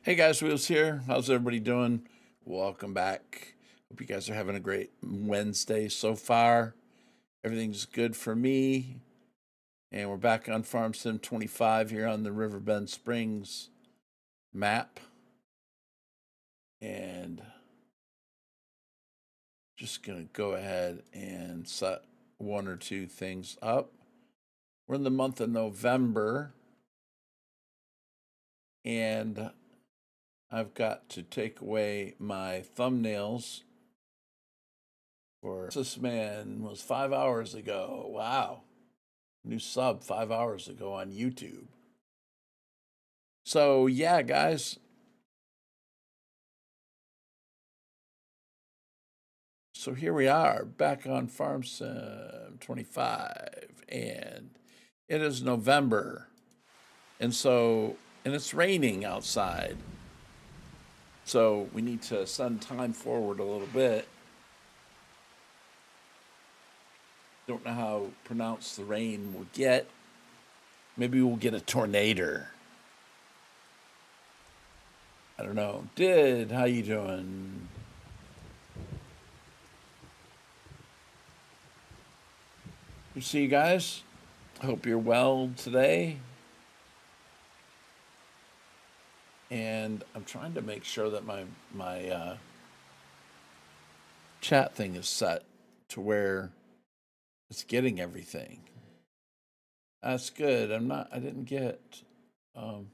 Hey guys, Wheels here. How's everybody doing? Welcome back. Hope you guys are having a great Wednesday so far. Everything's good for me. And we're back on Farm Sim 25 here on the Riverbend Springs map. And just going to go ahead and set one or two things up. We're in the month of November. And I've got to take away my thumbnails for this man was 5 hours ago. Wow. New sub 5 hours ago on YouTube. So yeah, guys. So here we are back on Farm Sim 25, and it is November, and it's raining outside. So we need to send time forward a little bit. Don't know how pronounced the rain will get. Maybe we'll get a tornado. I don't know. How you doing? Good to see you guys. Hope you're well today. And I'm trying to make sure that my chat thing is set to where it's getting everything. That's good. I didn't get. How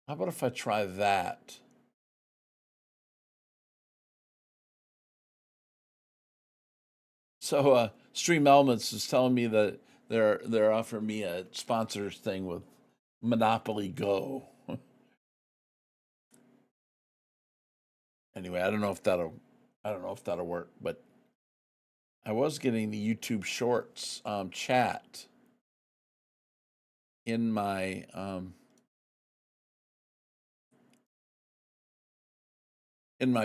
about if I try that? So Stream Elements is telling me that they're offering me a sponsors thing with Monopoly Go. Anyway, I don't know if that'll work, but I was getting the YouTube Shorts chat in my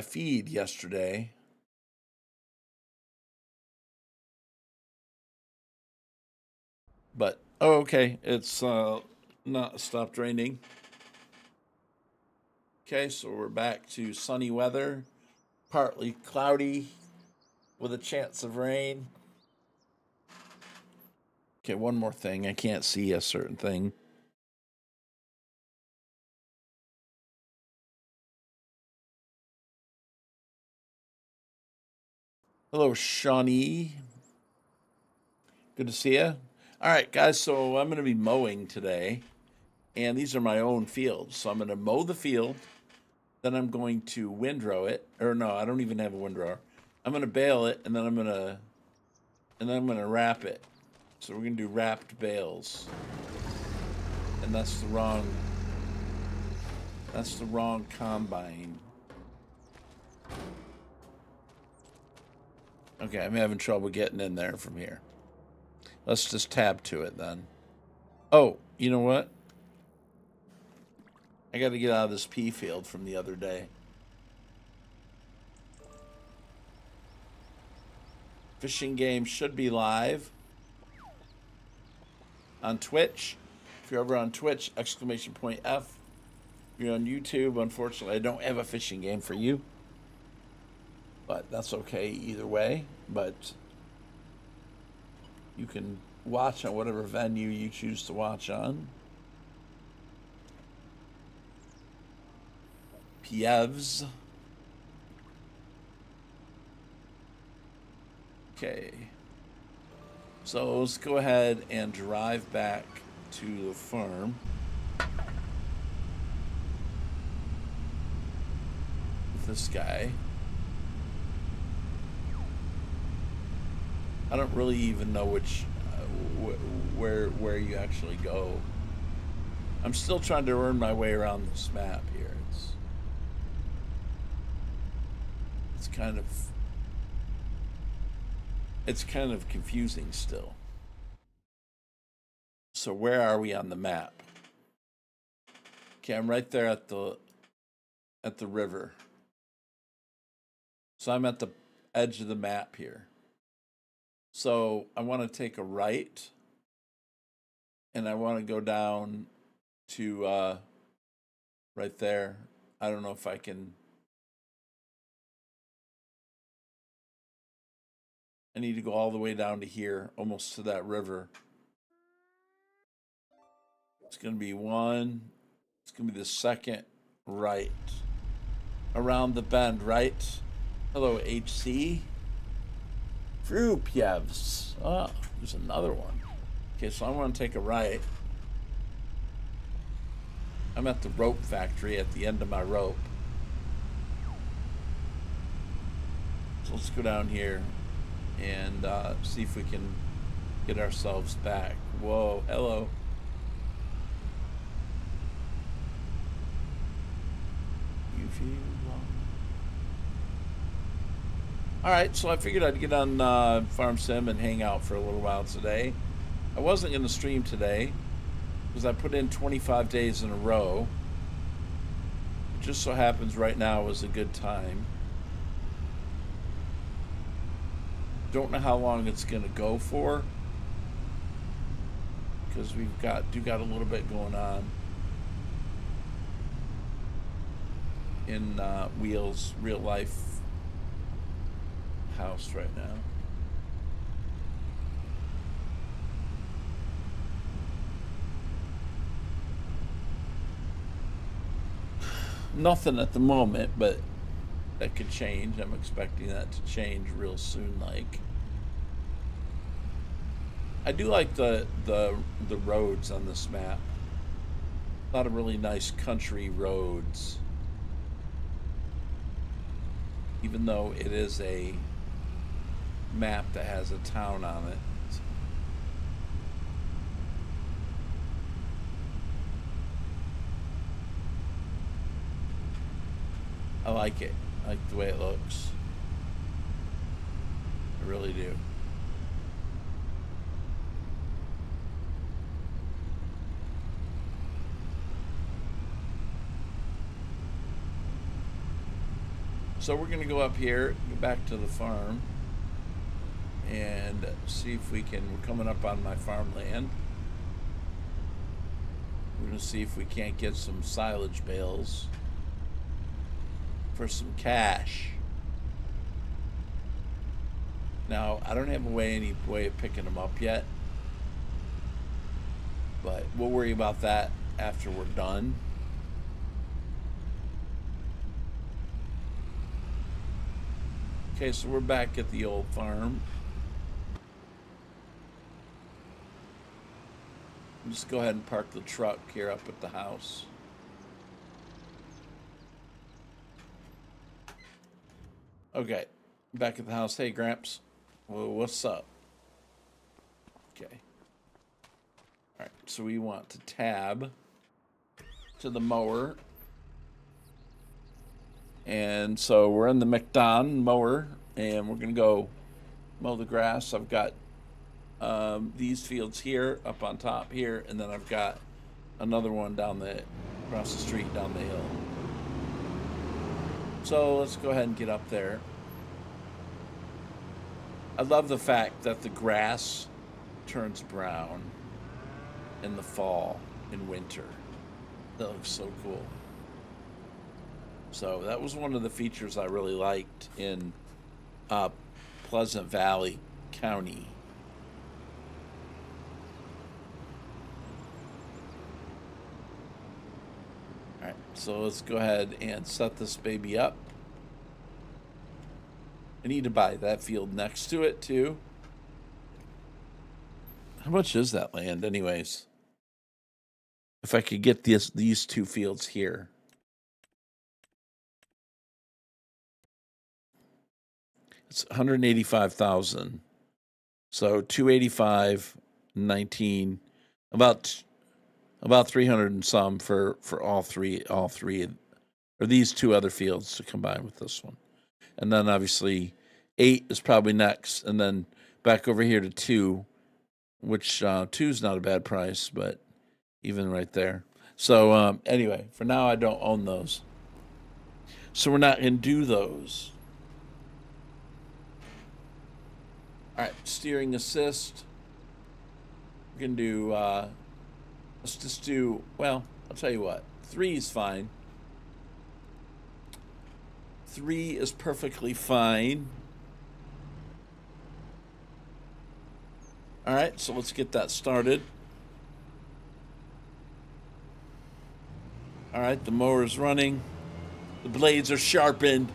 feed yesterday. But okay, it's not stopped raining. Okay, so we're back to sunny weather, partly cloudy with a chance of rain. Okay, one more thing. I can't see a certain thing. Hello, Shawnee. Good to see you. All right, guys, so I'm going to be mowing today, and these are my own fields. So I'm going to mow the field, then I'm going to windrow it. Or no, I don't even have a windrower. I'm going to bale it, and then I'm going to wrap it. So we're going to do wrapped bales. And that's the wrong combine. Okay, I'm having trouble getting in there from here. Let's just tab to it then. Oh, you know what? I got to get out of this pea field from the other day. Fishing game should be live on Twitch. If you're over on Twitch, !F. If you're on YouTube, unfortunately, I don't have a fishing game for you. But that's okay either way. But you can watch on whatever venue you choose to watch on. Pievs. Okay. So let's go ahead and drive back to the farm. With this guy. I don't really even know where you actually go. I'm still trying to earn my way around this map here. It's kind of confusing still. So where are we on the map? Okay, I'm right there at the river. So I'm at the edge of the map here. So I want to take a right, and I want to go down to right there. I don't know if I can. I need to go all the way down to here, almost to that river. It's going to be one. It's going to be the second right. Around the bend, right? Hello, HC. Frupievs. Oh, there's another one. Okay, so I want to take a right. I'm at the rope factory at the end of my rope. So let's go down here and see if we can get ourselves back. Whoa, hello. You feel wrong. All right, so I figured I'd get on Farm Sim and hang out for a little while today. I wasn't going to stream today because I put in 25 days in a row. It just so happens right now was a good time. Don't know how long it's going to go for because we've got a little bit going on in Wheels real life house right now. Nothing at the moment, but that could change. I'm expecting that to change real soon. Like, I do like the roads on this map. A lot of really nice country roads, even though it is a map that has a town on it. I like it. I like the way it looks. I really do. So we're going to go up here, go back to the farm, and see if we can. We're coming up on my farmland. We're going to see if we can't get some silage bales for some cash. Now, I don't have any way of picking them up yet, but we'll worry about that after we're done. Okay, so we're back at the old farm. Just go ahead and park the truck here up at the house. Okay, back at the house. Hey, Gramps. Well, what's up? Okay. All right, so we want to tab to the mower. And so we're in the McDon mower, and we're going to go mow the grass. I've got these fields here up on top here, and then I've got another one across the street down the hill. So let's go ahead and get up there. I love the fact that the grass turns brown in the fall and winter. That looks so cool. So that was one of the features I really liked in Pleasant Valley County. All right, so let's go ahead and set this baby up. I need to buy that field next to it too. How much is that land anyways? If I could get these two fields here. It's 185,000. So 285, 19, about 300 and some for all three, or these two other fields to combine with this one. And then obviously 8 is probably next, and then back over here to 2, which 2 is not a bad price, but even right there. So anyway, for now I don't own those. So we're not going to do those. All right, steering assist. We're going to do, let's just do, well, I'll tell you what, 3 is fine. 3 is perfectly fine. All right, so let's get that started. All right, the mower's running, the blades are sharpened,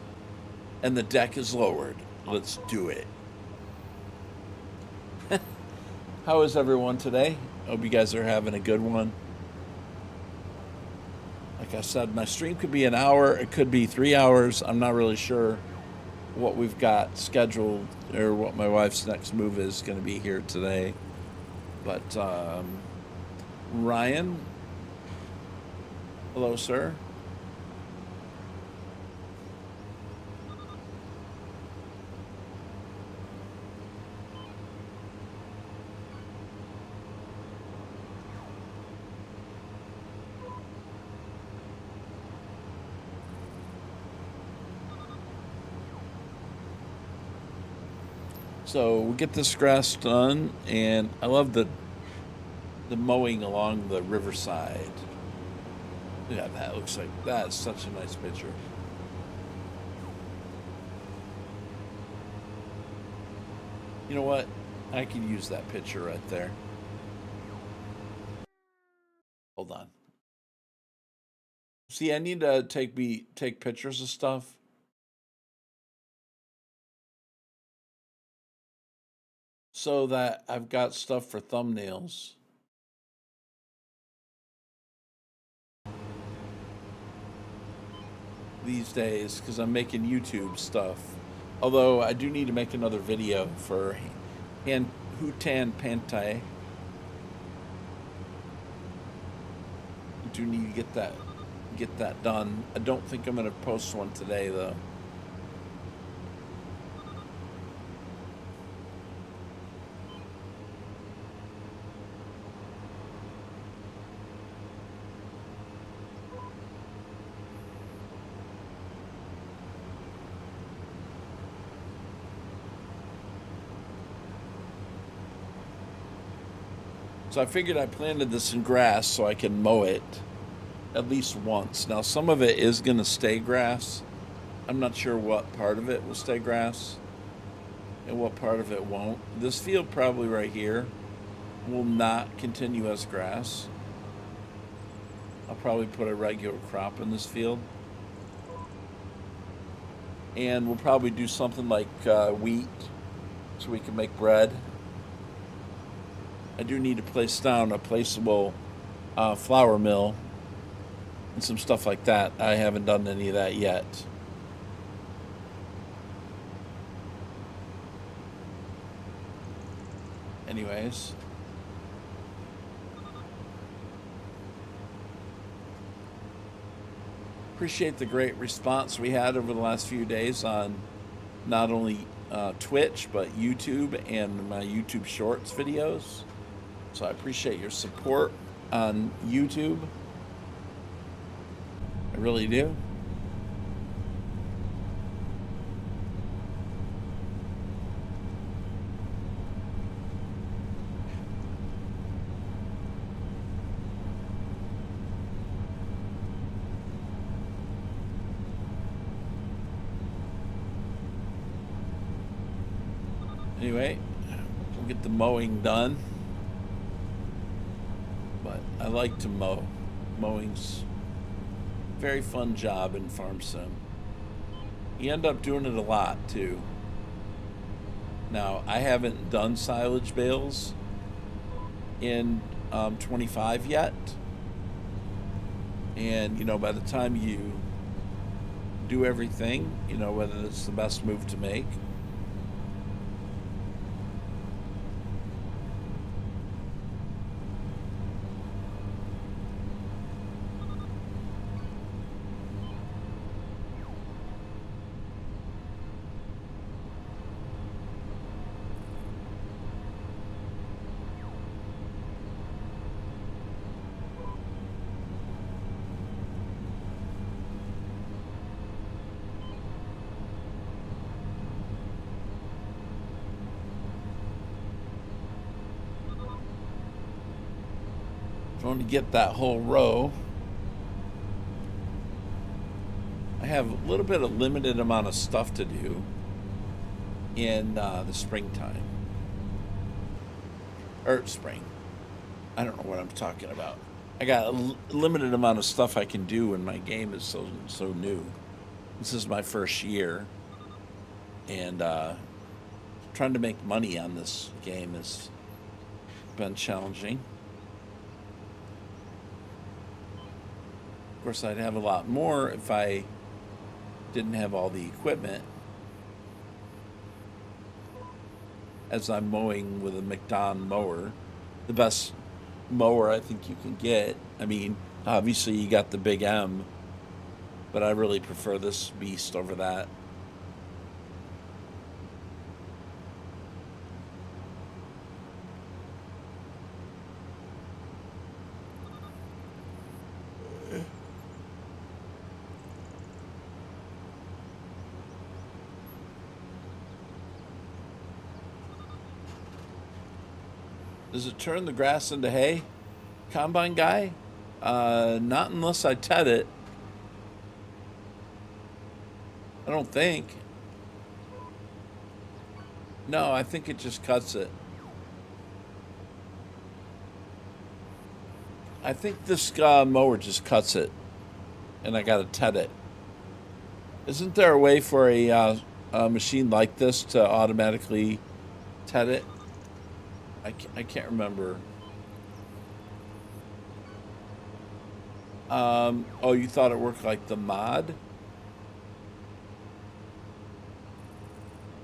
and the deck is lowered. Let's do it. How is everyone today? Hope you guys are having a good one. Like I said, my stream could be an hour, it could be 3 hours. I'm not really sure what we've got scheduled or what my wife's next move is going to be here today. But Ryan, hello, sir. So we get this grass done, and I love the mowing along the riverside. Yeah, that looks like that's such a nice picture. You know what? I can use that picture right there. Hold on. See, I need to take pictures of stuff. So that I've got stuff for thumbnails. These days, because I'm making YouTube stuff. Although I do need to make another video for Hutan Pantai. I do need to get that done. I don't think I'm gonna post one today though. So I figured I planted this in grass so I can mow it at least once. Now some of it is going to stay grass. I'm not sure what part of it will stay grass and what part of it won't. This field probably right here will not continue as grass. I'll probably put a regular crop in this field. And we'll probably do something like wheat so we can make bread. I do need to place down a placeable flour mill and some stuff like that. I haven't done any of that yet. Anyways. Appreciate the great response we had over the last few days on not only Twitch, but YouTube and my YouTube Shorts videos. So I appreciate your support on YouTube. I really do. Anyway, we'll get the mowing done. But I like to mow. Mowing's a very fun job in farm sim. You end up doing it a lot too. Now, I haven't done silage bales in 25 yet. And, by the time you do everything, whether it's the best move to make. Going to get that whole row. I have a little bit of limited amount of stuff to do in the springtime. Or spring. I don't know what I'm talking about. I got a limited amount of stuff I can do when my game is so new. This is my first year, and trying to make money on this game has been challenging. Of course, I'd have a lot more if I didn't have all the equipment, as I'm mowing with a McDon mower, the best mower I think you can get. I mean, obviously you got the Big M, but I really prefer this beast over that. Does it turn the grass into hay, combine guy? Not unless I ted it. I don't think. No, I think it just cuts it. I think this mower just cuts it, and I gotta ted it. Isn't there a way for a machine like this to automatically ted it? I can't remember. Oh, you thought it worked like the mod?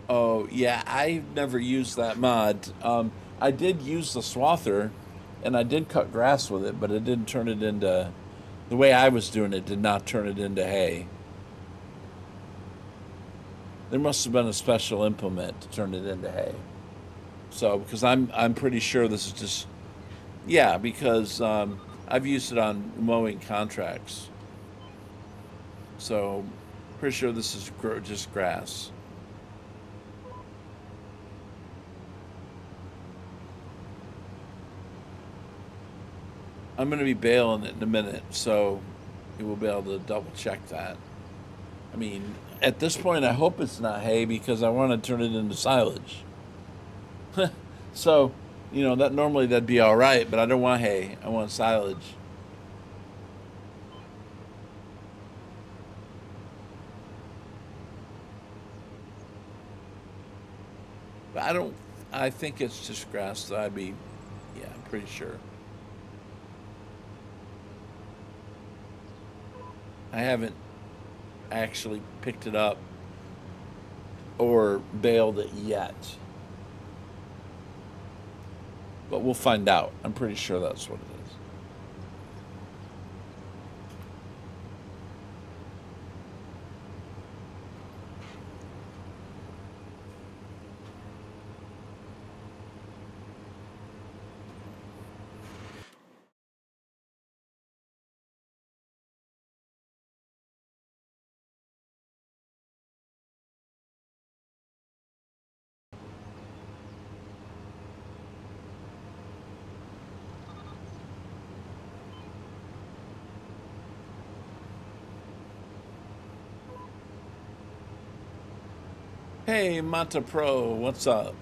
Oh, yeah, I've never used that mod. I did use the swather, and I did cut grass with it, but it didn't turn it into... The way I was doing it did not turn it into hay. There must have been a special implement to turn it into hay. So, because I'm pretty sure this is just... Yeah, because I've used it on mowing contracts. So, pretty sure this is just grass. I'm going to be baling it in a minute, so you will be able to double check that. I mean, at this point, I hope it's not hay because I want to turn it into silage. So, that normally that'd be all right, but I don't want hay. I want silage. But I think it's just grass, so yeah, I'm pretty sure. I haven't actually picked it up or baled it yet. But we'll find out. I'm pretty sure that's what it is. Hey, Mata Pro, what's up?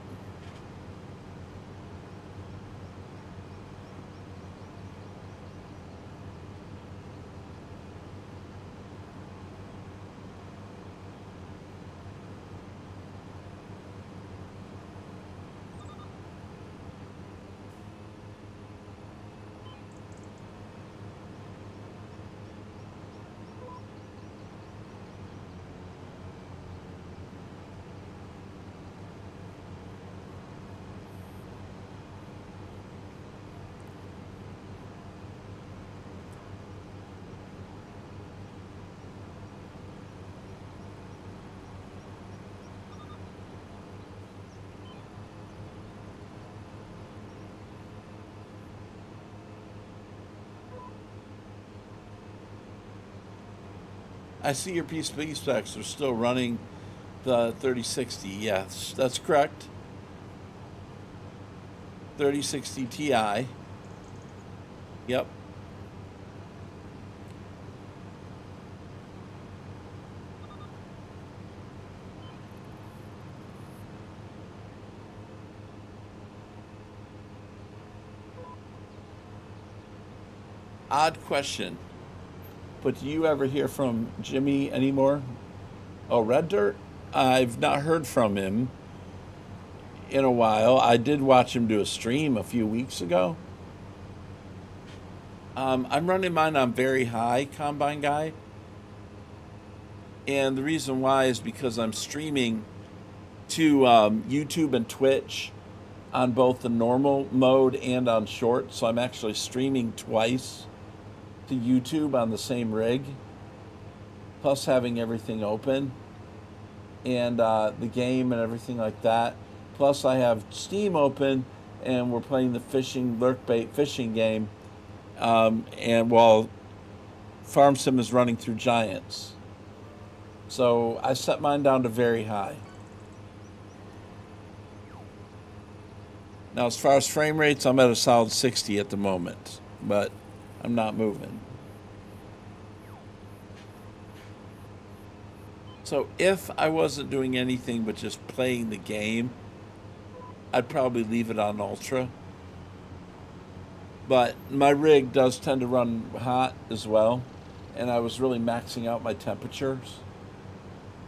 I see your PCB specs are still running the 3060. Yes, that's correct. 3060 Ti. Yep. odd question, but do you ever hear from Jimmy anymore? Oh, Red Dirt? I've not heard from him in a while. I did watch him do a stream a few weeks ago. I'm running mine on very high, Combine Guy. And the reason why is because I'm streaming to YouTube and Twitch on both the normal mode and on short. So I'm actually streaming twice to YouTube on the same rig, plus having everything open and the game and everything like that. Plus I have Steam open and we're playing the fishing lurk bait fishing game. And while Farm Sim is running through Giants. So I set mine down to very high. Now, as far as frame rates, I'm at a solid 60 at the moment, but I'm not moving. So if I wasn't doing anything but just playing the game, I'd probably leave it on Ultra. But my rig does tend to run hot as well, and I was really maxing out my temperatures.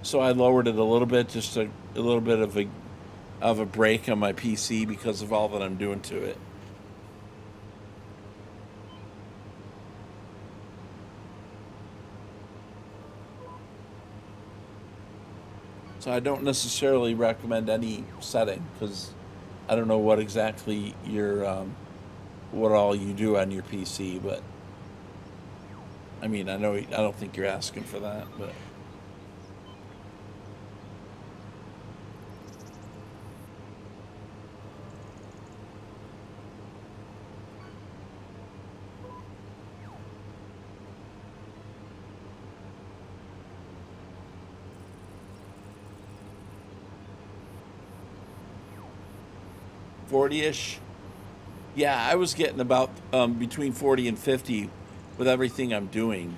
So I lowered it a little bit, just a little bit of a break on my PC because of all that I'm doing to it. So I don't necessarily recommend any setting because I don't know what exactly what all you do on your PC, but I mean, I don't think you're asking for that, but. $40-ish. Yeah, I was getting about between 40 and 50 with everything I'm doing.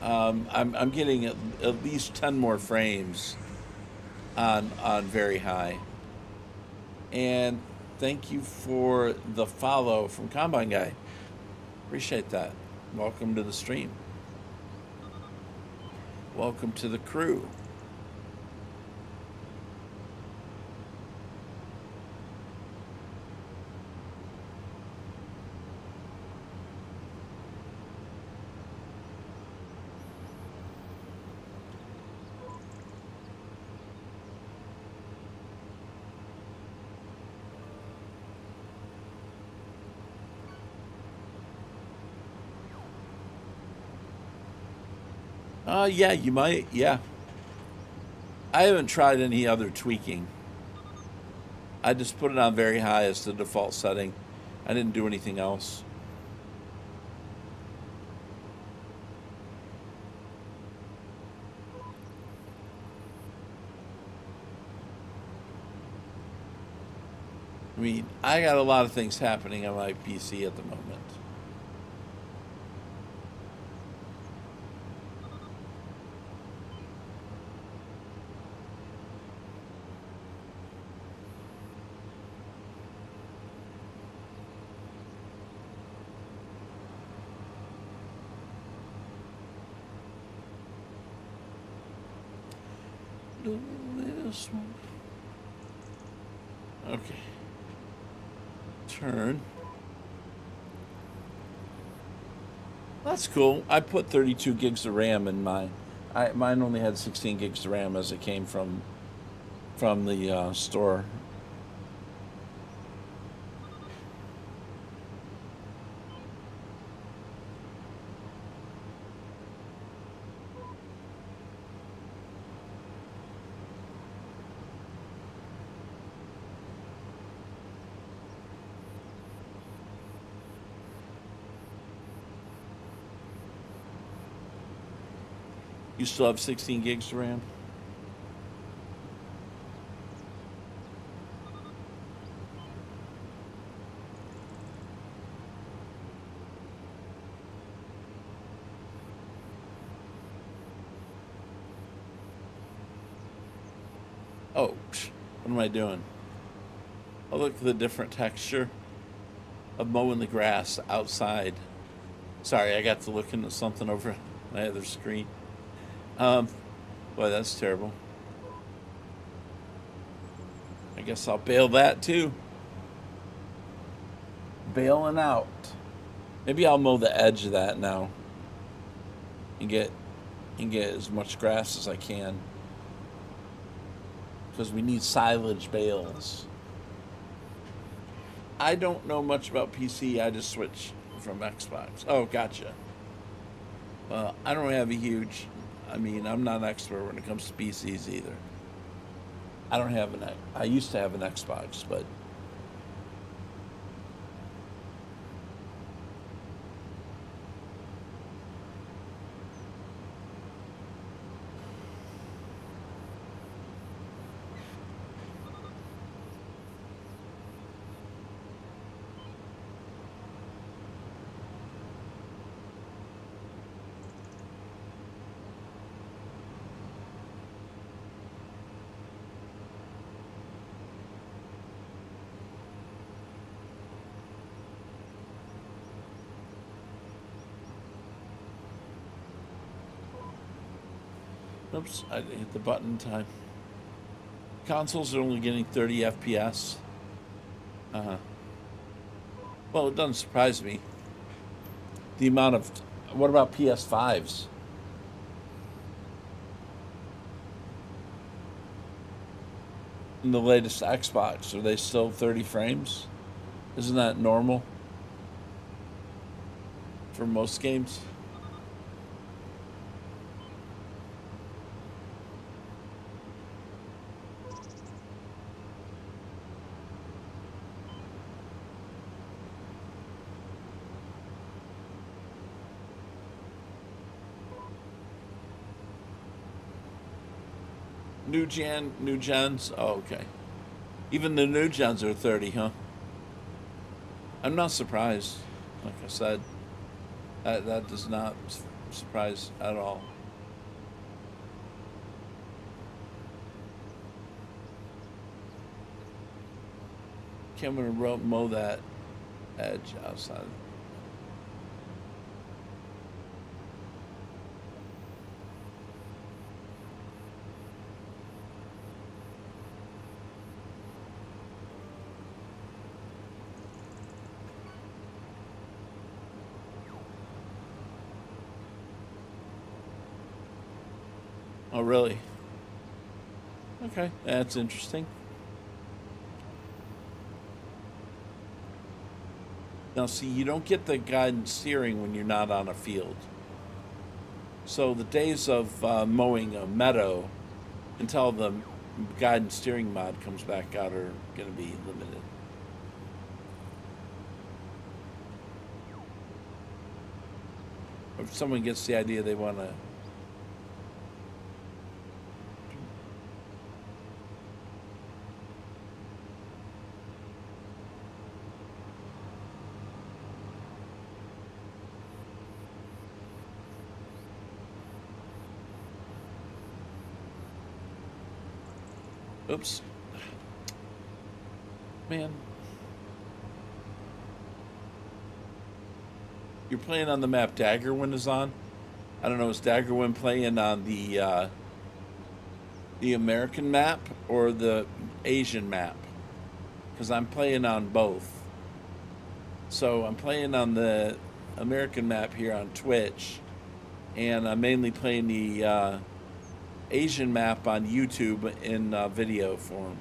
I'm getting at least 10 more frames on very high. And thank you for the follow from Combine Guy. Appreciate that. Welcome to the stream. Welcome to the crew. Yeah, you might. Yeah. I haven't tried any other tweaking. I just put it on very high as the default setting. I didn't do anything else. I mean, I got a lot of things happening on my PC at the moment. This one. Okay. Turn. That's cool. I put 32 gigs of RAM in mine. Mine only had 16 gigs of RAM as it came from the store. You still have 16 gigs of RAM? Oh, what am I doing? Oh, look at the different texture of mowing the grass outside Sorry, I got to look into something over my other screen. Um, Boy, that's terrible. I guess I'll bail that too. Bailing out. Maybe I'll mow the edge of that now and get as much grass as I can because we need silage bales. I don't know much about PC. I just switched from Xbox. Oh, gotcha. Well, I don't have a huge. I mean, I'm not an expert when it comes to PCs either. I don't have an. I used to have an Xbox, but oops, I hit the button in time. Consoles are only getting 30 FPS. Uh huh. Well, it doesn't surprise me. The amount of. What about PS5s? In the latest Xbox, are they still 30 frames? Isn't that normal for most games? New gens? Oh, okay. Even the new gens are 30, huh? I'm not surprised. Like I said, that does not surprise at all. Okay, I'm gonna mow that edge outside. Oh, really? Okay, that's interesting. Now, see, you don't get the guidance steering when you're not on a field. So the days of mowing a meadow until the guidance steering mod comes back out are going to be limited. If someone gets the idea they want to. Oops. Man. You're playing on the map Daggerwind is on? I don't know, is Daggerwind playing on the American map or the Asian map? Because I'm playing on both. So I'm playing on the American map here on Twitch, and I'm mainly playing the Asian map on YouTube in video form.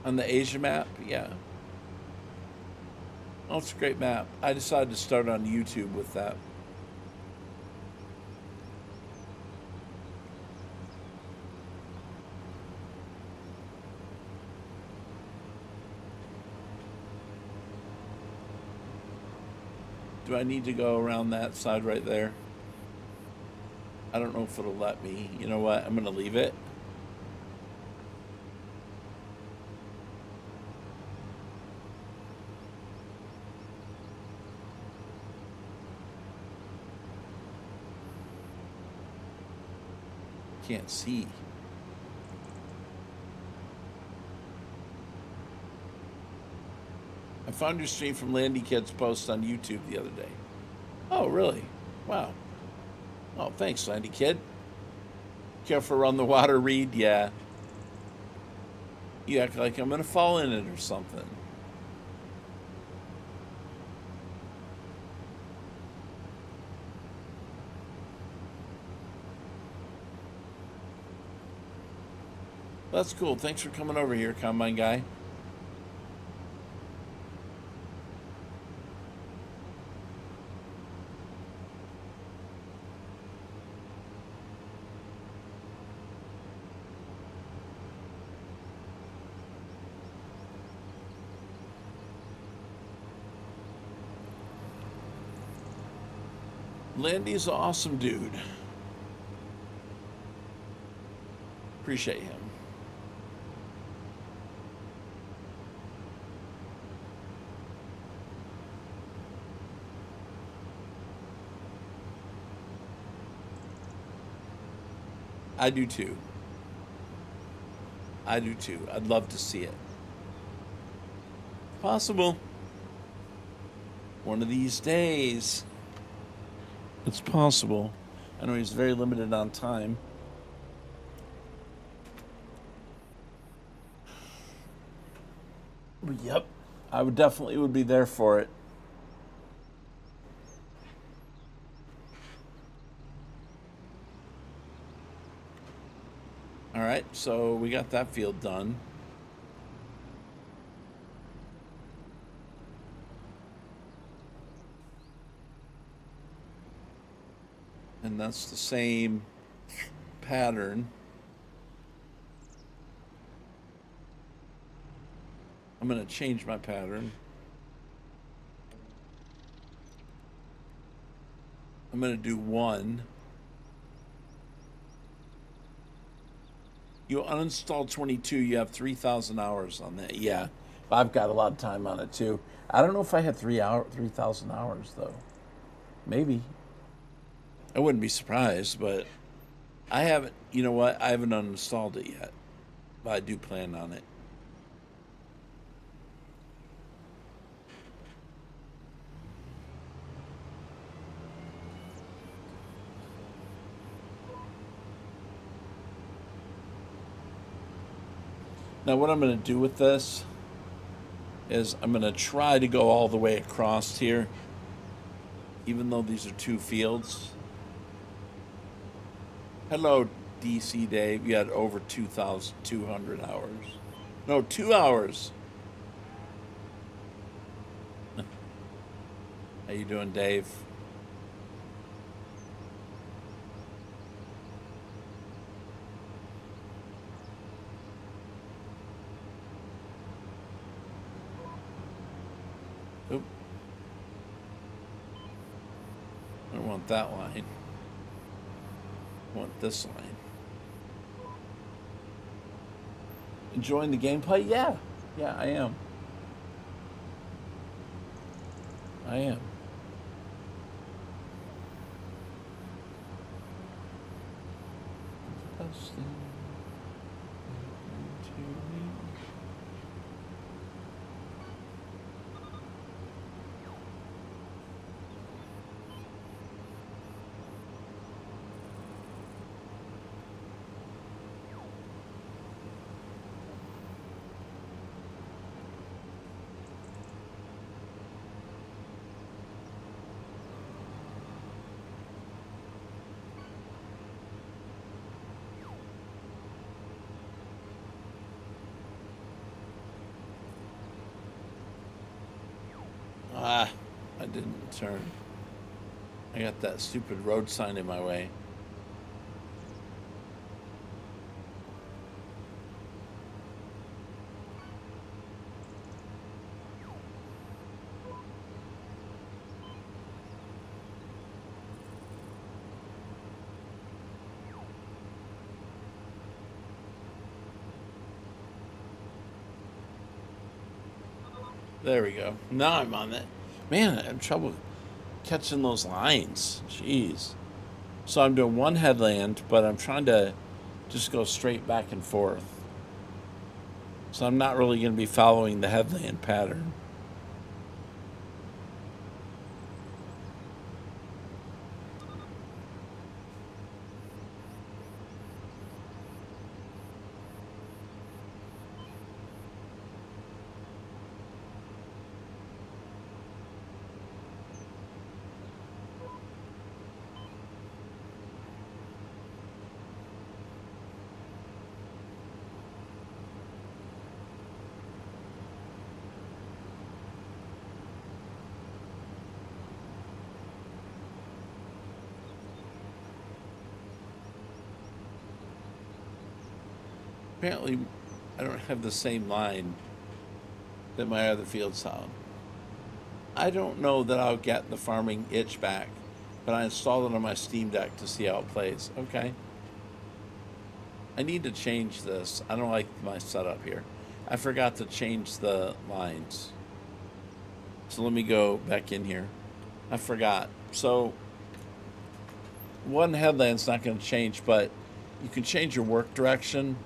On the Asia map, yeah. Oh, it's a great map. I decided to start on YouTube with that. Do I need to go around that side right there? I don't know if it'll let me. You know what? I'm going to leave it. Can't see. I found your stream from Landy Kid's post on YouTube the other day. Oh, really? Wow. Oh, thanks, Landy Kid. Careful around the water, Reed. Yeah. You act like I'm going to fall in it or something. That's cool. Thanks for coming over here, Combine Guy. Landy's an awesome dude. Appreciate him. I do too. I do too. I'd love to see it. Possible. One of these days. It's possible. I know he's very limited on time. But yep. I would definitely would be there for it. All right, so we got that field done. And that's the same pattern. I'm going to change my pattern. I'm going to do one. You uninstalled 22, you have 3,000 hours on that. Yeah, I've got a lot of time on it too. I don't know if I had 3,000 hours though. Maybe. I wouldn't be surprised, but I haven't, you know what? I haven't uninstalled it yet, but I do plan on it. Now what I'm going to do with this is I'm going to try to go all the way across here, even though these are two fields. Hello, DC Dave. You had over 2,200 hours. No, 2 hours. How you doing, Dave? Oop. I don't want that line. I want this line. Enjoying the gameplay? Yeah. Yeah, I am. I am. Ah, I didn't turn. I got that stupid road sign in my way. There we go. Now I'm on it. Man, I have trouble catching those lines. Jeez. So I'm doing one headland, but I'm trying to just go straight back and forth. So I'm not really going to be following the headland pattern. Apparently, I don't have the same line that my other fields have. I don't know that I'll get the farming itch back, but I installed it on my Steam Deck to see how it plays. Okay. I need to change this. I don't like my setup here. I forgot to change the lines. So let me go back in here. I forgot. So one headland's not going to change, but you can change your work direction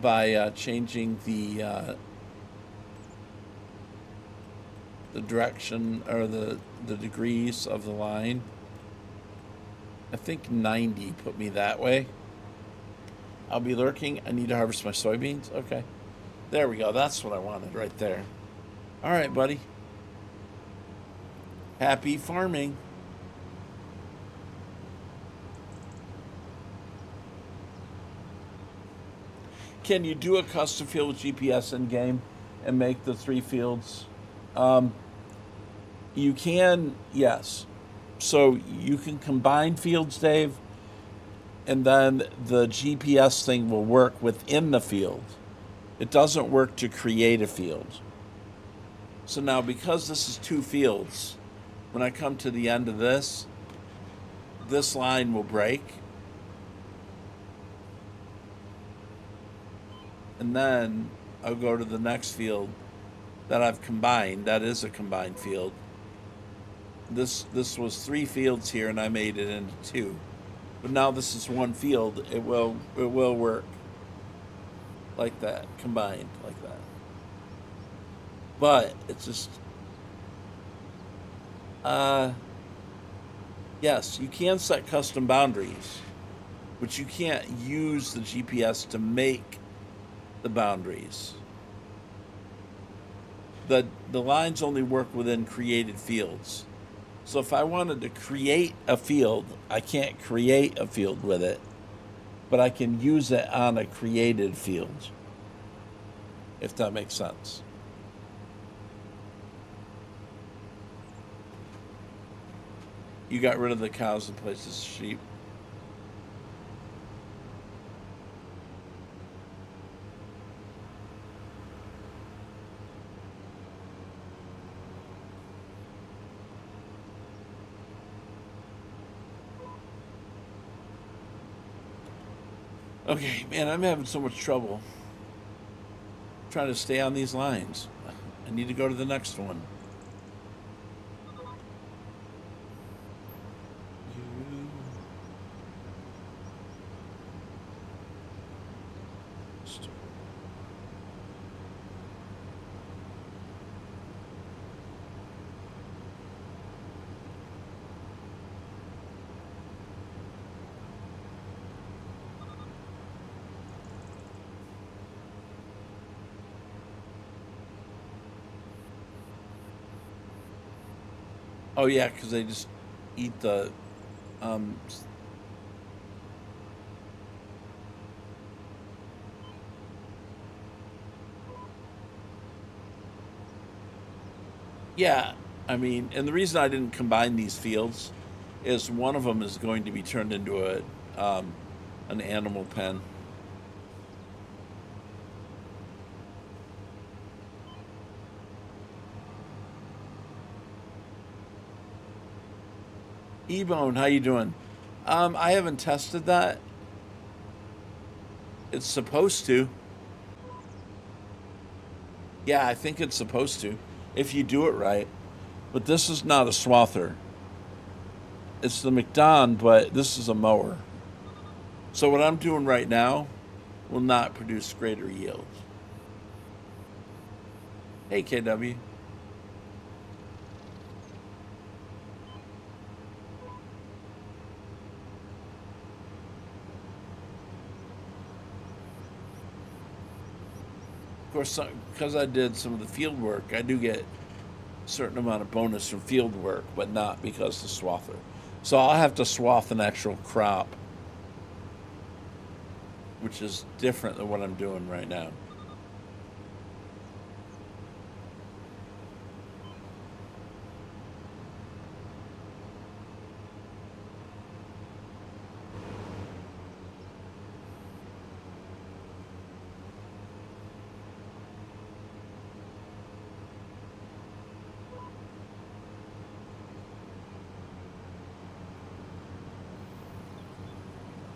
by changing the direction or the degrees of the line. I think 90 put me that way. I'll be lurking. I need to harvest my soybeans. Okay. There we go. That's what I wanted right there. All right, buddy. Happy farming. Can you do a custom field with GPS in game and make the 3 fields? You can, yes. So you can combine fields, Dave, and then the GPS thing will work within the field. It doesn't work to create a field. So now, because this is 2 fields, when I come to the end of this line will break. And then I'll go to the next field that I've combined. That is a combined field. This was 3 fields here, and I made it into 2. But now this is 1 field. It will work like that, combined like that. But it's just, yes, you can set custom boundaries, but you can't use the GPS to make the boundaries. The lines only work within created fields. So if I wanted to create a field, I can't create a field with it, but I can use it on a created field, if that makes sense. You got rid of the cows and placed the sheep. Okay, man, I'm having so much trouble trying to stay on these lines. I need to go to the next one. Oh yeah, because they just eat the yeah, I mean, and the reason I didn't combine these fields is one of them is going to be turned into an animal pen. E-Bone, how you doing? I haven't tested that. It's supposed to. Yeah, I think it's supposed to, if you do it right. But this is not a swather. It's the McDon, but this is a mower. So what I'm doing right now will not produce greater yield. Hey, KW. Of course, because I did some of the field work, I do get a certain amount of bonus from field work, but not because of the swather. So I'll have to swath an actual crop, which is different than what I'm doing right now.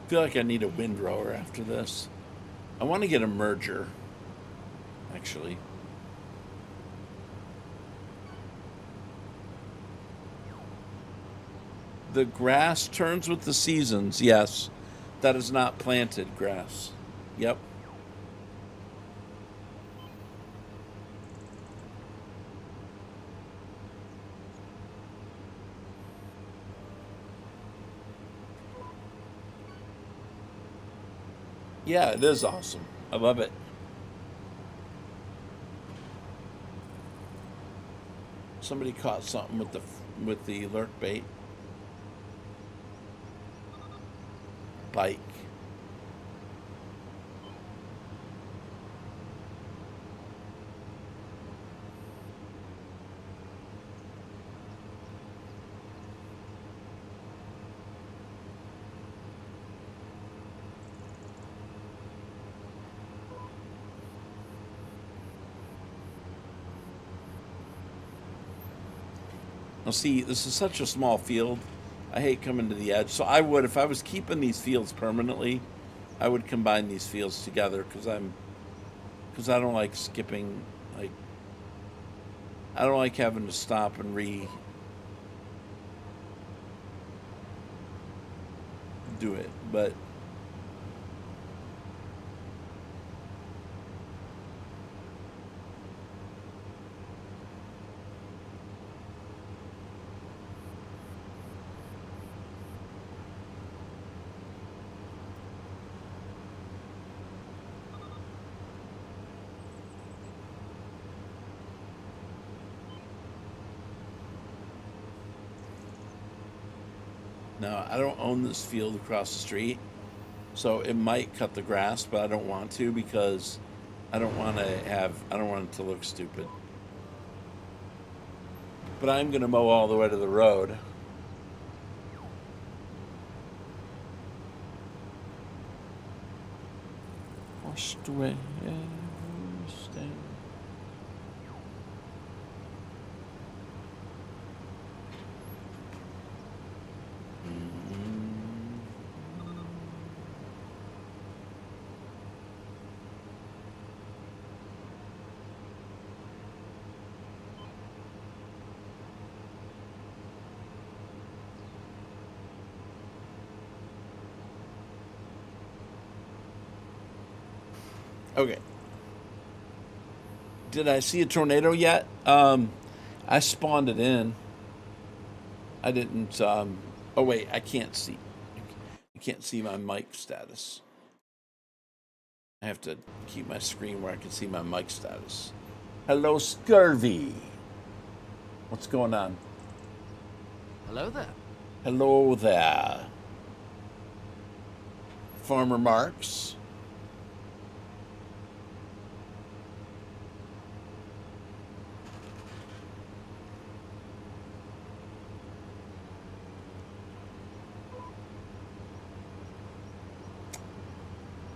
feel like I need a windrower after this. I want to get a merger, actually. The grass turns with the seasons. Yes, that is not planted grass. Yep. Yeah, it is awesome. I love it. Somebody caught something with the alert bait. Bike. Now see, this is such a small field. I hate coming to the edge. So I would, if I was keeping these fields permanently, I would combine these fields together because I don't like skipping, like, I don't like having to stop and do it, but no, I don't own this field across the street, so it might cut the grass, but I don't want to because I don't want it to look stupid. But I'm gonna mow all the way to the road. Forestry. Okay. Did I see a tornado yet? I spawned it in. I didn't. Oh wait, I can't see. I can't see my mic status. I have to keep my screen where I can see my mic status. Hello, Scurvy. What's going on? Hello there. Hello there. Farmer Marks.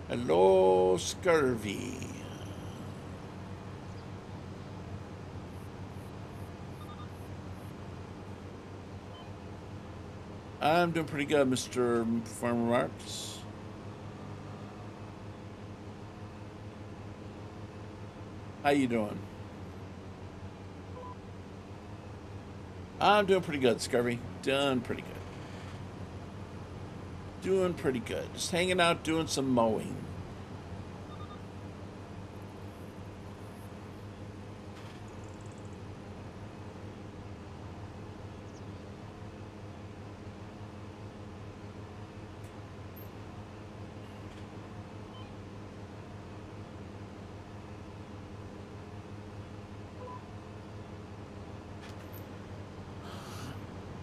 Hello, Scurvy. I'm doing pretty good, Mr. Farmer Marks. How you doing? I'm doing pretty good, Scurvy. Doing pretty good. Doing pretty good. Just hanging out, doing some mowing.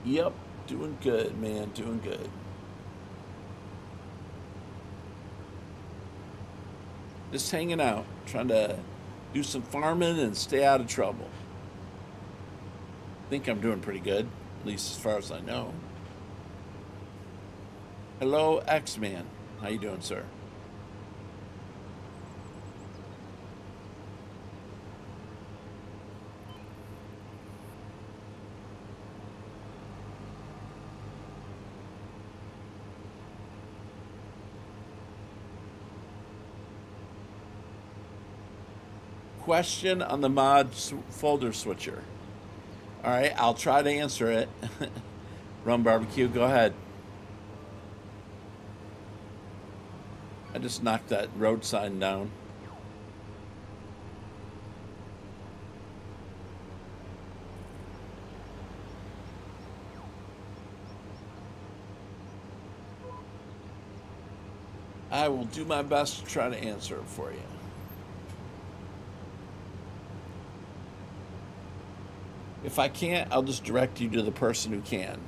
Yep, doing good, man. Doing good. Just hanging out, trying to do some farming and stay out of trouble. I think I'm doing pretty good, at least as far as I know. Hello, X-Man. How you doing, sir? question on the mod folder switcher. All right, I'll try to answer it. Rum Barbecue, go ahead. I just knocked that road sign down. I will do my best to try to answer it for you. If I can't, I'll just direct you to the person who can.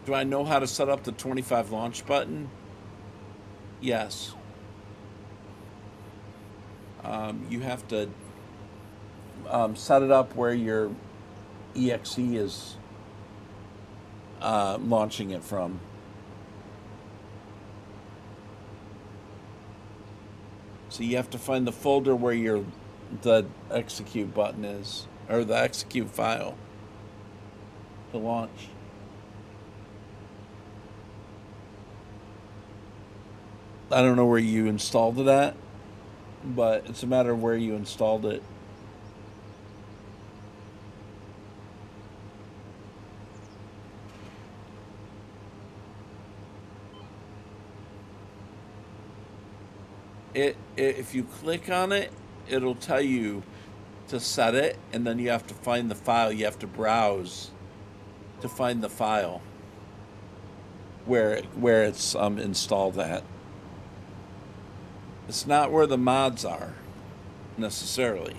Do I know how to set up the 25 launch button? Yes. You have to set it up where your exe is launching it from. So you have to find the folder where the execute button is, or the execute file to launch. I don't know where you installed it at, but it's a matter of where you installed it. If you click on it, it'll tell you to set it, and then you have to find the file. You have to browse to find the file where it's installed at. It's not where the mods are necessarily.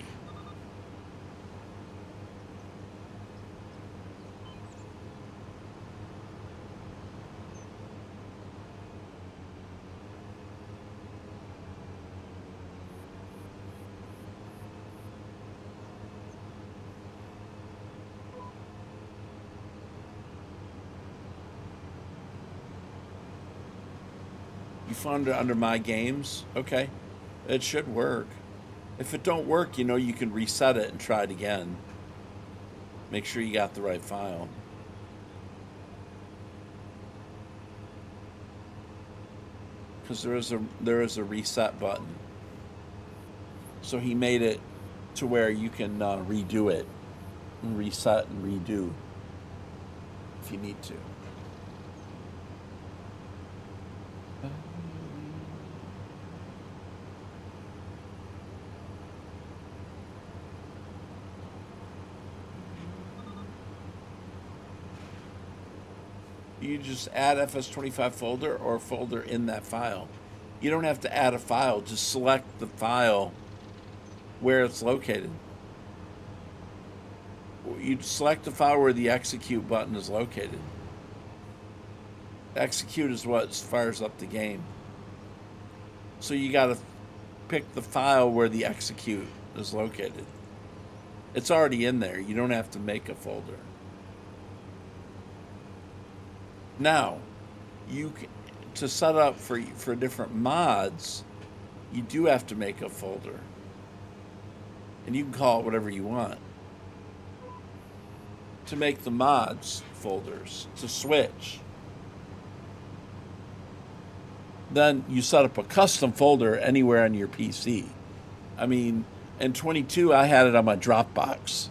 You found it under My Games? Okay. It should work. If it don't work, you can reset it and try it again. Make sure you got the right file. Because there is a reset button. So he made it to where you can redo it. And reset and redo if you need to. You just add FS25 folder or folder in that file. You don't have to add a file, just select the file where it's located. You select the file where the execute button is located. Execute is what fires up the game. So you got to pick the file where the execute is located. It's already in there. You don't have to make a folder. Now, to set up for different mods, you do have to make a folder. And you can call it whatever you want. To make the mods folders, to switch. Then you set up a custom folder anywhere on your PC. I mean, in 22, I had it on my Dropbox.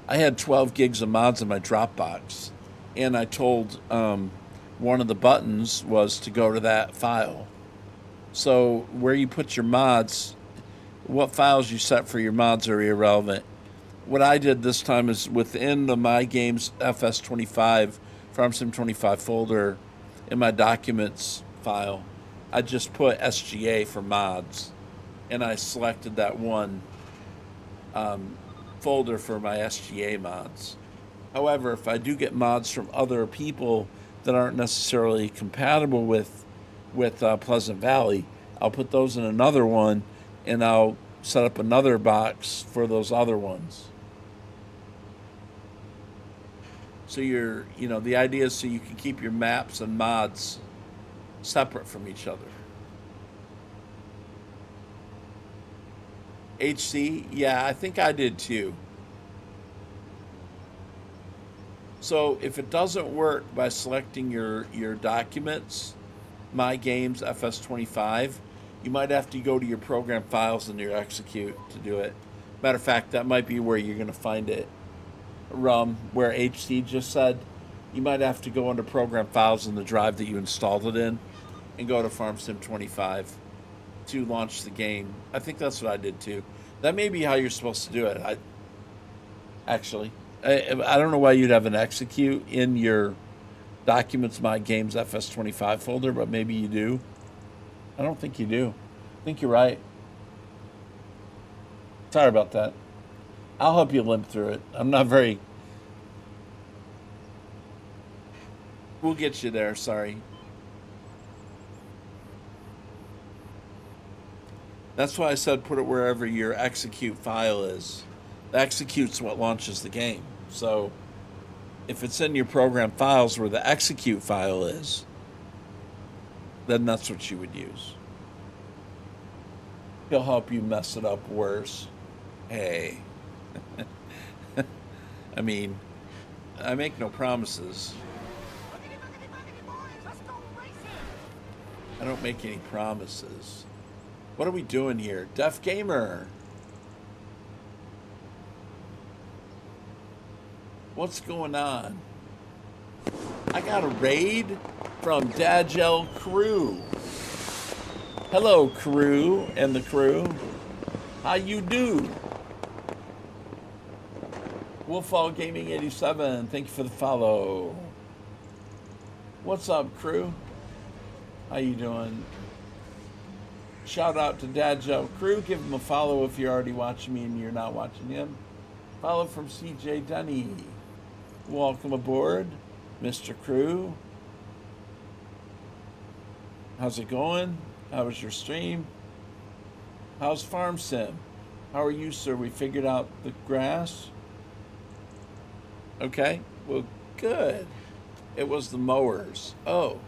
I had 12 gigs of mods in my Dropbox. And I told one of the buttons was to go to that file. So where you put your mods, what files you set for your mods are irrelevant. What I did this time is within the My Games FS25 FarmSim 25 folder in my documents file, I just put SGA for mods, and I selected that one folder for my SGA mods. However, if I do get mods from other people that aren't necessarily compatible with Pleasant Valley, I'll put those in another one, and I'll set up another box for those other ones. So the idea is so you can keep your maps and mods separate from each other. HC, yeah, I think I did too. So if it doesn't work by selecting your documents, My Games FS25, you might have to go to your program files and your execute to do it. Matter of fact, that might be where you're going to find it. Where HC just said, you might have to go under program files in the drive that you installed it in and go to FarmSim 25 to launch the game. I think that's what I did too. That may be how you're supposed to do it. I don't know why you'd have an execute in your Documents My Games FS25 folder, but maybe you do. I don't think you do. I think you're right. Sorry about that. I'll help you limp through it. I'm not very... We'll get you there, sorry. That's why I said put it wherever your execute file is. The execute's what launches the game. So if it's in your program files where the execute file is, then that's what you would use. He'll help you mess it up worse. Hey. I mean, I make no promises. I don't make any promises. What are we doing here? Deaf Gamer. What's going on? I got a raid from Dagel Crew. Hello, crew and the crew. How you do? Wolfall Gaming 87, thank you for the follow. What's up, crew? How you doing? Shout out to Dagel Crew. Give him a follow if you're already watching me and you're not watching him. Follow from CJ Dunny. Welcome aboard, Mr. Crew. How's it going? How was your stream? How's Farm Sim? How are you, sir? We figured out the grass? Okay, well, good. It was the mowers. Oh,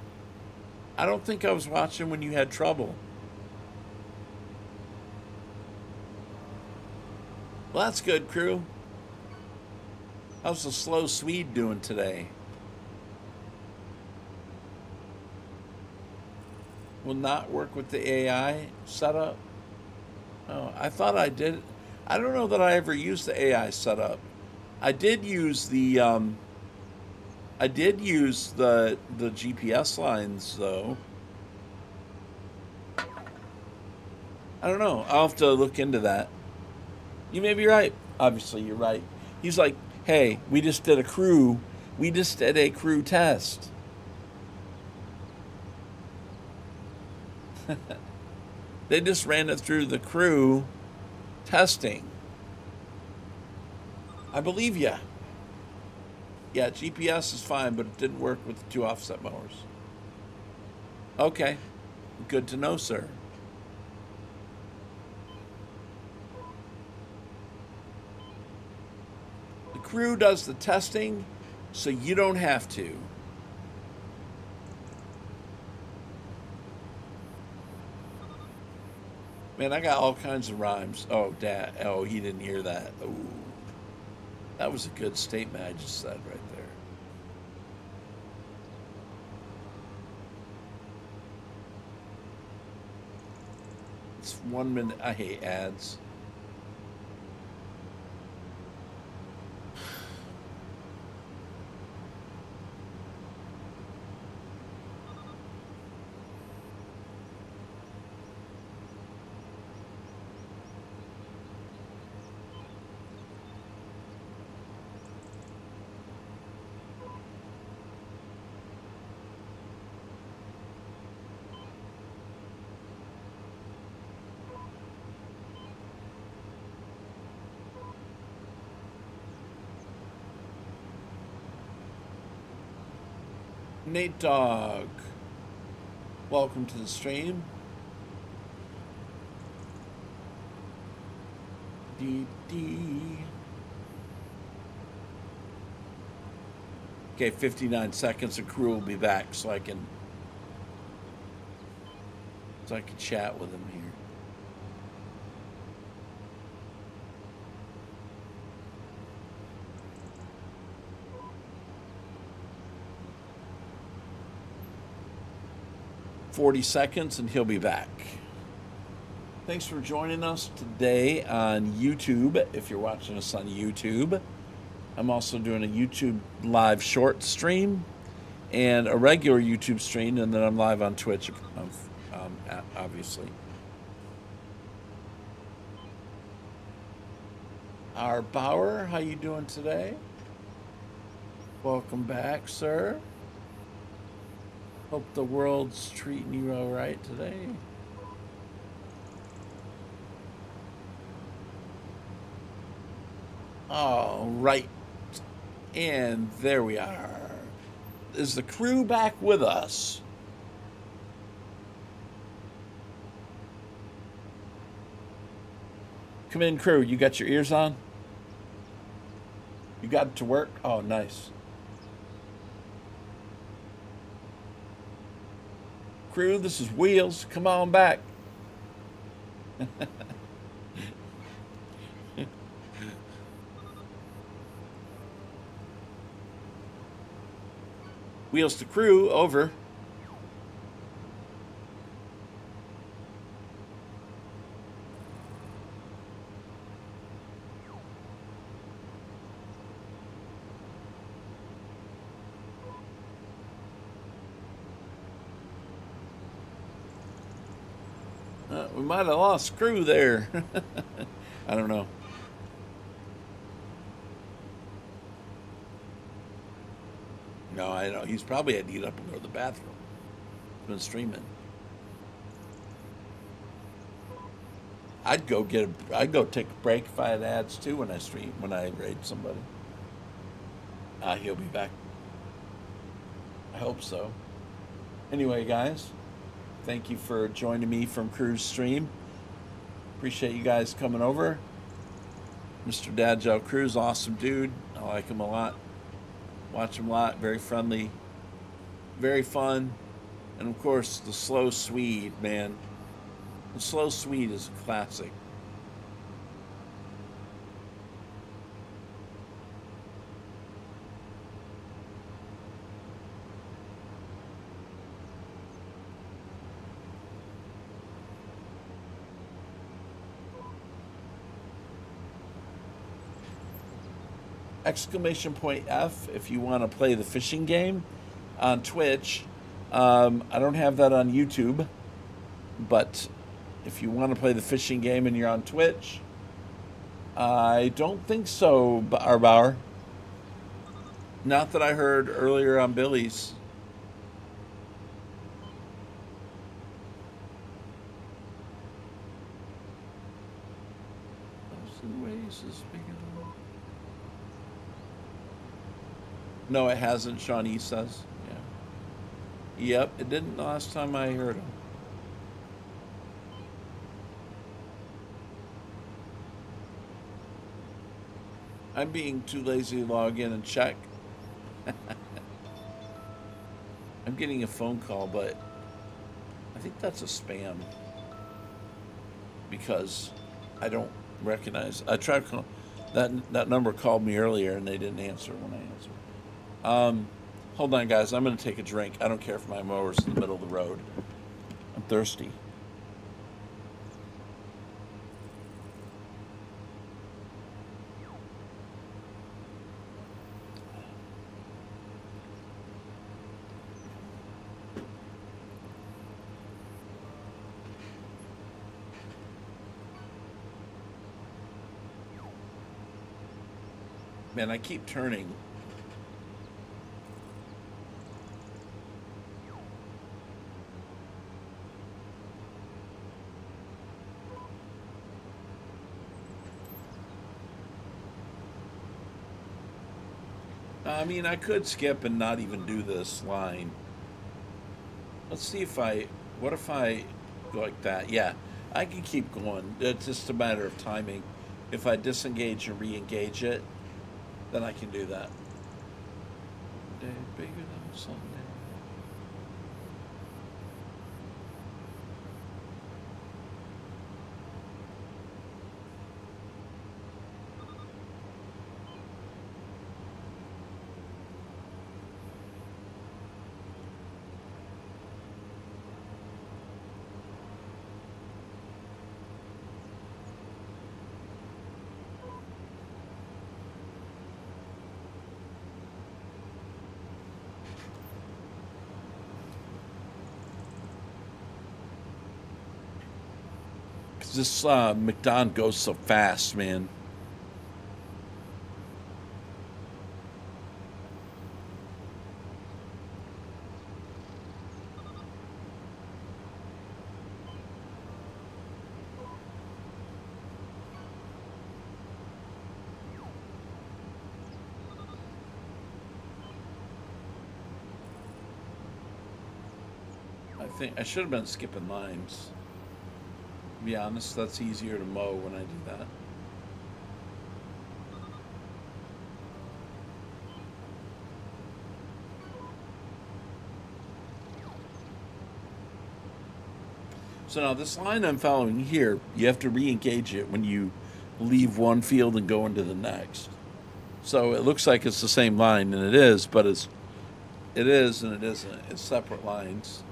I don't think I was watching when you had trouble. Well, that's good, crew. How's the slow Swede doing today? Will not work with the AI setup? Oh, I thought I did. I don't know that I ever used the AI setup. I did use the GPS lines though. I don't know. I'll have to look into that. You may be right. Obviously, you're right. He's like, hey, we just did a crew test. They just ran it through the crew testing. I believe ya. Yeah, GPS is fine, but it didn't work with the 2 offset mowers. Okay. Good to know, sir. The crew does the testing, so you don't have to. Man, I got all kinds of rhymes. Oh, Dad. Oh, he didn't hear that. Ooh. That was a good statement I just said right there. It's 1 minute. I hate ads. Nate Dog, welcome to the stream. Okay, 59 seconds. The crew will be back, so I can chat with him here. 40 seconds and he'll be back. Thanks for joining us today on YouTube. If you're watching us on YouTube, I'm also doing a YouTube live short stream and a regular YouTube stream, and then I'm live on Twitch, obviously. Our Bauer, how you doing today? Welcome back, sir. Hope the world's treating you all right today. All right. And there we are. Is the crew back with us? Come in, crew. You got your ears on? You got it to work? Oh, nice. Crew, this is Wheels. Come on back. Wheels to crew, over. We might have lost crew there. I don't know. No, I know. He's probably had to get up and go to the bathroom. He's been streaming. I'd go take a break if I had ads too when I raid somebody. He'll be back. I hope so. Anyway, guys, thank you for joining me from Crew's stream. Appreciate you guys coming over. Mr. Dad Joe Cruz, awesome dude. I like him a lot. Watch him a lot. Very friendly. Very fun. And of course, the Slow Swede, man. The Slow Swede is a classic. Exclamation point F if you want to play the fishing game on Twitch. I don't have that on YouTube, but if you want to play the fishing game and you're on Twitch, I don't think so, Bauer. Not that I heard earlier on Billy's. No, it hasn't, Shawnee says. Yeah. Yep, it didn't the last time I heard him. I'm being too lazy to log in and check. I'm getting a phone call, but I think that's a spam because I don't recognize. I tried to call, that number called me earlier and they didn't answer when I answered. Hold on, guys. I'm going to take a drink. I don't care if my mower's in the middle of the road. I'm thirsty. Man, I keep turning. I mean, I could skip and not even do this line. Let's see what if I go like that? Yeah, I can keep going. It's just a matter of timing. If I disengage and re-engage it, then I can do that. Day bigger than Sunday. This McDonald goes so fast, man. I think I should have been skipping lines. To be honest, that's easier to mow when I do that. So now this line I'm following here, you have to re-engage it when you leave one field and go into the next. So it looks like it's the same line, and it is, but it is and it isn't. It's separate lines.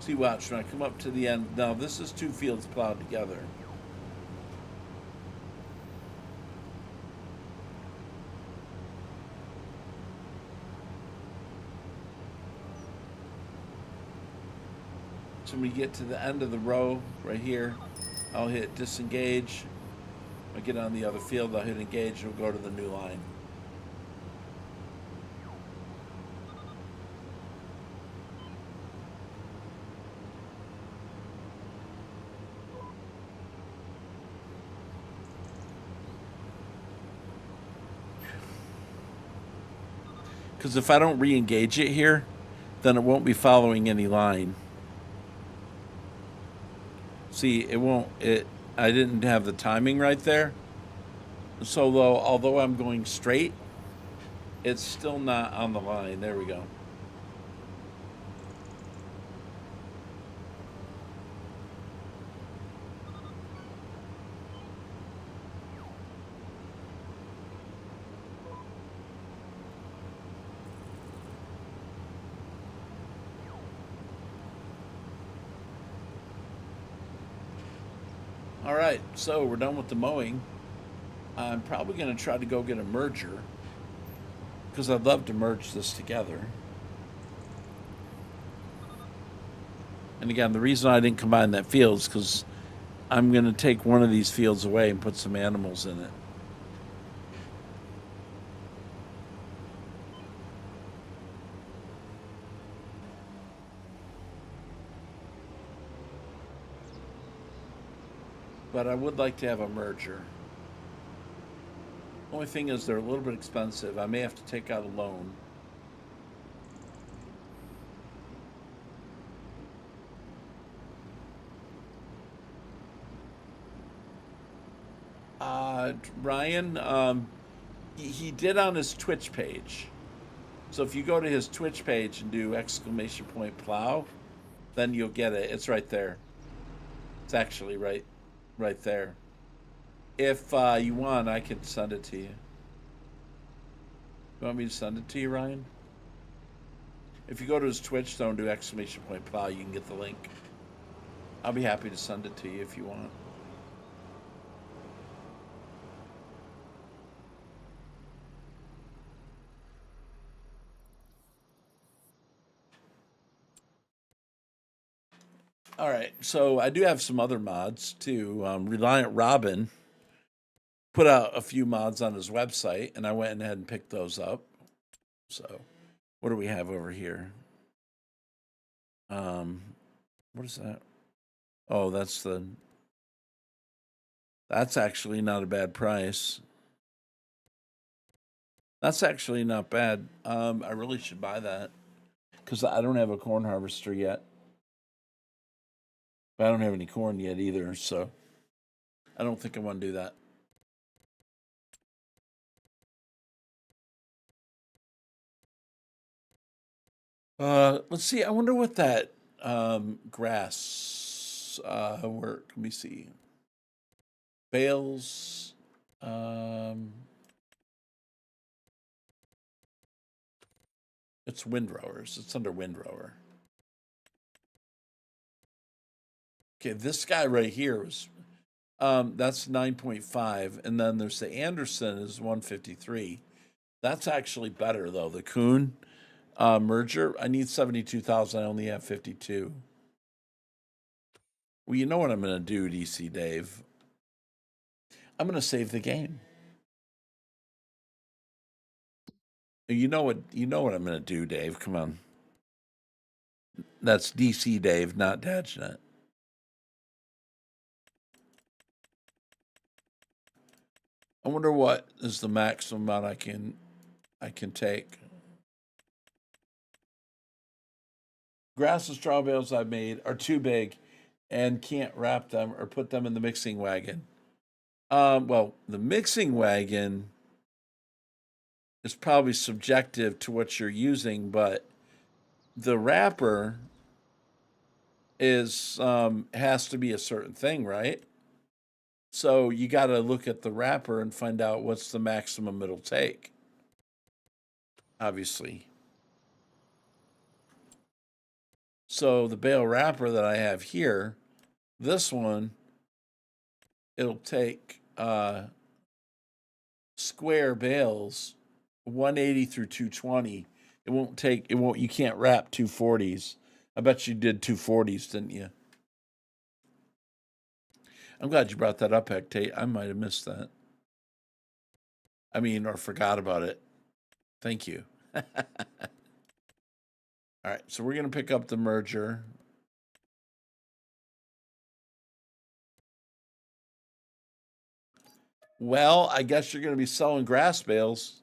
See, watch, when I come up to the end, now this is two fields plowed together. So when we get to the end of the row right here, I'll hit disengage. I get on the other field, I'll hit engage, and we'll go to the new line. Because if I don't re-engage it here, then it won't be following any line. See, it won't, I didn't have the timing right there. So although I'm going straight, it's still not on the line. There we go. All right, so we're done with the mowing. I'm probably going to try to go get a merger because I'd love to merge this together. And again, the reason I didn't combine that field is because I'm going to take one of these fields away and put some animals in it. But I would like to have a merger. Only thing is they're a little bit expensive. I may have to take out a loan. Ryan, he did on his Twitch page. So if you go to his Twitch page and do !plow, then you'll get it. It's right there. It's actually right there. If you want, I can send it to you. You want me to send it to you, Ryan? If you go to his Twitch, don't do !plow, you can get the link. I'll be happy to send it to you if you want. All right, so I do have some other mods too. Reliant Robin put out a few mods on his website, and I went ahead and picked those up. So, what do we have over here? What is that? Oh, that's actually not a bad price. That's actually not bad. I really should buy that because I don't have a corn harvester yet. I don't have any corn yet either, so I don't think I want to do that. Let's see. I wonder what that grass work. Let me see. Bales. It's windrowers. It's under windrower. Okay, this guy right here was that's 9.5, and then there's the Anderson is 153. That's actually better though. The Kuhn merger. I need 72,000. I only have 52. Well, you know what I'm going to do, DC Dave. I'm going to save the game. You know what? You know what I'm going to do, Dave. Come on. That's DC Dave, not Dadgenet. I wonder what is the maximum amount I can take. Grass and straw bales I've made are too big and can't wrap them or put them in the mixing wagon. Well, the mixing wagon is probably subjective to what you're using, but the wrapper is has to be a certain thing, right? So you got to look at the wrapper and find out what's the maximum it'll take. Obviously. So the bale wrapper that I have here, this one, it'll take square bales 180 through 220. You can't wrap 240s. I bet you did 240s, didn't you? I'm glad you brought that up, Hectate. I might have missed that. I mean, or forgot about it. Thank you. All right, so we're going to pick up the merger. Well, I guess you're going to be selling grass bales.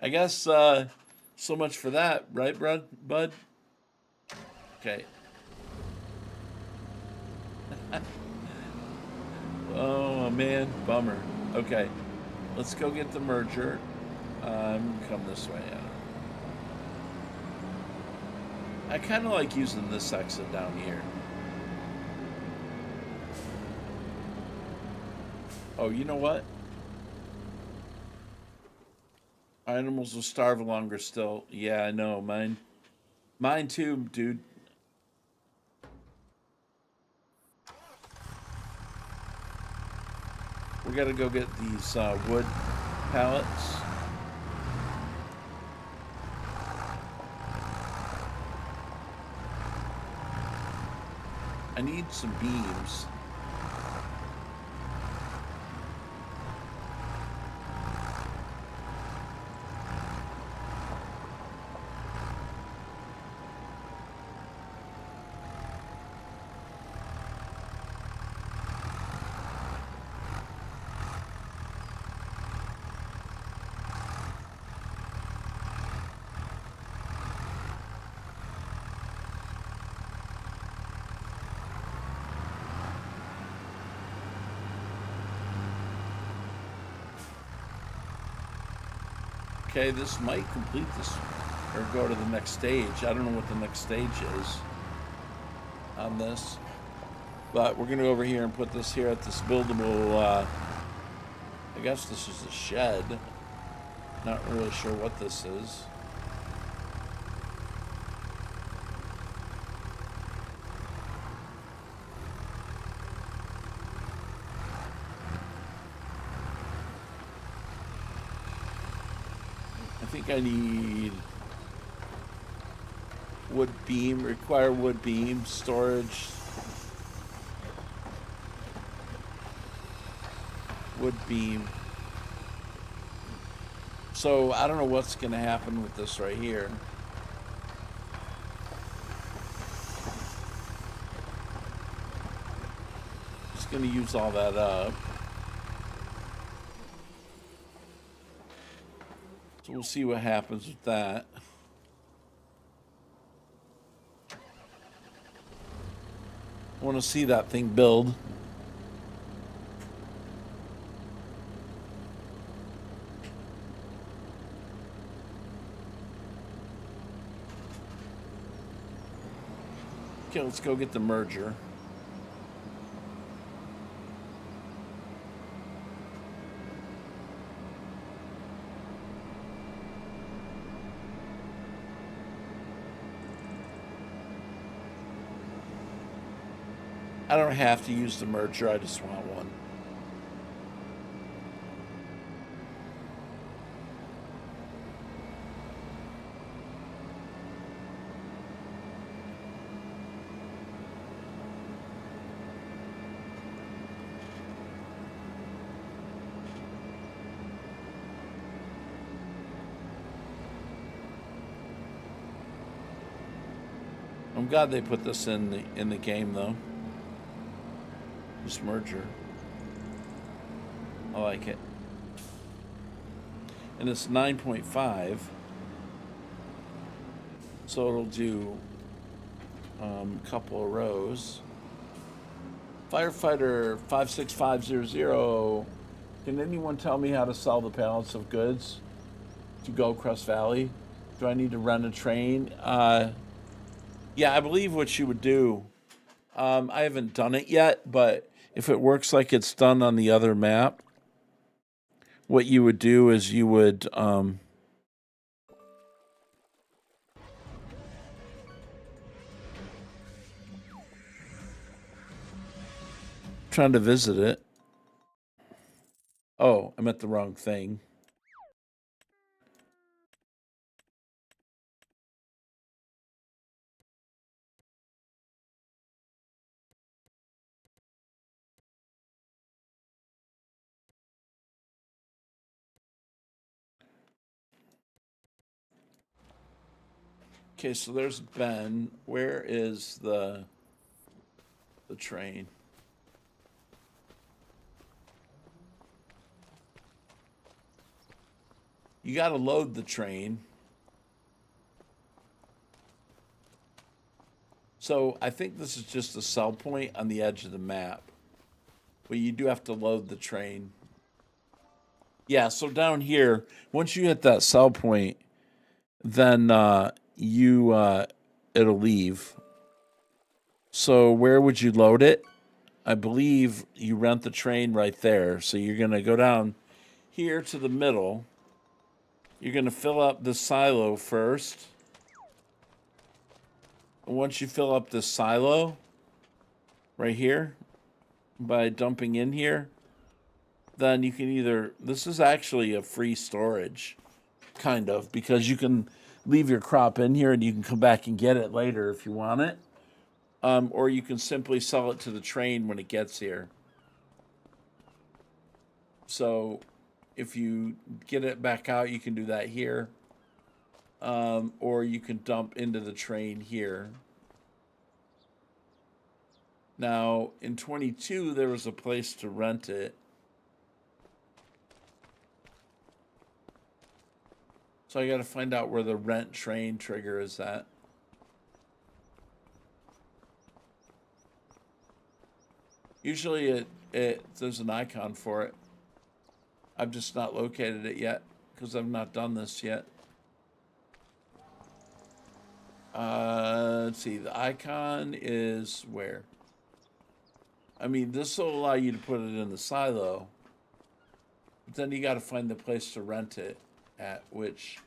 I guess so much for that, right, bud? Okay. Oh, man, bummer. Okay, let's go get the merger. Come this way. I kind of like using this exit down here. Oh, you know what? Animals will starve longer still. Yeah, I know. Mine too, dude. We gotta go get these wood pallets. I need some beams. Okay, this might complete this or go to the next stage. I don't know what the next stage is on this. But we're gonna go over here and put this here at this buildable, I guess this is a shed. Not really sure what this is. I think I need wood beam, require wood beam, storage, wood beam. So I don't know what's going to happen with this right here. Just going to use all that up. So we'll see what happens with that. I want to see that thing build. Okay, let's go get the merger. I don't have to use the merger, I just want one. I'm glad they put this in the game though. This merger. I like it. And it's 9.5. So it'll do a couple of rows. Firefighter 56500. Can anyone tell me how to sell the pallets of goods to Goldcrest Valley? Do I need to rent a train? Yeah, I believe what you would do. I haven't done it yet, but if it works like it's done on the other map, what you would do is you would trying to visit it. Oh, I'm at the wrong thing. Okay, so there's Ben. Where is the train? You got to load the train. So I think this is just a sell point on the edge of the map. But you do have to load the train. Yeah, so down here, once you hit that sell point, then it'll leave. So where would you load it? I believe you rent the train right there. So you're going to go down here to the middle. You're going to fill up the silo first. And once you fill up the silo right here by dumping in here, then you can either, this is actually a free storage, kind of, because you can leave your crop in here and you can come back and get it later if you want it. Or you can simply sell it to the train when it gets here. So if you get it back out, you can do that here. Or you can dump into the train here. Now, in 22, there was a place to rent it. So I got to find out where the rent train trigger is at. Usually there's an icon for it. I've just not located it yet because I've not done this yet. Let's see, the icon is where? I mean, this will allow you to put it in the silo, but then you got to find the place to rent it at, which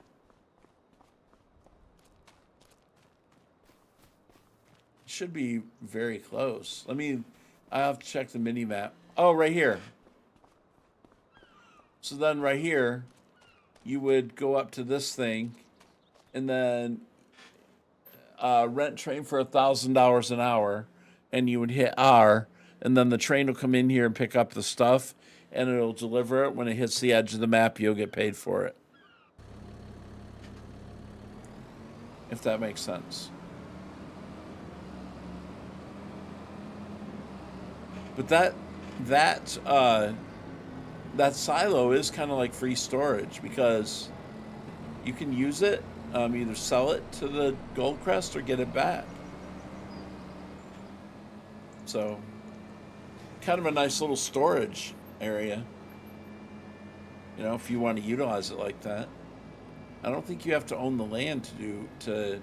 should be very close. I have to check the mini map. Oh, right here. So then right here, you would go up to this thing and then rent train for $1,000 an hour, and you would hit R, and then the train will come in here and pick up the stuff, and it'll deliver it. When it hits the edge of the map, you'll get paid for it. If that makes sense. But that silo is kind of like free storage because you can use it, either sell it to the Goldcrest or get it back. So, kind of a nice little storage area. You know, if you want to utilize it like that. I don't think you have to own the land to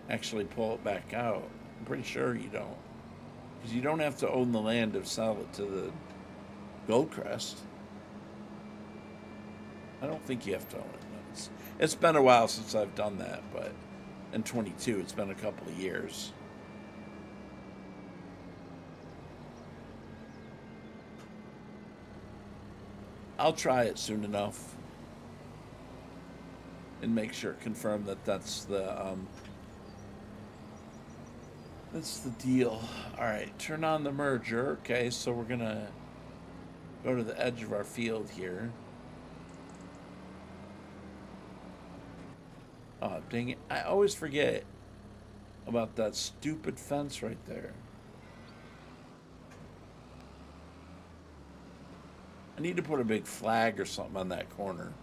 actually pull it back out. I'm pretty sure you don't. Because you don't have to own the land to sell it to the Goldcrest. I don't think you have to own it. It's been a while since I've done that, but in 22, it's been a couple of years. I'll try it soon enough and make sure, confirm that that's the deal. All right, turn on the merger. Okay, so we're gonna go to the edge of our field here. Oh, dang it. I always forget. about that stupid fence right there. I need to put a big flag or something on that corner.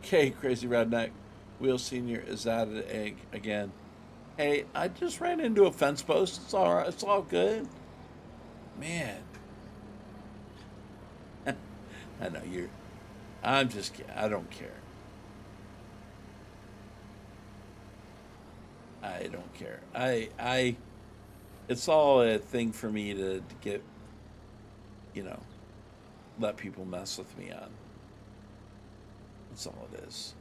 Okay, Crazy Redneck. Wheel Senior is at it again. Hey, I just ran into a fence post. It's all right. It's all good. Man. I know you're. I'm just. I don't care. I don't care. It's all a thing for me to get, you know, let people mess with me on. That's all it is.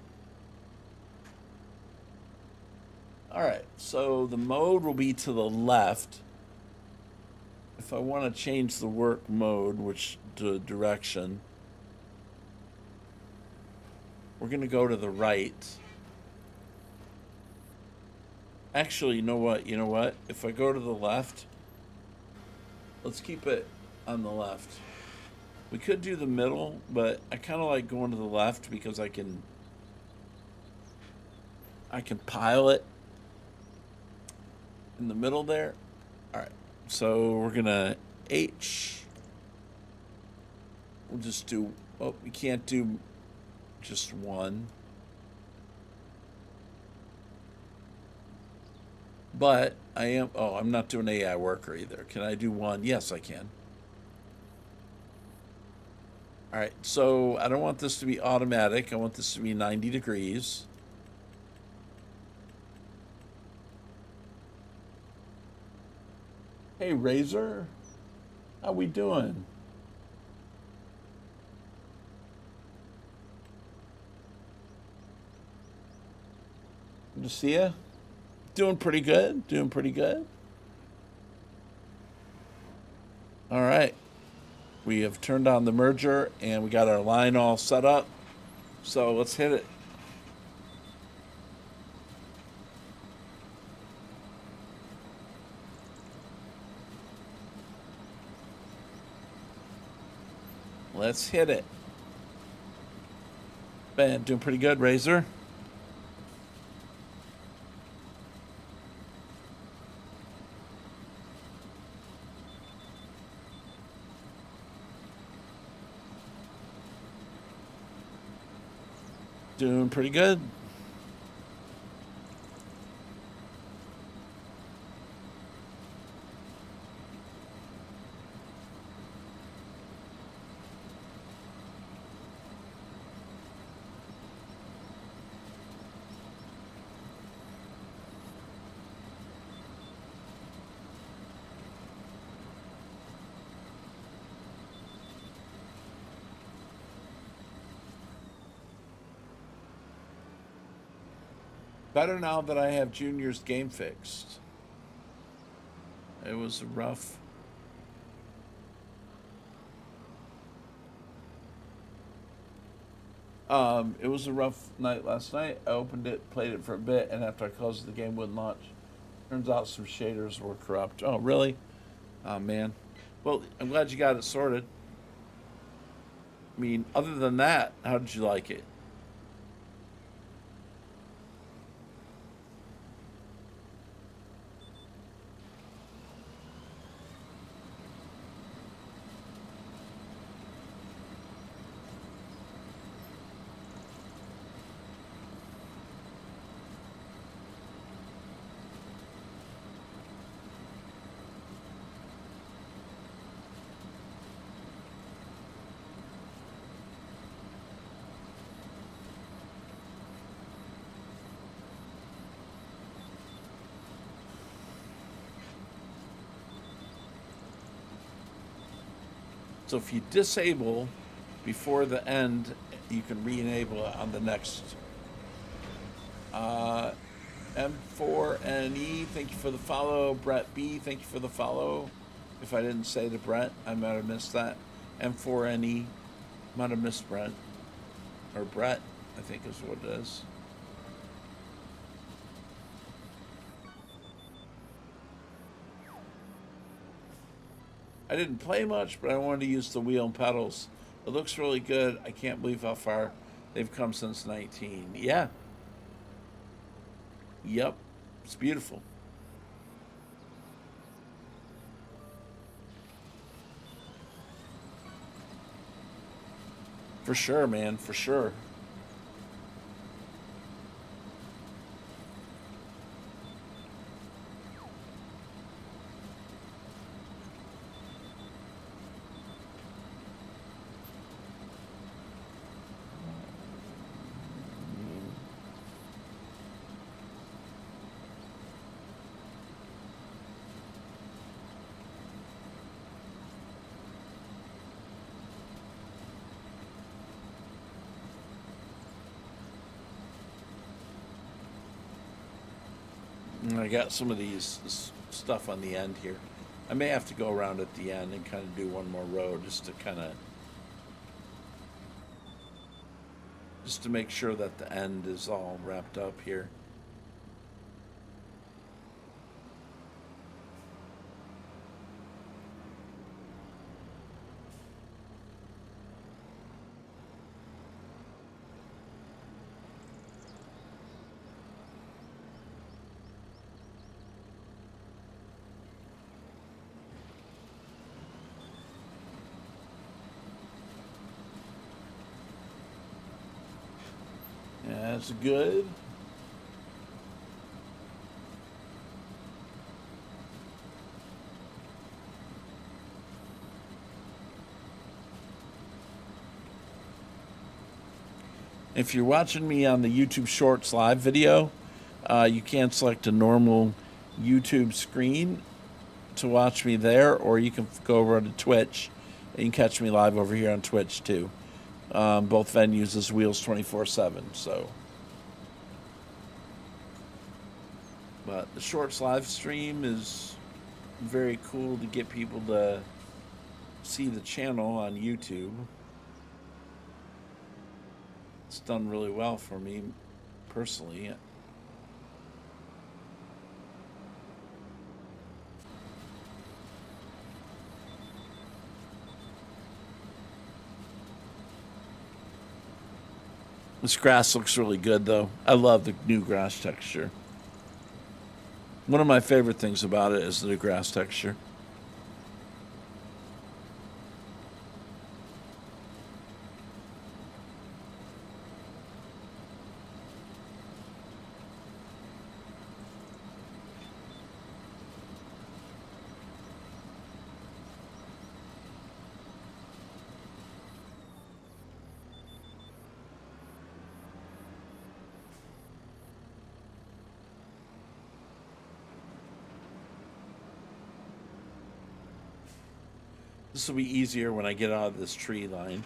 All right, so the mode will be to the left. If I want to change the work mode, which the direction, we're going to go to the right. Actually, you know what? You know what? If I go to the left, let's keep it on the left. We could do the middle, but I kind of like going to the left because I can pile it in the middle there. All right, so we're gonna H. We'll just do. Oh, we can't do just one. But I am. Oh, I'm not doing AI worker either. Can I do one? Yes, I can. All right, so I don't want this to be automatic. I want this to be 90 degrees. Hey, Razor, how we doing? Good to see you. Doing pretty good. Doing pretty good. All right. We have turned on the merger and we got our line all set up. So let's hit it. Let's hit it. Ben, doing pretty good, Razor. Doing pretty good. Better now that I have Junior's game fixed. It was rough. It was a rough night last night. I opened it, played it for a bit, and after I closed it, the game wouldn't launch. Turns out some shaders were corrupt. Oh, really? Oh, man. Well, I'm glad you got it sorted. I mean, other than that, how did you like it? So if you disable before the end, you can re-enable it on the next. M4NE, thank you for the follow. Brett B, thank you for the follow. If I didn't say to Brett, I might have missed that. M4NE, might have missed Brett. Or Brett, I think is what it is. I didn't play much, but I wanted to use the wheel and pedals. It looks really good. I can't believe how far they've come since 19. Yeah. Yep. It's beautiful. For sure, man. For sure. And I got some of these this stuff on the end here. I may have to go around at the end and kind of do one more row just to make sure that the end is all wrapped up here. That's good. If you're watching me on the YouTube Shorts live video, you can select a normal YouTube screen to watch me there, or you can go over to Twitch and you can catch me live over here on Twitch too. Both venues is Wheels 24/7. So, but the Shorts live stream is very cool to get people to see the channel on YouTube. It's done really well for me personally. This grass looks really good, though. I love the new grass texture. One of my favorite things about it is the new grass texture. This will be easier when I get out of this tree line.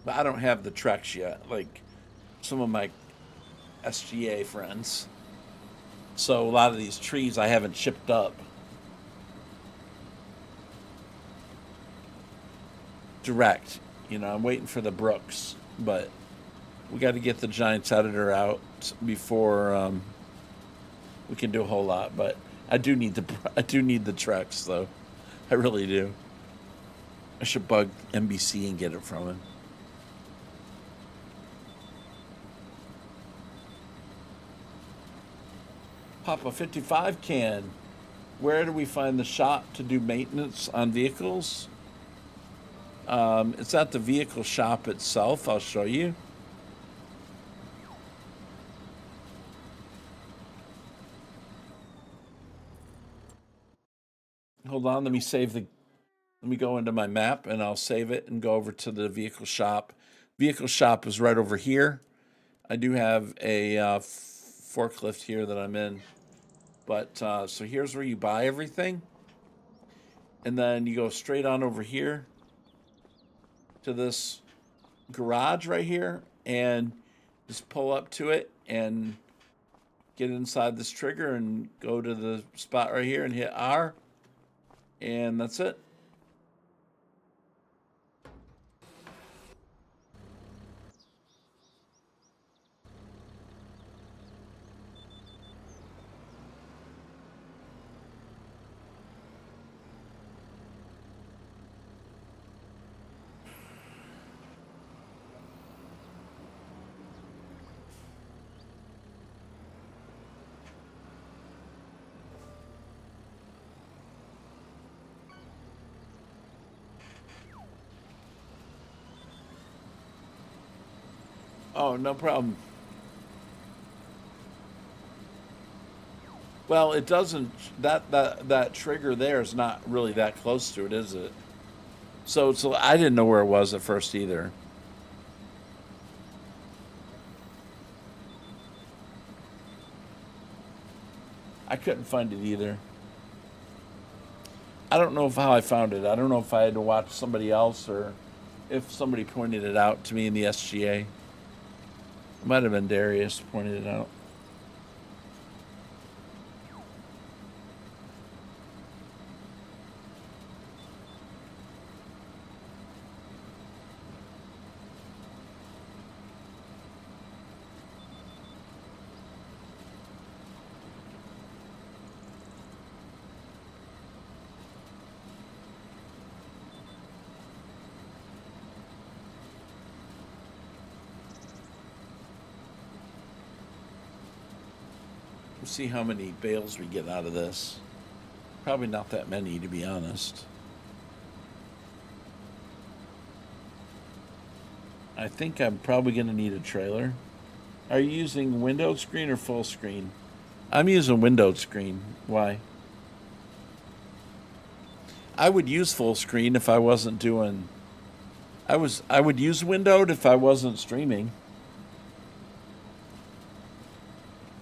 But I don't have the Trex yet, like some of my SGA friends. So a lot of these trees I haven't chipped up. Direct. I'm waiting for the Brooks, but we got to get the Giants editor out before we can do a whole lot. But I do need the Trex though. I really do. I should bug NBC and get it from him. Papa 55 can. Where do we find the shop to do maintenance on vehicles? It's at the vehicle shop itself. I'll show you. Hold on, let me go into my map and I'll save it and go over to the vehicle shop. Vehicle shop is right over here. I do have a forklift here that I'm in. But so here's where you buy everything. And then you go straight on over here to this garage right here and just pull up to it and get inside this trigger and go to the spot right here and hit R. And that's it. Oh, no problem. Well, it doesn't. That trigger there is not really that close to it, is it? So I didn't know where it was at first either. I couldn't find it either. I don't know if how I found it. I don't know if I had to watch somebody else or if somebody pointed it out to me in the SGA. It might have been Darius pointed it out. We'll see how many bales we get out of this. Probably not that many, to be honest. I think I'm probably going to need a trailer. Are you using windowed screen or full screen? I'm using windowed screen. Why? I would use full screen if I wasn't doing. I would use windowed if I wasn't streaming.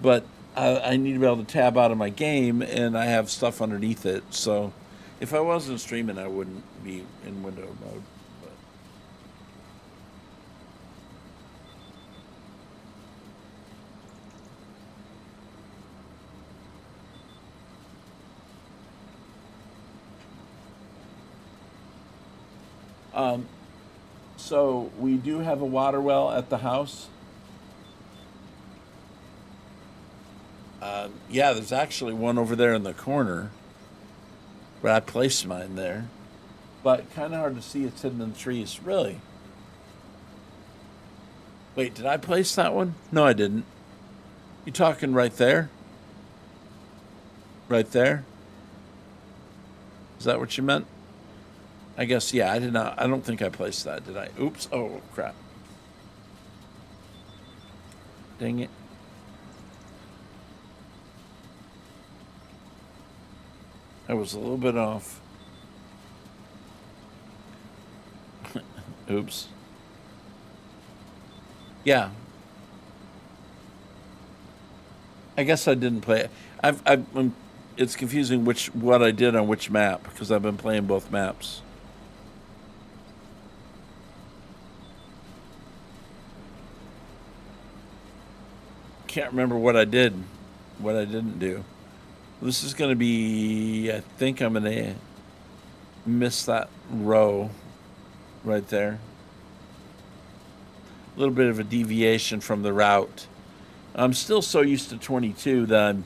But I need to be able to tab out of my game, and I have stuff underneath it. So, if I wasn't streaming, I wouldn't be in window mode. So we do have a water well at the house. Yeah, there's actually one over there in the corner, but I placed mine there. But kind of hard to see. It's hidden in the trees. Really? Wait, did I place that one? No, I didn't. You talking right there? Right there? Is that what you meant? I guess, yeah, I did not. I don't think I placed that, did I? Oops. Oh, crap. Dang it. I was a little bit off. Oops. Yeah. I guess I didn't play it. It's confusing what I did on which map because I've been playing both maps. Can't remember what I did, what I didn't do. This is going to be, I think I'm going to miss that row right there. A little bit of a deviation from the route. I'm still so used to 22 that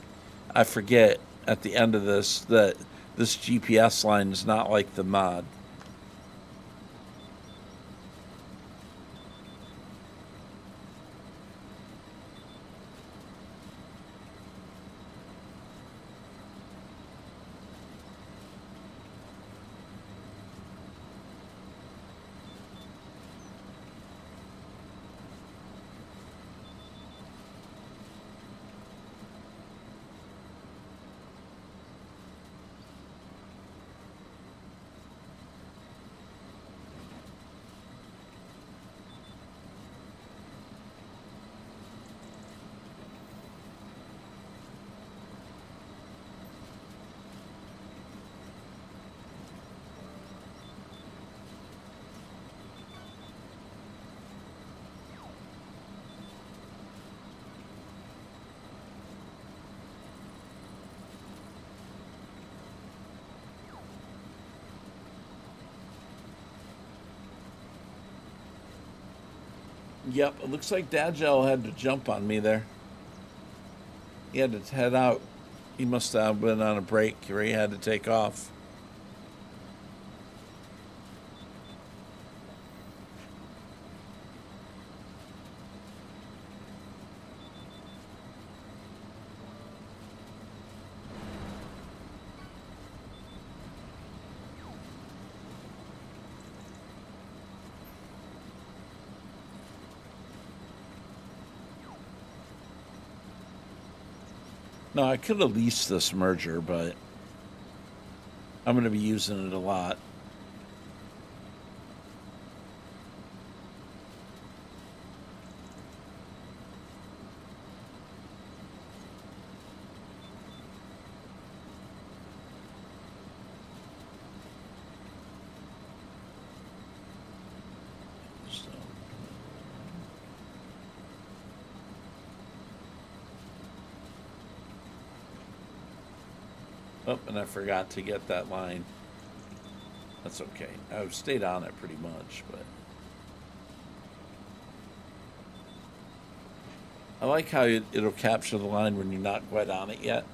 I forget at the end of this that this GPS line is not like the mod. Yep, it looks like Dagel had to jump on me there. He had to head out. He must have been on a break or he had to take off. No, I could have leased this merger, but I'm going to be using it a lot. Oh, and I forgot to get that line. That's okay. I've stayed on it pretty much, but I like how it'll capture the line when you're not quite on it yet.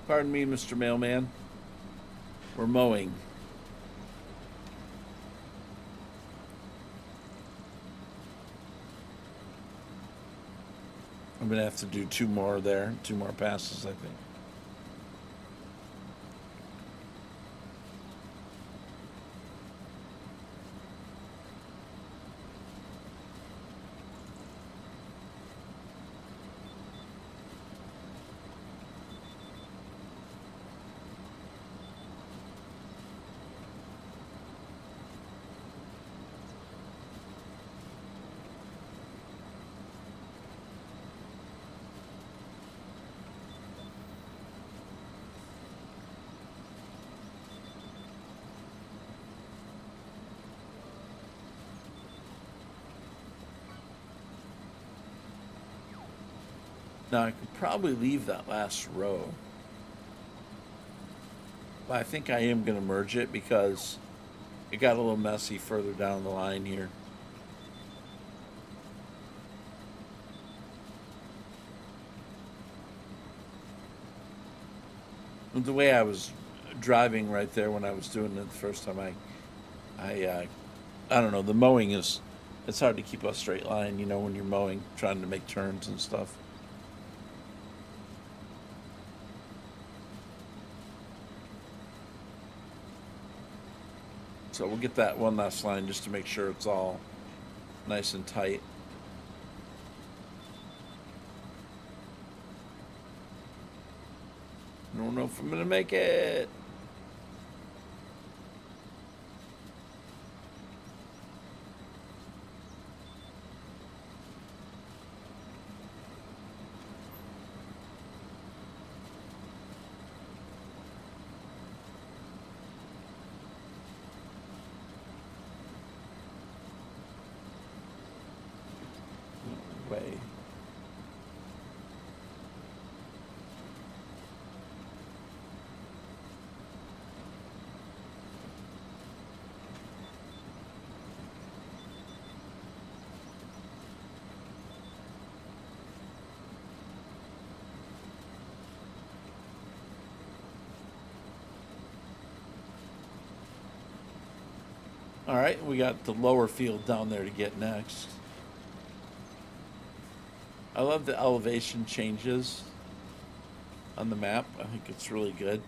Pardon me, Mr. Mailman. We're mowing. I'm going to have to do two more there, two more passes, I think. Now, I could probably leave that last row. But I think I am going to merge it because it got a little messy further down the line here. The way I was driving right there when I was doing it the first time, I don't know. The mowing it's hard to keep a straight line, you know, when you're mowing, trying to make turns and stuff. So we'll get that one last line just to make sure it's all nice and tight. I don't know if I'm gonna make it. Way. All right, we got the lower field down there to get next. I love the elevation changes on the map. I think it's really good.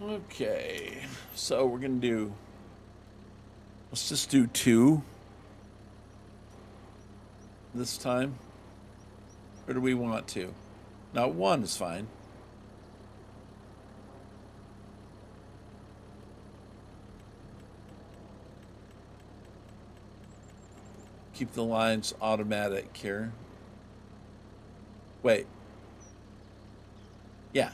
Okay, so we're gonna do, let's just do two this time. Or do we want to? Now one is fine. Keep the lines automatic here. Wait. Yeah.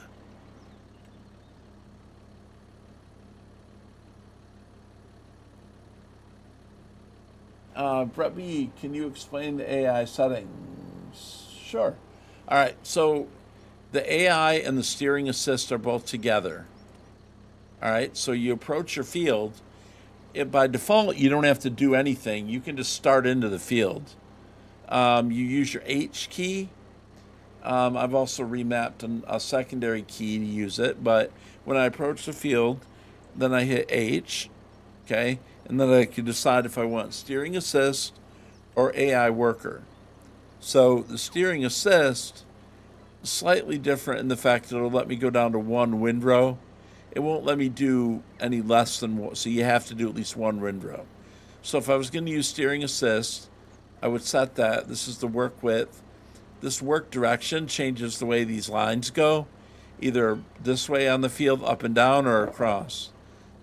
Brett B, can you explain the AI settings? Sure. All right. So the AI and the steering assist are both together. All right. So you approach your field. By default, you don't have to do anything. You can just start into the field. You use your H key. I've also remapped a secondary key to use it. But when I approach the field, then I hit H. Okay. And then I can decide if I want steering assist or AI worker. So the steering assist is slightly different in the fact that it'll let me go down to one windrow. It won't let me do any less than one, so you have to do at least one windrow. So if I was going to use steering assist, I would set that. This is the work width. This work direction changes the way these lines go, either this way on the field, up and down, or across.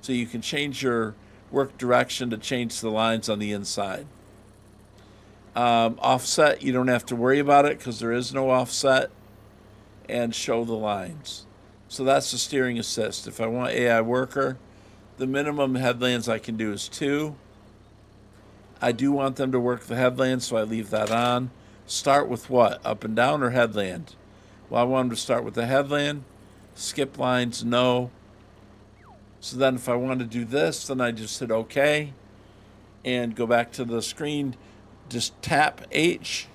So you can change your work direction to change the lines on the inside. Offset, you don't have to worry about it because there is no offset, and show the lines. So that's the steering assist. If I want AI worker, the minimum headlands I can do is 2. I do want them to work the headland, so I leave that on. Start with what? Up and down or headland? Well, I want them to start with the headland. Skip lines, no. So then if I want to do this, then I just hit OK and go back to the screen. Just tap H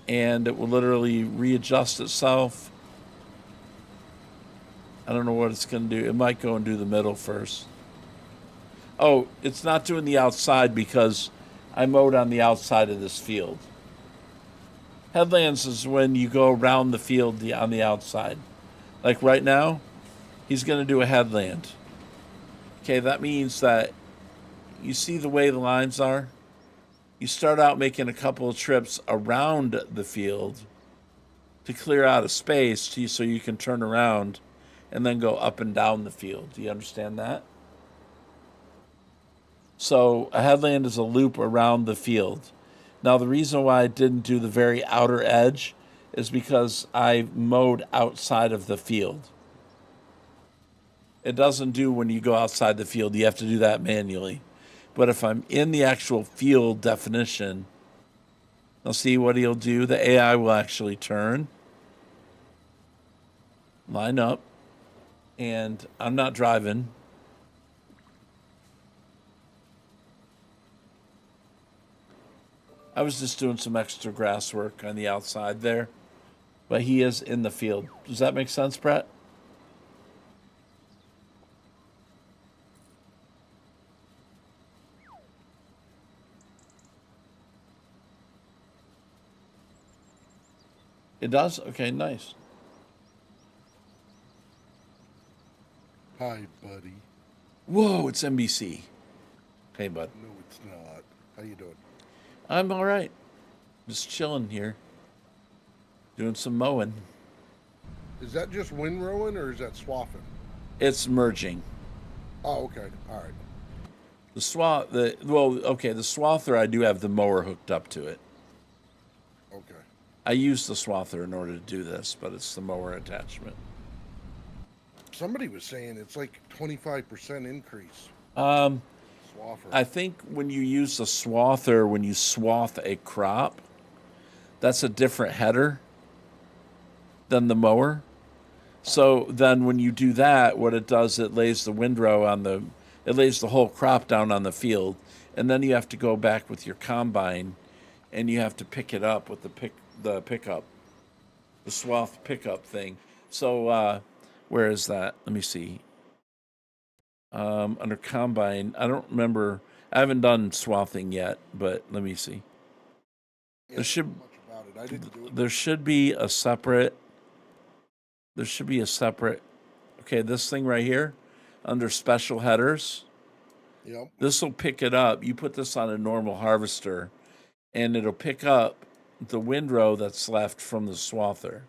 and it will literally readjust itself. I don't know what it's going to do. It might go and do the middle first. Oh, it's not doing the outside because I mowed on the outside of this field. Headlands is when you go around the field on the outside. Like right now, he's going to do a headland. Okay, that means that you see the way the lines are? You start out making a couple of trips around the field to clear out a space so you can turn around and then go up and down the field. Do you understand that? So a headland is a loop around the field. Now, the reason why I didn't do the very outer edge is because I mowed outside of the field. It doesn't do when you go outside the field. You have to do that manually. But if I'm in the actual field definition, I'll see what he'll do. The AI will actually turn, line up, and I'm not driving. I was just doing some extra grass work on the outside there, but he is in the field. Does that make sense, Brett? It does? Okay, nice. Hi, buddy. Whoa, it's NBC. Hey, bud. No, it's not. How you doing? I'm all right. Just chilling here. Doing some mowing. Is that just windrowing or is that swathing? It's merging. Oh, okay. All right. The swather, I do have the mower hooked up to it. Okay. I use the swather in order to do this, but it's the mower attachment. Somebody was saying it's like 25% increase. Um, Swather. I think when you use the swather, when you swath a crop, that's a different header than the mower. So then when you do that, what it does, it lays the windrow it lays the whole crop down on the field. And then you have to go back with your combine and you have to pick it up with the pickup, the swath pickup thing. So, where is that? Let me see. Under combine, I don't remember. I haven't done swathing yet, but let me see. Yeah, There should much about it. I didn't do it. there should be a separate. There should be a separate. Okay, this thing right here, under special headers. Yep. This will pick it up. You put this on a normal harvester, and it'll pick up the windrow that's left from the swather.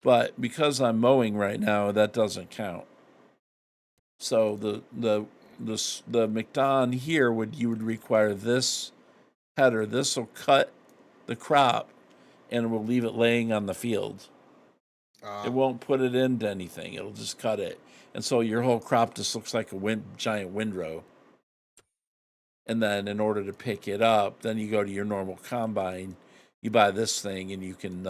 But because I'm mowing right now, that doesn't count. So the the McDon here you would require this header. This will cut the crop and will leave it laying on the field. It won't put it into anything. It'll just cut it. And so your whole crop just looks like a giant windrow. And then in order to pick it up, then you go to your normal combine. You buy this thing and you can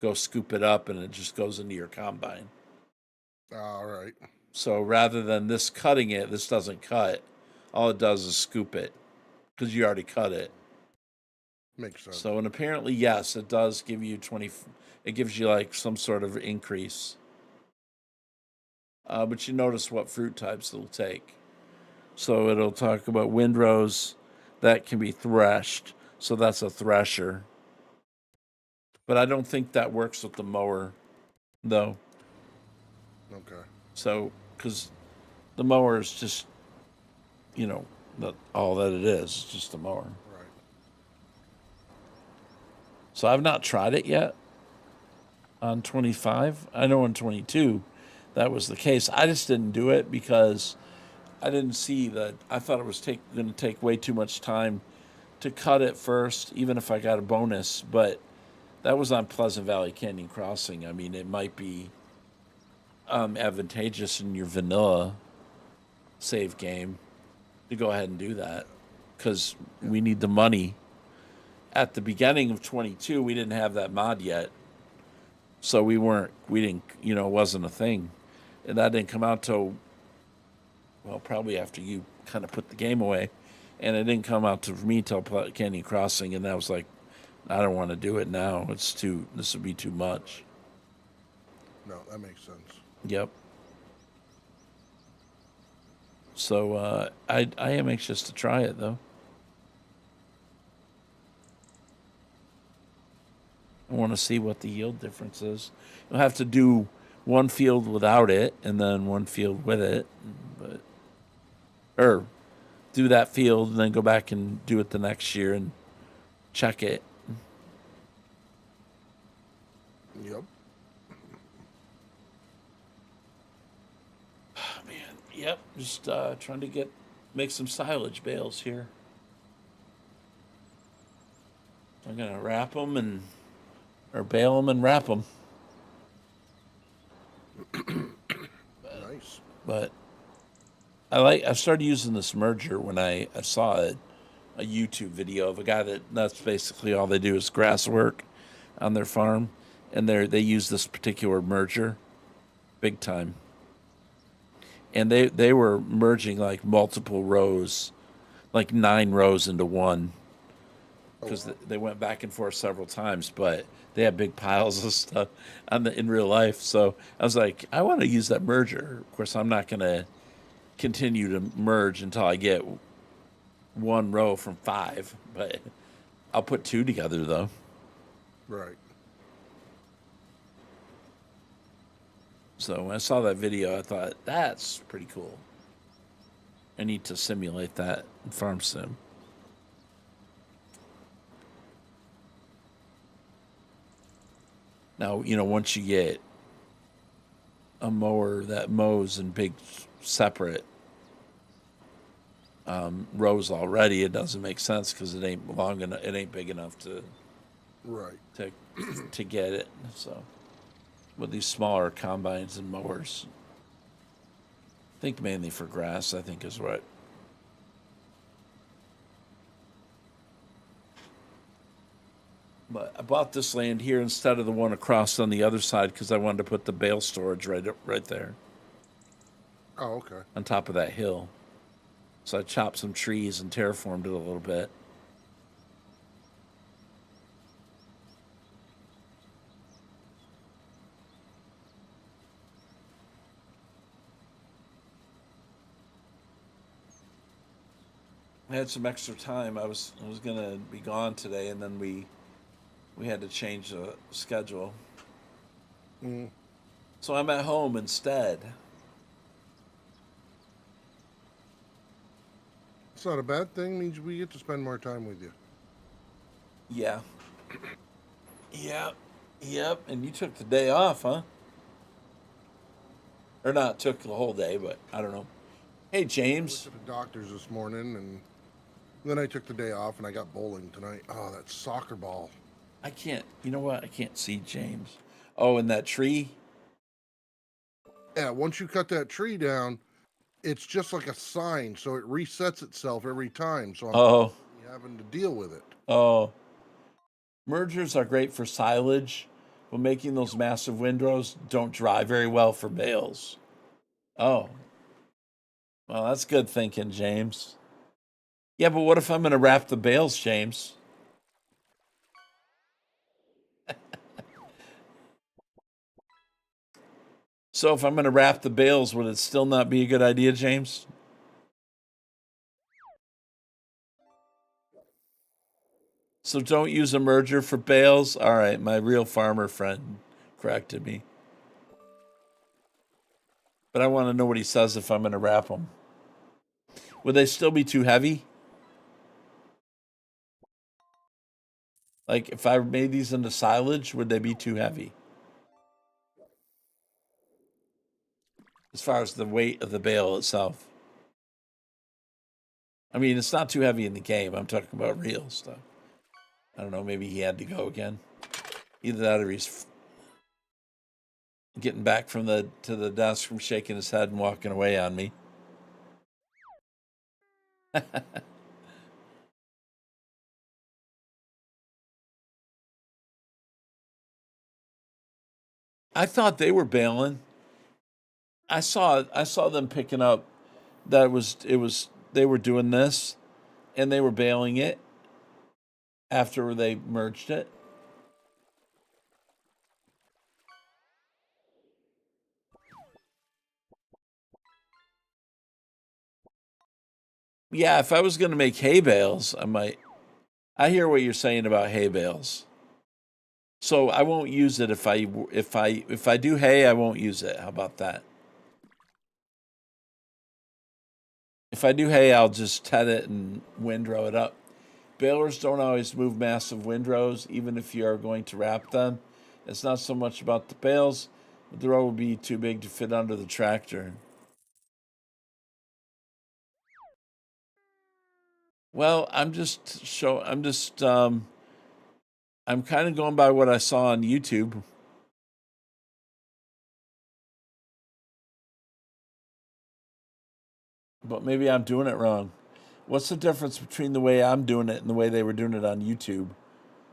go scoop it up and it just goes into your combine. All right. So rather than this cutting it, this doesn't cut. All it does is scoop it because you already cut it. Makes sense. So, and apparently, yes, it does give you it gives you like some sort of increase. But you notice what fruit types it'll take. So it'll talk about windrows that can be threshed. So that's a thresher. But I don't think that works with the mower, though. Okay. So, because the mower is just, all that it is. It's just a mower. Right. So I've not tried it yet on 25. I know on 22 that was the case. I just didn't do it because I didn't see that. I thought it was going to take way too much time to cut it first, even if I got a bonus. But that was on Pleasant Valley Canyon Crossing. I mean, it might be advantageous in your vanilla save game to go ahead and do that because we need the money. At the beginning of 22, we didn't have that mod yet, so we didn't, it wasn't a thing, and that didn't come out till, well, probably after you kind of put the game away, and it didn't come out to me till Canyon Crossing, and that was like, I don't want to do it now. This would be too much. No, that makes sense. Yep. So I am anxious to try it though. I want to see what the yield difference is. You'll have to do one field without it and then one field with it, or do that field and then go back and do it the next year and check it. Yep. Man, yep. Just trying to make some silage bales here. I'm gonna wrap them or bale them and wrap them. Nice. But I started using this merger when I saw a YouTube video of a guy that's basically all they do is grass work on their farm, and they use this particular merger big time. And they were merging like multiple rows, like 9 rows into one, because they went back and forth several times, but they had big piles of stuff in real life. So I was like, I want to use that merger. Of course, I'm not going to continue to merge until I get 1 row from 5, but I'll put 2 together though. Right. So when I saw that video, I thought, that's pretty cool. I need to simulate that in Farm Sim. Now, once you get a mower that mows in big separate rows already, it doesn't make sense because it ain't long enough. It ain't big enough to get it. So with these smaller combines and mowers, I think mainly for grass, I think is right. But I bought this land here instead of the one across on the other side because I wanted to put the bale storage right there. Oh, okay. On top of that hill. So I chopped some trees and terraformed it a little bit. I had some extra time. I was gonna be gone today, and then we had to change the schedule. So I'm at home instead. It's not a bad thing. Means we get to spend more time with you. Yeah. Yep. And you took the day off, huh? Or not took the whole day, but I don't know. Hey, I went James. to the doctor's this morning, and then I took the day off, and I got bowling tonight. Oh, that soccer ball. I can't, you know what? I can't see James. Oh, in that tree? Yeah, once you cut that tree down, it's just like a sign, so it resets itself every time. So I'm Oh, having to deal with it. oh. Mergers are great for silage, but making those massive windrows don't dry very well for bales. Oh, well, that's good thinking, James. Yeah, but what if I'm going to wrap the bales, James? So if I'm going to wrap the bales, would it still not be a good idea, James? So don't use a merger for bales? All right, my real farmer friend corrected me. But I want to know what he says if I'm going to wrap them. Would they still be too heavy? Like if I made these into silage, would they be too heavy? As far as the weight of the bale itself. I mean, it's not too heavy in the game. I'm talking about real stuff. I don't know. Maybe he had to go again. Either that or he's getting back from the desk from shaking his head and walking away on me. I thought they were bailing. I saw them picking up that it was they were doing this and they were bailing it after they merged it. Yeah, if I was going to make hay bales, I might. I hear what you're saying about hay bales. So I won't use it if I do hay, I won't use it. How about that? If I do hay, I'll just ted it and windrow it up. Balers don't always move massive windrows, even if you are going to wrap them. It's not so much about the bales, but the row would be too big to fit under the tractor. Well, I'm kind of going by what I saw on YouTube. But maybe I'm doing it wrong. What's the difference between the way I'm doing it and the way they were doing it on YouTube?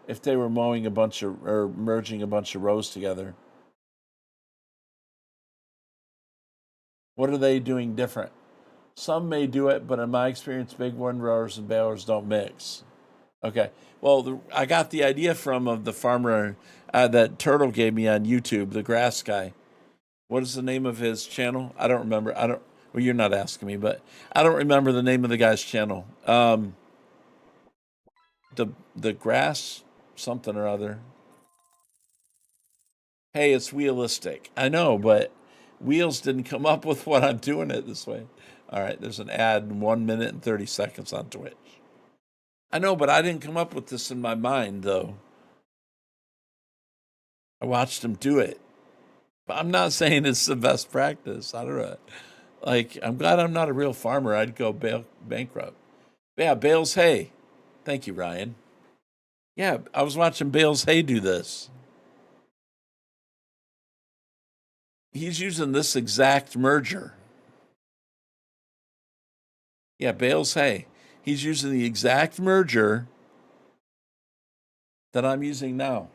If they were mowing a bunch of or merging a bunch of rows together, what are they doing different? Some may do it, but in my experience, big windrowers and balers don't mix. Okay. Well, I got the idea from of the farmer that Turtle gave me on YouTube, the grass guy. What is the name of his channel? I don't remember. I don't. Well, you're not asking me, but I don't remember the name of the guy's channel. The grass something or other. Hey, it's wheelistic. I know, but wheels didn't come up with what I'm doing it this way. All right, there's an ad in 1 minute and 30 seconds on Twitch. I know, but I didn't come up with this in my mind though. I watched him do it. But I'm not saying it's the best practice. I don't know. Like, I'm glad I'm not a real farmer. I'd go bankrupt. Yeah, Bales Hay. Thank you, Ryan. Yeah, I was watching Bales Hay do this. He's using this exact merger. Yeah, Bales Hay. He's using the exact merger that I'm using now.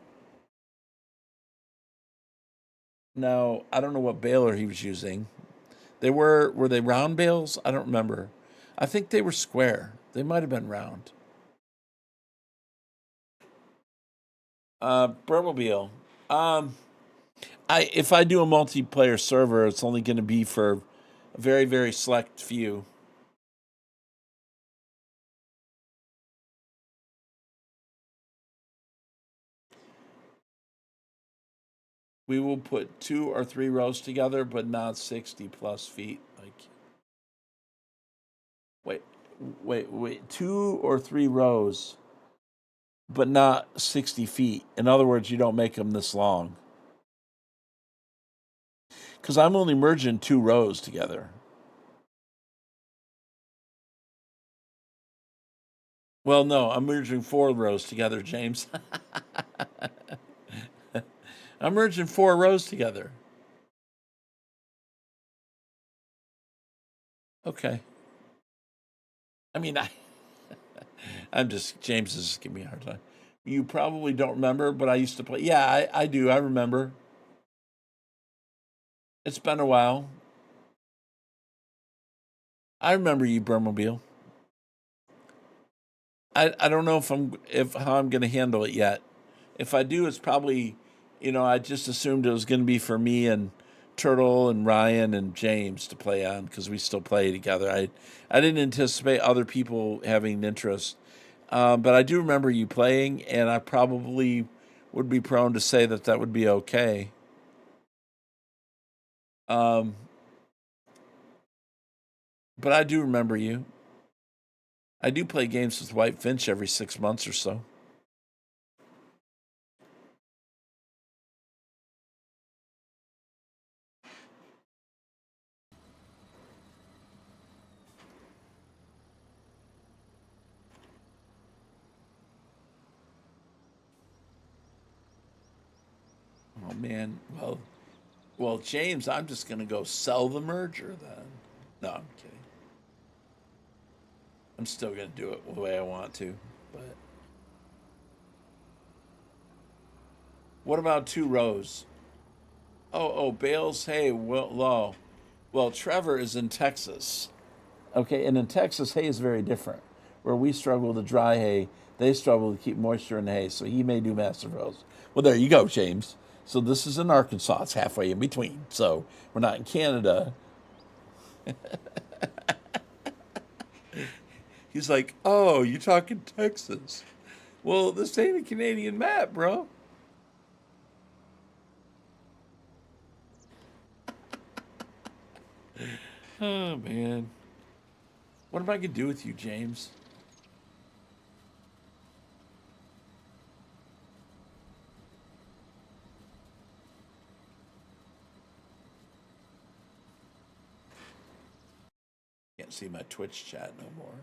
Now, I don't know what baler he was using. Were they round bales? I don't remember. I think they were square. They might have been round. Brumobile. If I do a multiplayer server, it's only going to be for a very, very select few. We will put 2 or 3 rows together, but not 60 plus feet. Like, wait, wait, 2 or 3 rows, but not 60 feet. In other words, you don't make them this long. Because I'm only merging 2 rows together. Well, no, I'm merging 4 rows together, James. I'm merging 4 rows together. Okay. I mean, I'm just, James is giving me a hard time. You probably don't remember, but I used to play. Yeah, I do. I remember. It's been a while. I remember you, Burmobile. I don't know if how I'm going to handle it yet. If I do, it's probably, I just assumed it was going to be for me and Turtle and Ryan and James to play on because we still play together. I didn't anticipate other people having an interest, but I do remember you playing, and I probably would be prone to say that would be okay. Um, but I do remember you. I do play games with White Finch every 6 months or so. Oh man, well, James, I'm just gonna go sell the merger then. No, I'm kidding. I'm still gonna do it the way I want to. But what about 2 rows? Oh, bales hay low. Well, Trevor is in Texas. Okay, and in Texas, hay is very different. Where we struggle to dry hay, they struggle to keep moisture in the hay. So he may do massive rows. Well, there you go, James. So this is in Arkansas. It's halfway in between. So we're not in Canada. He's like, oh, you talking Texas? Well, this ain't a Canadian map, bro. Oh man, what am I gonna do with you, James? Can't see my Twitch chat no more.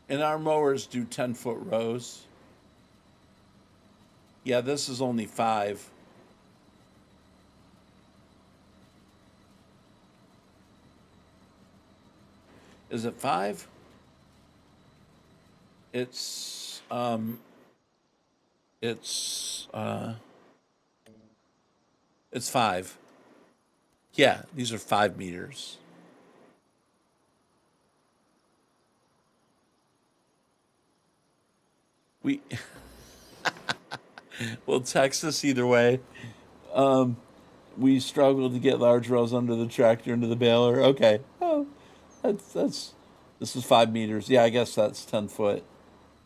And our mowers do 10-foot rows. Yeah, this is only 5. Is it 5? It's it's uh it's 5. Yeah, these are 5 meters. We well, Texas either way. We struggled to get large rows under the tractor into the baler. Okay. Oh, that's this is 5 meters. Yeah, I guess that's 10 foot.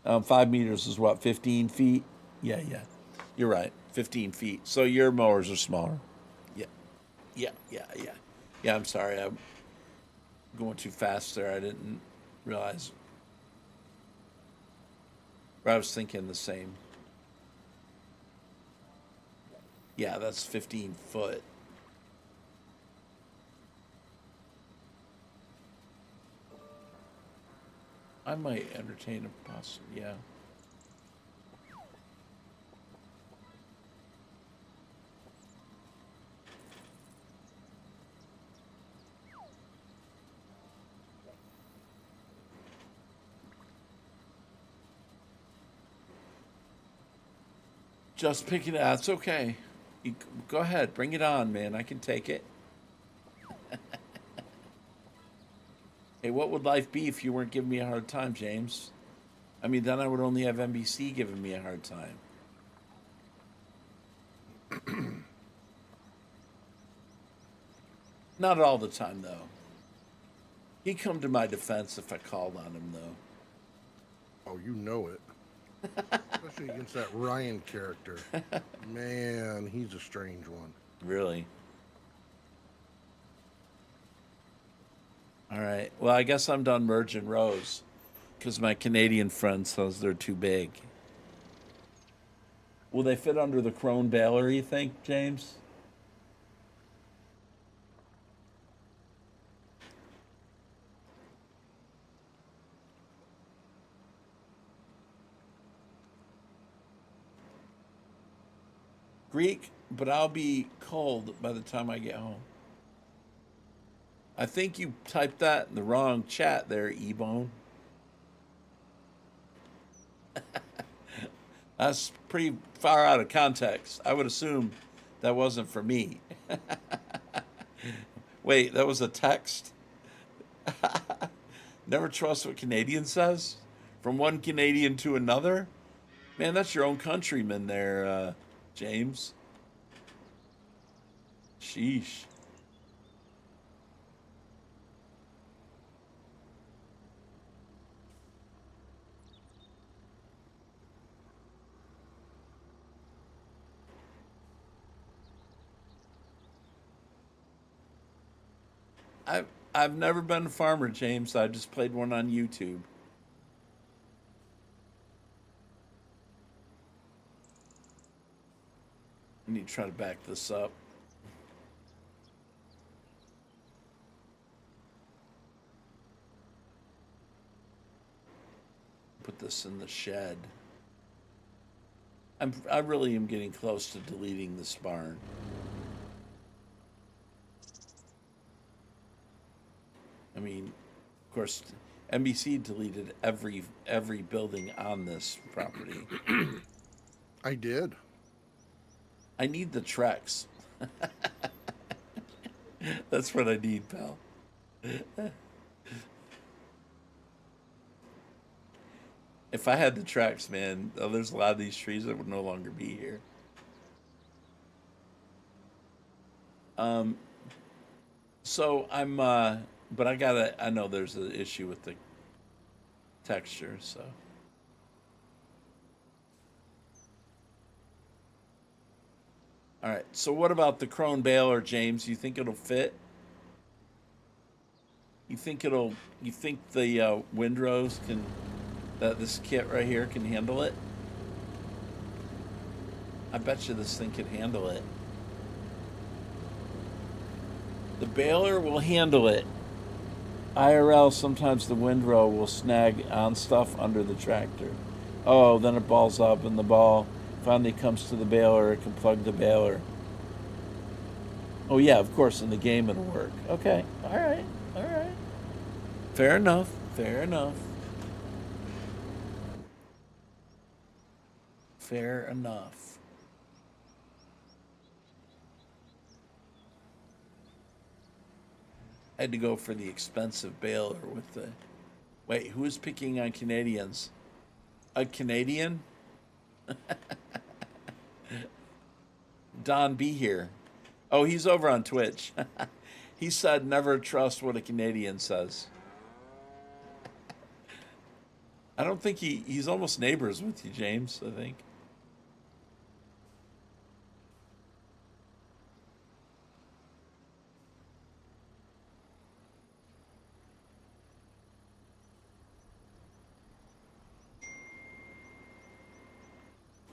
5 meters is what, 15 feet? Yeah, yeah. You're right. 15 feet. So your mowers are smaller. Yeah, yeah. Yeah, I'm sorry. I'm going too fast there. I didn't realize. But I was thinking the same. Yeah, that's 15 foot. I might entertain a possible. Yeah. Just picking it. That's okay. You go ahead. Bring it on, man. I can take it. Hey, what would life be if you weren't giving me a hard time, James? I mean, then I would only have NBC giving me a hard time. Not all the time, though. He'd come to my defense if I called on him, though. Oh, you know it. Especially against that Ryan character. Man, he's a strange one. Really? All right. Well, I guess I'm done merging rows because my Canadian friend says they're too big. Will they fit under the crone baler, you think, James? Greek, but I'll be cold by the time I get home. I think you typed that in the wrong chat there, E-Bone. That's pretty far out of context. I would assume that wasn't for me. Wait, that was a text? Never trust what Canadian says? From one Canadian to another? Man, that's your own countryman there, James. Sheesh. I've never been a farmer, James. I just played one on YouTube. I need to try to back this up. Put this in the shed. I really am getting close to deleting this barn. I mean, of course, NBC deleted every building on this property. I did. I need the Trex. That's what I need, pal. If I had the Trex, man, there's a lot of these trees that would no longer be here. So I'm, but I know there's an issue with the texture, so. All right, so what about the crone baler, James? You think it'll fit? You think the windrows that this kit right here can handle it? I bet you this thing could handle it. The baler will handle it. IRL, sometimes the windrow will snag on stuff under the tractor. Oh, then it balls up and the ball finally comes to the baler. It can plug the baler. Oh yeah, of course, in the game it'll work. Okay, all right. Fair enough. Fair enough. I had to go for the expensive baler with the... Wait, who is picking on Canadians? A Canadian? Don B here. Oh, he's over on Twitch. He said never trust what a Canadian says. I don't think he's almost neighbors with you, James, I think.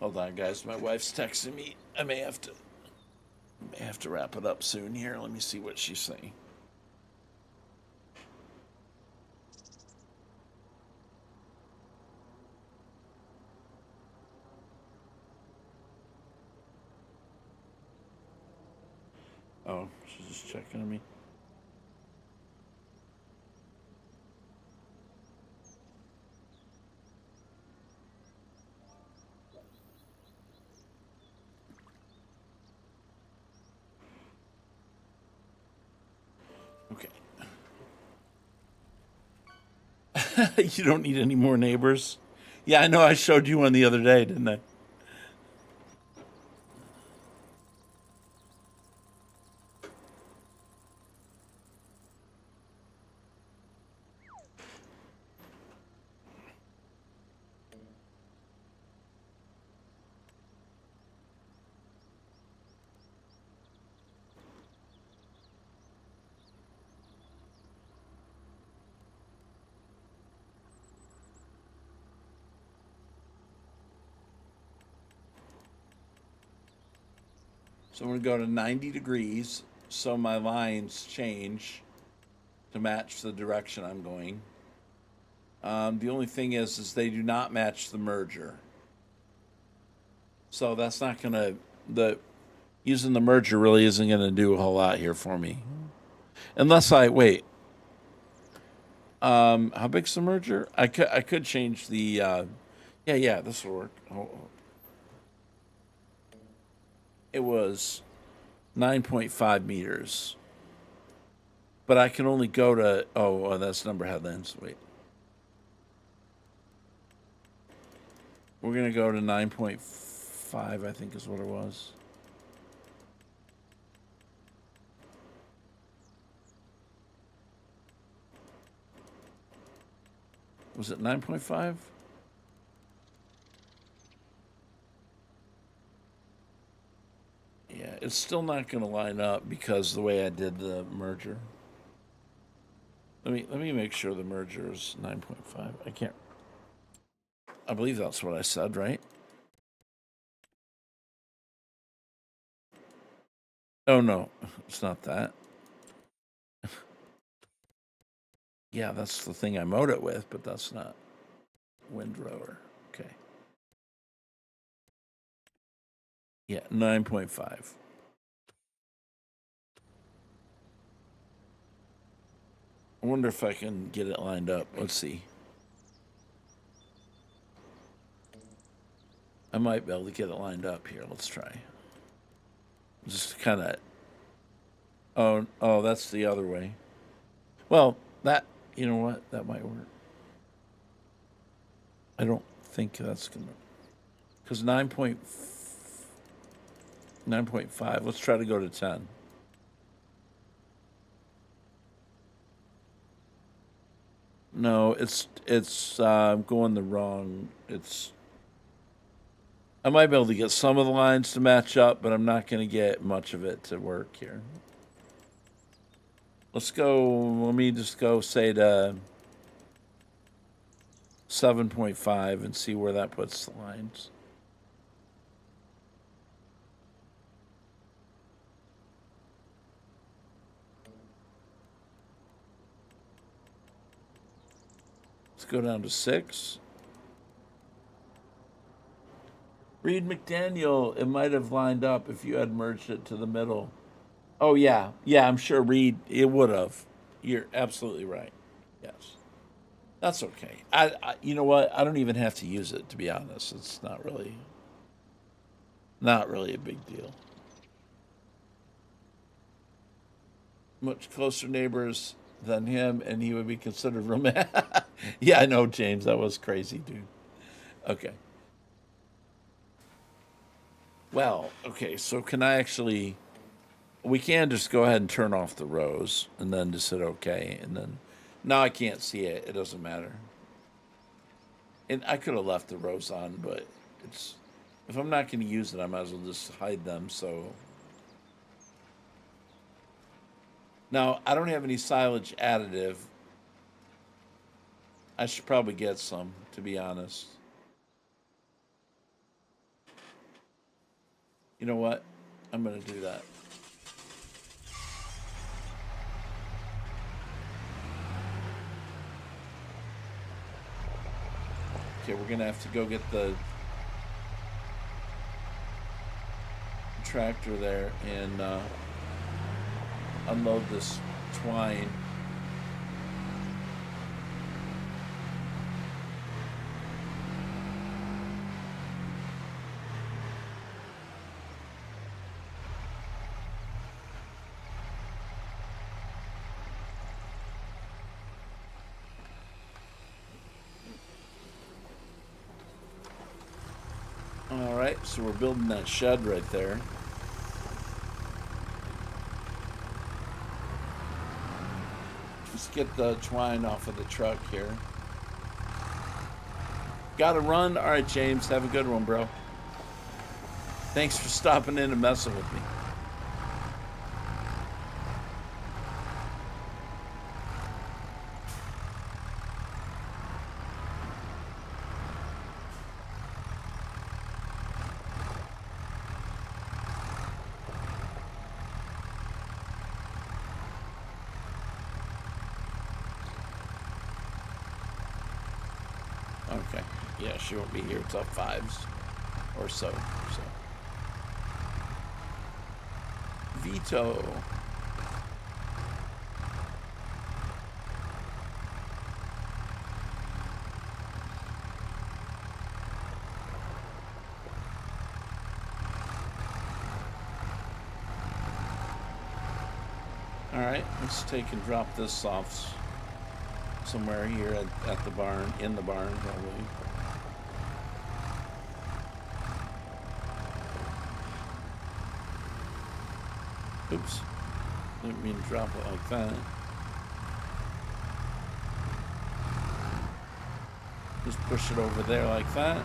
Hold on, guys. My wife's texting me. I may have to wrap it up soon here. Let me see what she's saying. Oh, she's just checking on me. Okay. You don't need any more neighbors? Yeah, I know. I showed you one the other day, didn't I? So I'm going to go to 90 degrees so my lines change to match the direction I'm going. The only thing is they do not match the merger. So that's not going to, using the merger really isn't going to do a whole lot here for me. Unless I, wait. How big's the merger? I could change the, yeah, this will work. Oh, it was 9.5 meters. But I can only go to, that's number headlands. Wait. We're going to go to 9.5, I think is what it was. Was it 9.5? Yeah, it's still not going to line up because the way I did the merger. Let me make sure the merger is 9.5. I believe that's what I said, right? Oh no, it's not that. Yeah, that's the thing I mowed it with, but that's not windrower. Okay. Yeah, 9.5. I wonder if I can get it lined up. Let's see. I might be able to get it lined up here. Let's try. Just kind of. Oh, that's the other way. Well, you know what? That might work. I don't think that's gonna. Because 9.5. Let's try to go to 10. No, it's going the wrong. I might be able to get some of the lines to match up, but I'm not going to get much of it to work here. Let me just go say to 7.5 and see where that puts the lines. Let's go down to 6. Reed McDaniel, it might have lined up if you had merged it to the middle. Oh, yeah. Yeah, I'm sure Reed, it would have. You're absolutely right. Yes. That's okay. You know what? I don't even have to use it, to be honest. It's not really a big deal. Much closer neighbors than him, and he would be considered romantic. Yeah, I know, James. That was crazy, dude. Okay. Well, okay, so can I actually... We can just go ahead and turn off the rows, and then just hit OK, and then... Now I can't see it. It doesn't matter. And I could have left the rows on, but it's... If I'm not going to use it, I might as well just hide them, so... Now, I don't have any silage additive. I should probably get some, to be honest. You know what? I'm going to do that. Okay, we're going to have to go get the tractor there and unload this twine. All right, so we're building that shed right there. Let's get the twine off of the truck here. Gotta run. All right, James, have a good one, bro. Thanks for stopping in and messing with me. Yeah, she won't be here till 5s or so. Veto. All right, let's take and drop this off somewhere here at the barn, in the barn probably. Oops, didn't mean to drop it like that. Just push it over there like that.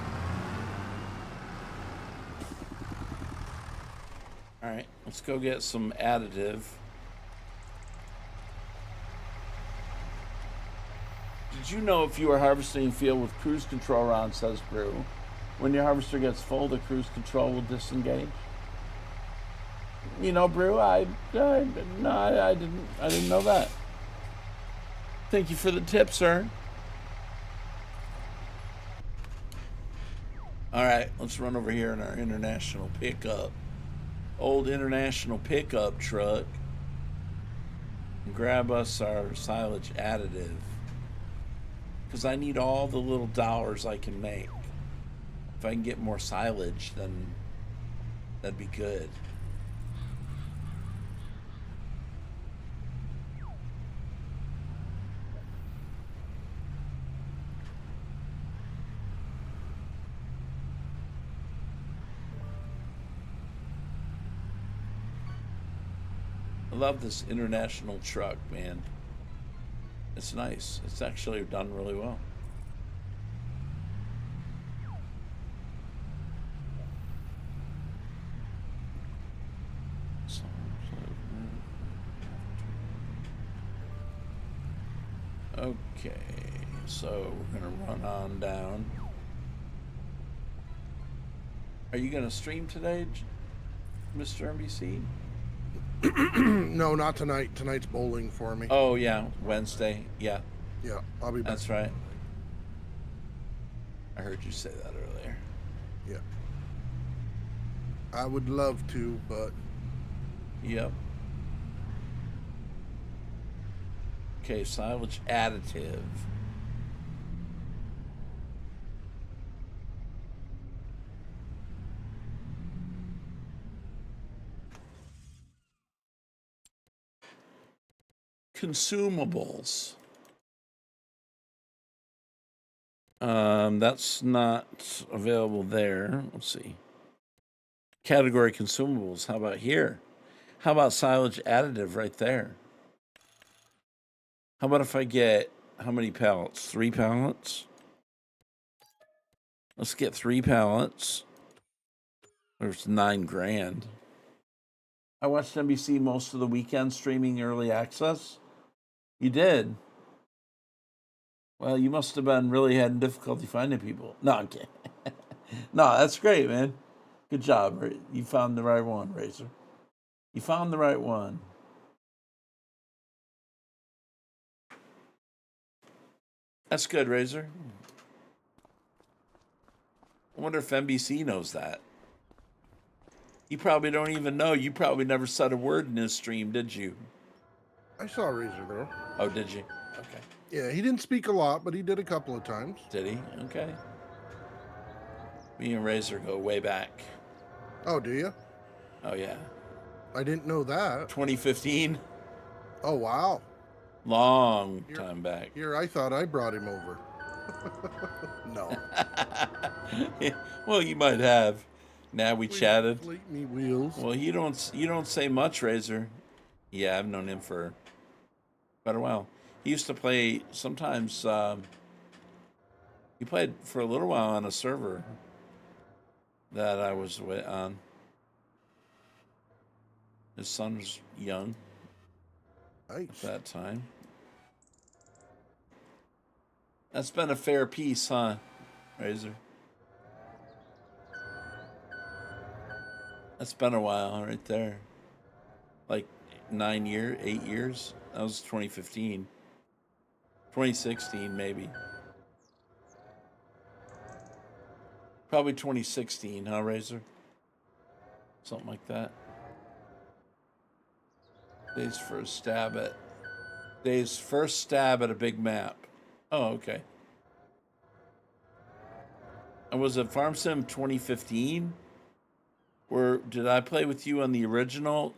All right, let's go get some additive. Did you know if you are harvesting a field with cruise control on, says Brew, when your harvester gets full, the cruise control will disengage? You know, Brew, I didn't know that. Thank you for the tip, sir. All right, let's run over here in our international pickup. Old international pickup truck. And grab us our silage additive. Because I need all the little dollars I can make. If I can get more silage, then that'd be good. I love this international truck, man. It's nice. It's actually done really well. Okay, so we're gonna run on down. Are you gonna stream today, Mr. NBC? No, not tonight. Tonight's bowling for me. Oh yeah, Wednesday. Yeah. Yeah, I'll be back. That's right. I heard you say that earlier. Yeah. I would love to, but... Yep. Okay, silage additive. Consumables. That's not available there. Let's see. Category consumables. How about here? How about silage additive right there? How about if I get, how many pallets? 3 pallets? Let's get 3 pallets. There's 9 grand. I watched NBC most of the weekend streaming early access. You did? Well, you must have been really having difficulty finding people. No, I'm kidding. No, that's great, man. Good job. You found the right one, Razor. You found the right one. That's good, Razor. I wonder if NBC knows that. You probably don't even know. You probably never said a word in his stream, did you? I saw Razor, though. Oh, did you? Okay. Yeah, he didn't speak a lot, but he did a couple of times. Did he? Okay. Me and Razor go way back. Oh, do you? Oh, yeah. I didn't know that. 2015? Oh, wow. Long time back. Here, I thought I brought him over. No. Well, you might have. Now we chatted. Fleet me wheels. Well, you don't say much, Razor. Yeah, I've known him for quite a while. He used to play sometimes. He played for a little while on a server that I was on. His son was young Nice. at that time. That's been a fair piece, huh, Razor? That's been a while right there. Like 8 years. That was 2015. 2016, maybe. Probably 2016, huh, Razor? Something like that. Dave's first stab at a big map. Oh, okay. And was it Farm Sim 2015? Or did I play with you on the original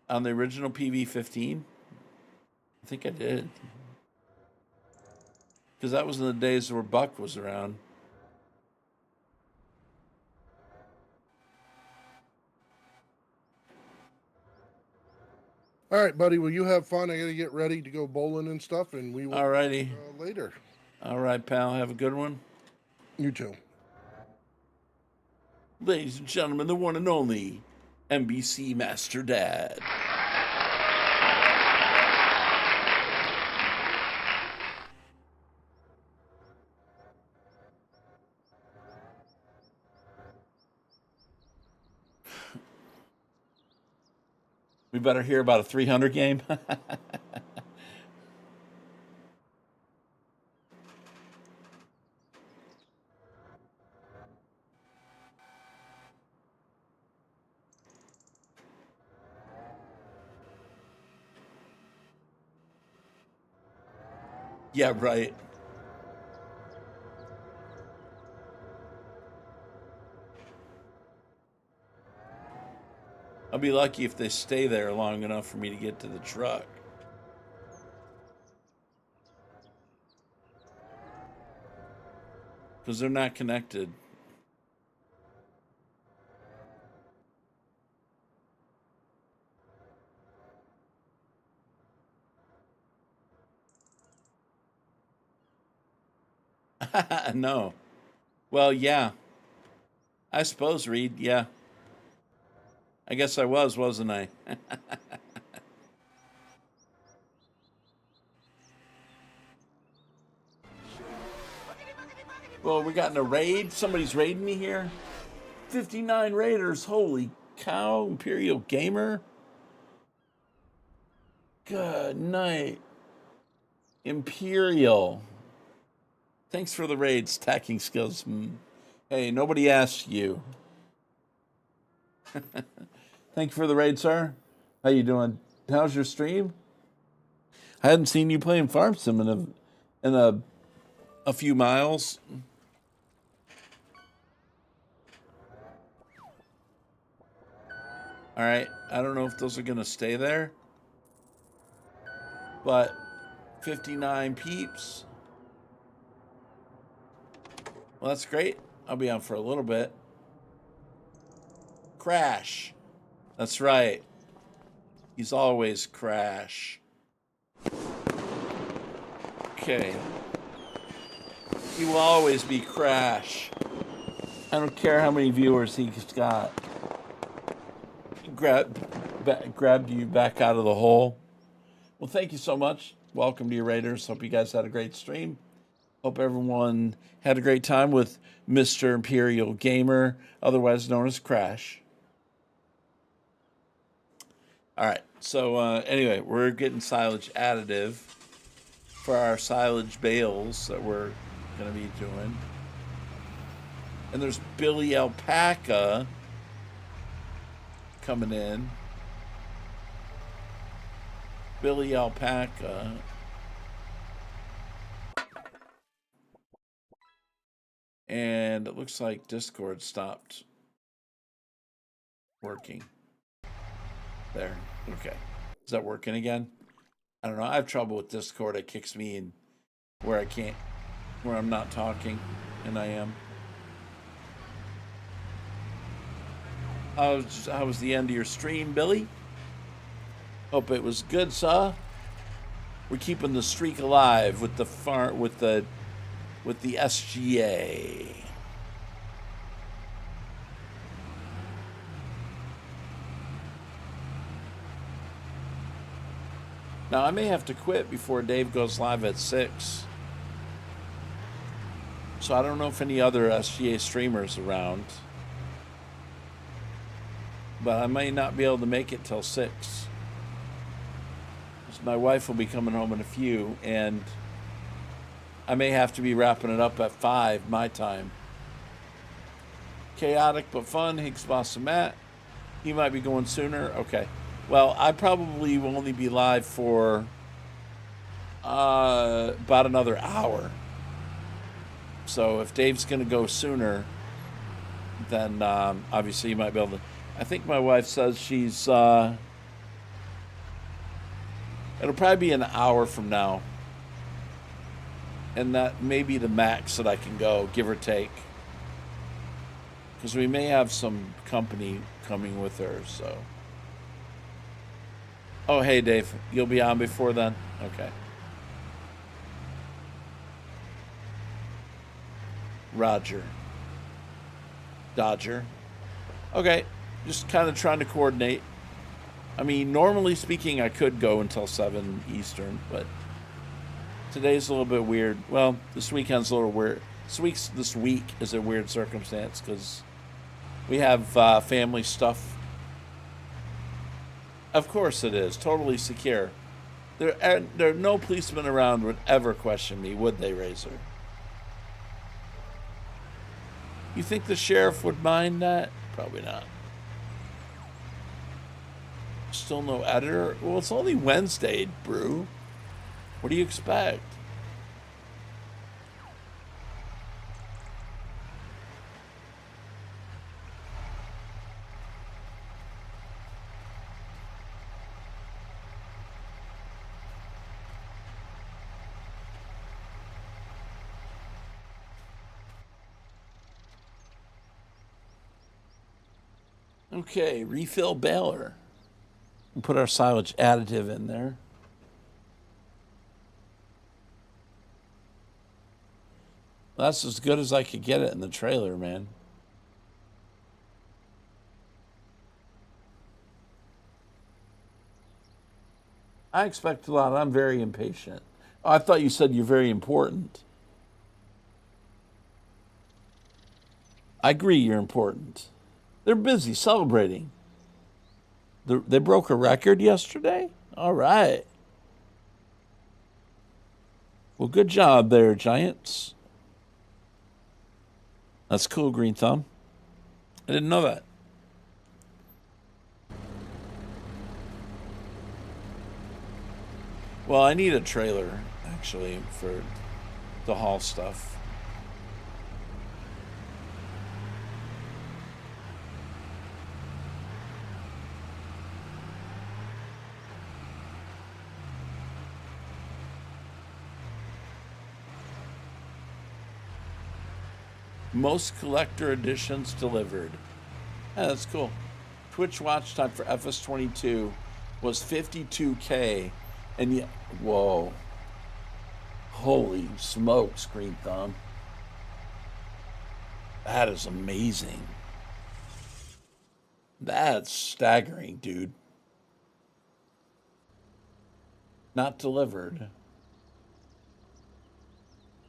PV15? I think I did. Because that was in the days where Buck was around. All right, buddy. Well, you have fun. I got to get ready to go bowling and stuff, and we will Alrighty. Later. All right, pal. Have a good one. You too. Ladies and gentlemen, the one and only NBC Master Dad. We better hear about a 300 game. Yeah, right. I'll be lucky if they stay there long enough for me to get to the truck. Because they're not connected. No. Well, yeah. I suppose, Reed, yeah. I guess I was, wasn't I? Well, we got in a raid. Somebody's raiding me here. 59 raiders. Holy cow. Imperial Gamer. Good night. Imperial. Thanks for the raids. Tacking skills. Hey, nobody asked you. Thank you for the raid, sir. How you doing? How's your stream? I hadn't seen you playing Farm Sim in a few miles. All right, I don't know if those are gonna stay there, but 59 peeps. Well, that's great. I'll be on for a little bit. Crash. That's right. He's always Crash. Okay. He will always be Crash. I don't care how many viewers he's got. Grabbed you back out of the hole. Well, thank you so much. Welcome to your Raiders. Hope you guys had a great stream. Hope everyone had a great time with Mr. Imperial Gamer, otherwise known as Crash. All right. So anyway, we're getting silage additive for our silage bales that we're going to be doing. And there's Billy Alpaca coming in. Billy Alpaca. And it looks like Discord stopped working. There. Okay. Is that working again? I don't know. I have trouble with Discord. It kicks me in where I can't, where I'm not talking, and I am. How was the end of your stream, Billy? Hope it was good, sir. We're keeping the streak alive with the SGA. Now I may have to quit before Dave goes live at 6. So I don't know if any other SGA streamers around. But I may not be able to make it till 6. My wife will be coming home in a few, and I may have to be wrapping it up at 5 my time. Chaotic but fun. Higgs Boss and Matt. He might be going sooner. Okay. Well, I probably will only be live for about another hour. So if Dave's going to go sooner, then obviously you might be able to. I think my wife says she's. It'll probably be an hour from now. And that may be the max that I can go, give or take. Because we may have some company coming with her, so. Oh, hey, Dave. You'll be on before then? Okay. Roger. Dodger. Okay. Just kind of trying to coordinate. I mean, normally speaking, I could go until 7 Eastern, but today's a little bit weird. Well, this weekend's a little weird. This week is a weird circumstance because we have family stuff. Of course it is. Totally secure. There are no policemen around would ever question me, would they, Razor? You think the sheriff would mind that? Probably not. Still no editor? Well, it's only Wednesday, Brew. What do you expect? Okay, refill baler. We'll put our silage additive in there. That's as good as I could get it in the trailer, man. I expect a lot. I'm very impatient. Oh, I thought you said you're very important. I agree you're important. They're busy celebrating. They broke a record yesterday? All right. Well, good job there, Giants. That's cool, Green Thumb. I didn't know that. Well, I need a trailer, actually, for the haul stuff. Most collector editions delivered. Yeah, that's cool. Twitch watch time for FS22 was 52K. And yet, whoa. Holy smokes, Green Thumb. That is amazing. That's staggering, dude. Not delivered.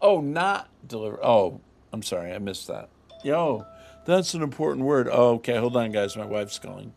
Oh, not delivered. Oh, I'm sorry, I missed that. Yo, that's an important word. Oh, okay, hold on, guys. My wife's calling.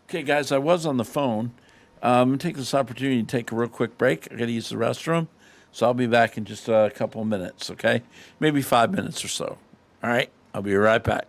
Okay, guys, I was on the phone. I'm going to take this opportunity to take a real quick break. I got to use the restroom. So I'll be back in just a couple of minutes, okay? Maybe 5 minutes or so. All right? I'll be right back.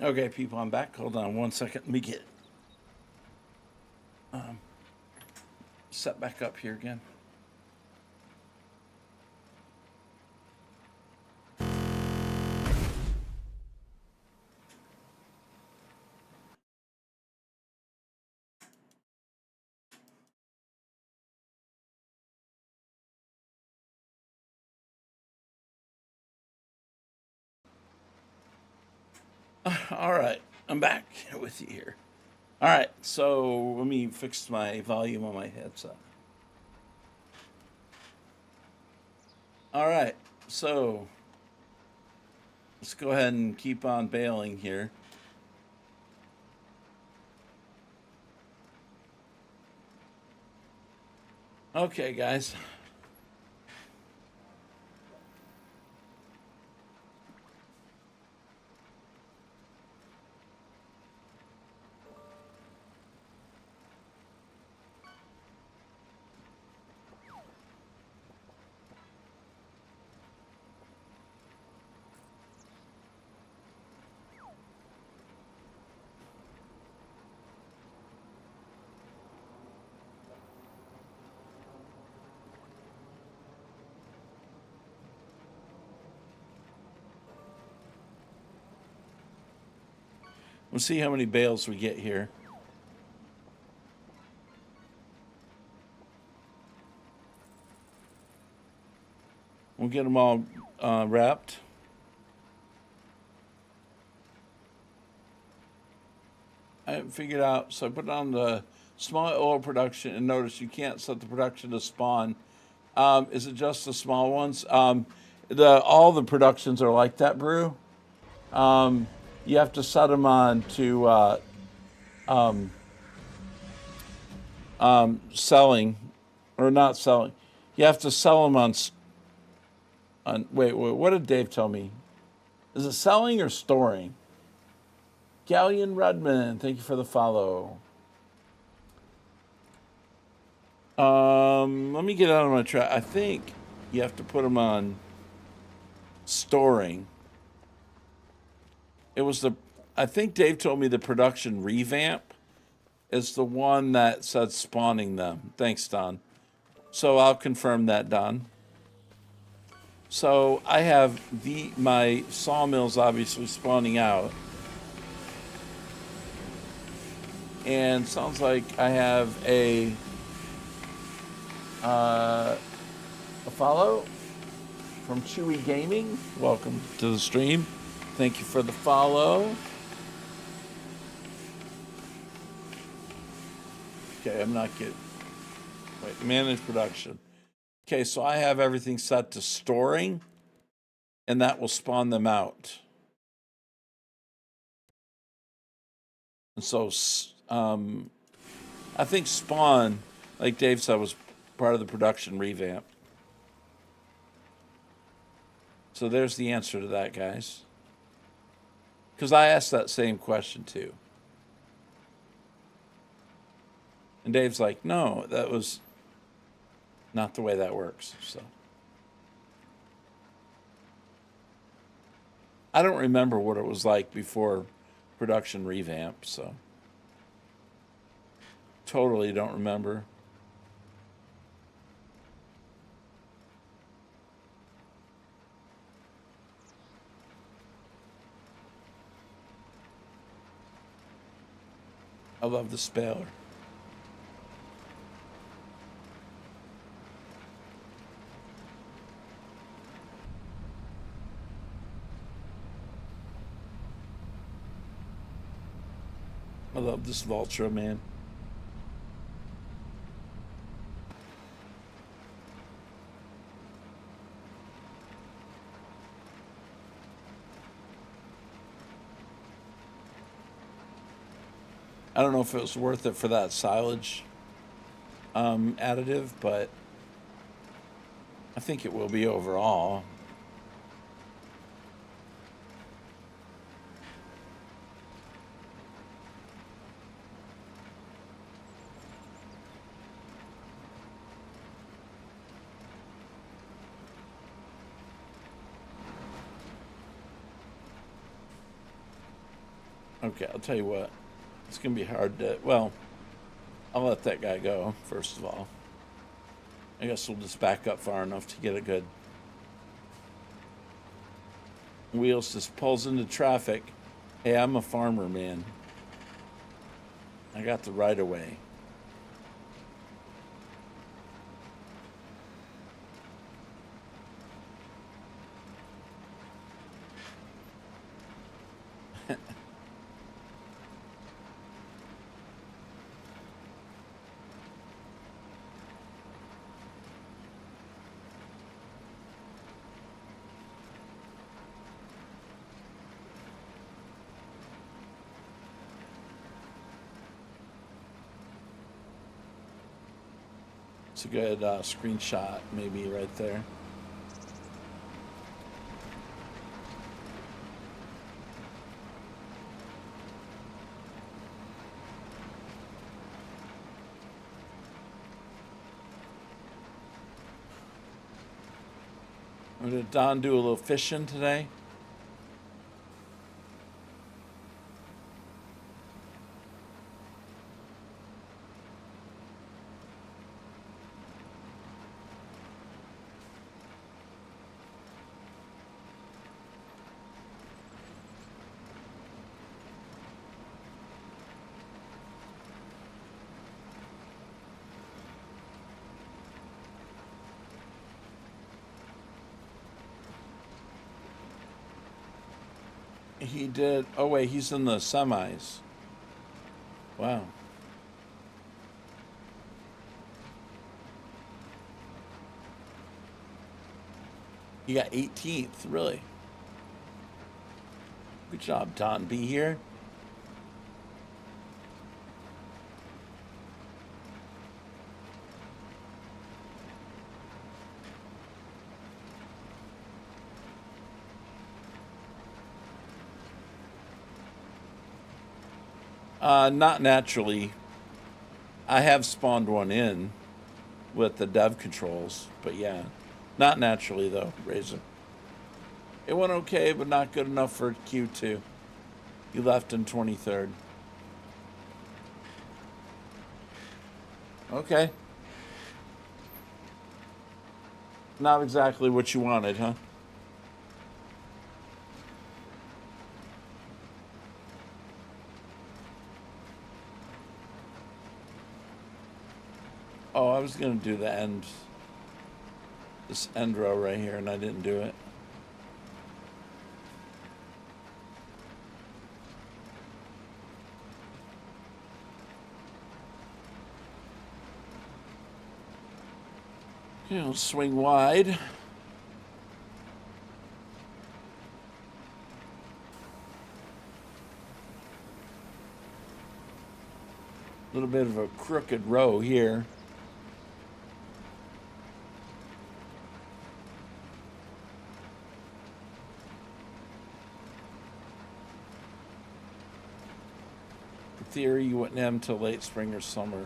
Okay, people, I'm back. Hold on one second. Let me get set back up here again. All right, I'm back with you here. All right, so let me fix my volume on my headset. All right, so let's go ahead and keep on baling here. Okay, guys. We'll see how many bales we get here. We'll get them all wrapped. I haven't figured out, so I put on the small oil production, and notice you can't set the production to spawn. Is it just the small ones? All the productions are like that, Brew. You have to set them on to selling, or not selling. You have to sell them on. Wait, what did Dave tell me? Is it selling or storing? Galleon Redmond, thank you for the follow. Let me get out of my track. I think you have to put them on storing. I think Dave told me the production revamp is the one that said spawning them. Thanks, Don. So I'll confirm that, Don. So I have my sawmills obviously spawning out. And sounds like I have a follow from Chewy Gaming. Welcome to the stream. Thank you for the follow. Okay, I'm not getting. Wait, manage production. Okay, so I have everything set to storing, and that will spawn them out. And so, I think spawn, like Dave said, was part of the production revamp. So there's the answer to that, guys. Because I asked that same question too. And Dave's like, no, that was not the way that works. So I don't remember what it was like before production revamp, so totally don't remember. I love the speller. I love this Valtra, man. I don't know if it was worth it for that silage additive, but I think it will be overall. Okay, I'll tell you what. It's going to be hard to... Well, I'll let that guy go, first of all. I guess we'll just back up far enough to get a good... Wheels just pulls into traffic. Hey, I'm a farmer, man. I got the right of way. It's a good screenshot, maybe right there. Did Don do a little fishing today? He did. Oh, wait, he's in the semis. Wow. He got 18th, really. Good job, Don B here. Not naturally. I have spawned one in with the dev controls, but yeah, not naturally though, Razor. It went okay, but not good enough for Q2. You left in 23rd. Okay. Not exactly what you wanted, huh? Oh, I was going to do the end, this end row right here, and I didn't do it. Okay, I'll swing wide. A little bit of a crooked row here. Theory, you wouldn't have until late spring or summer.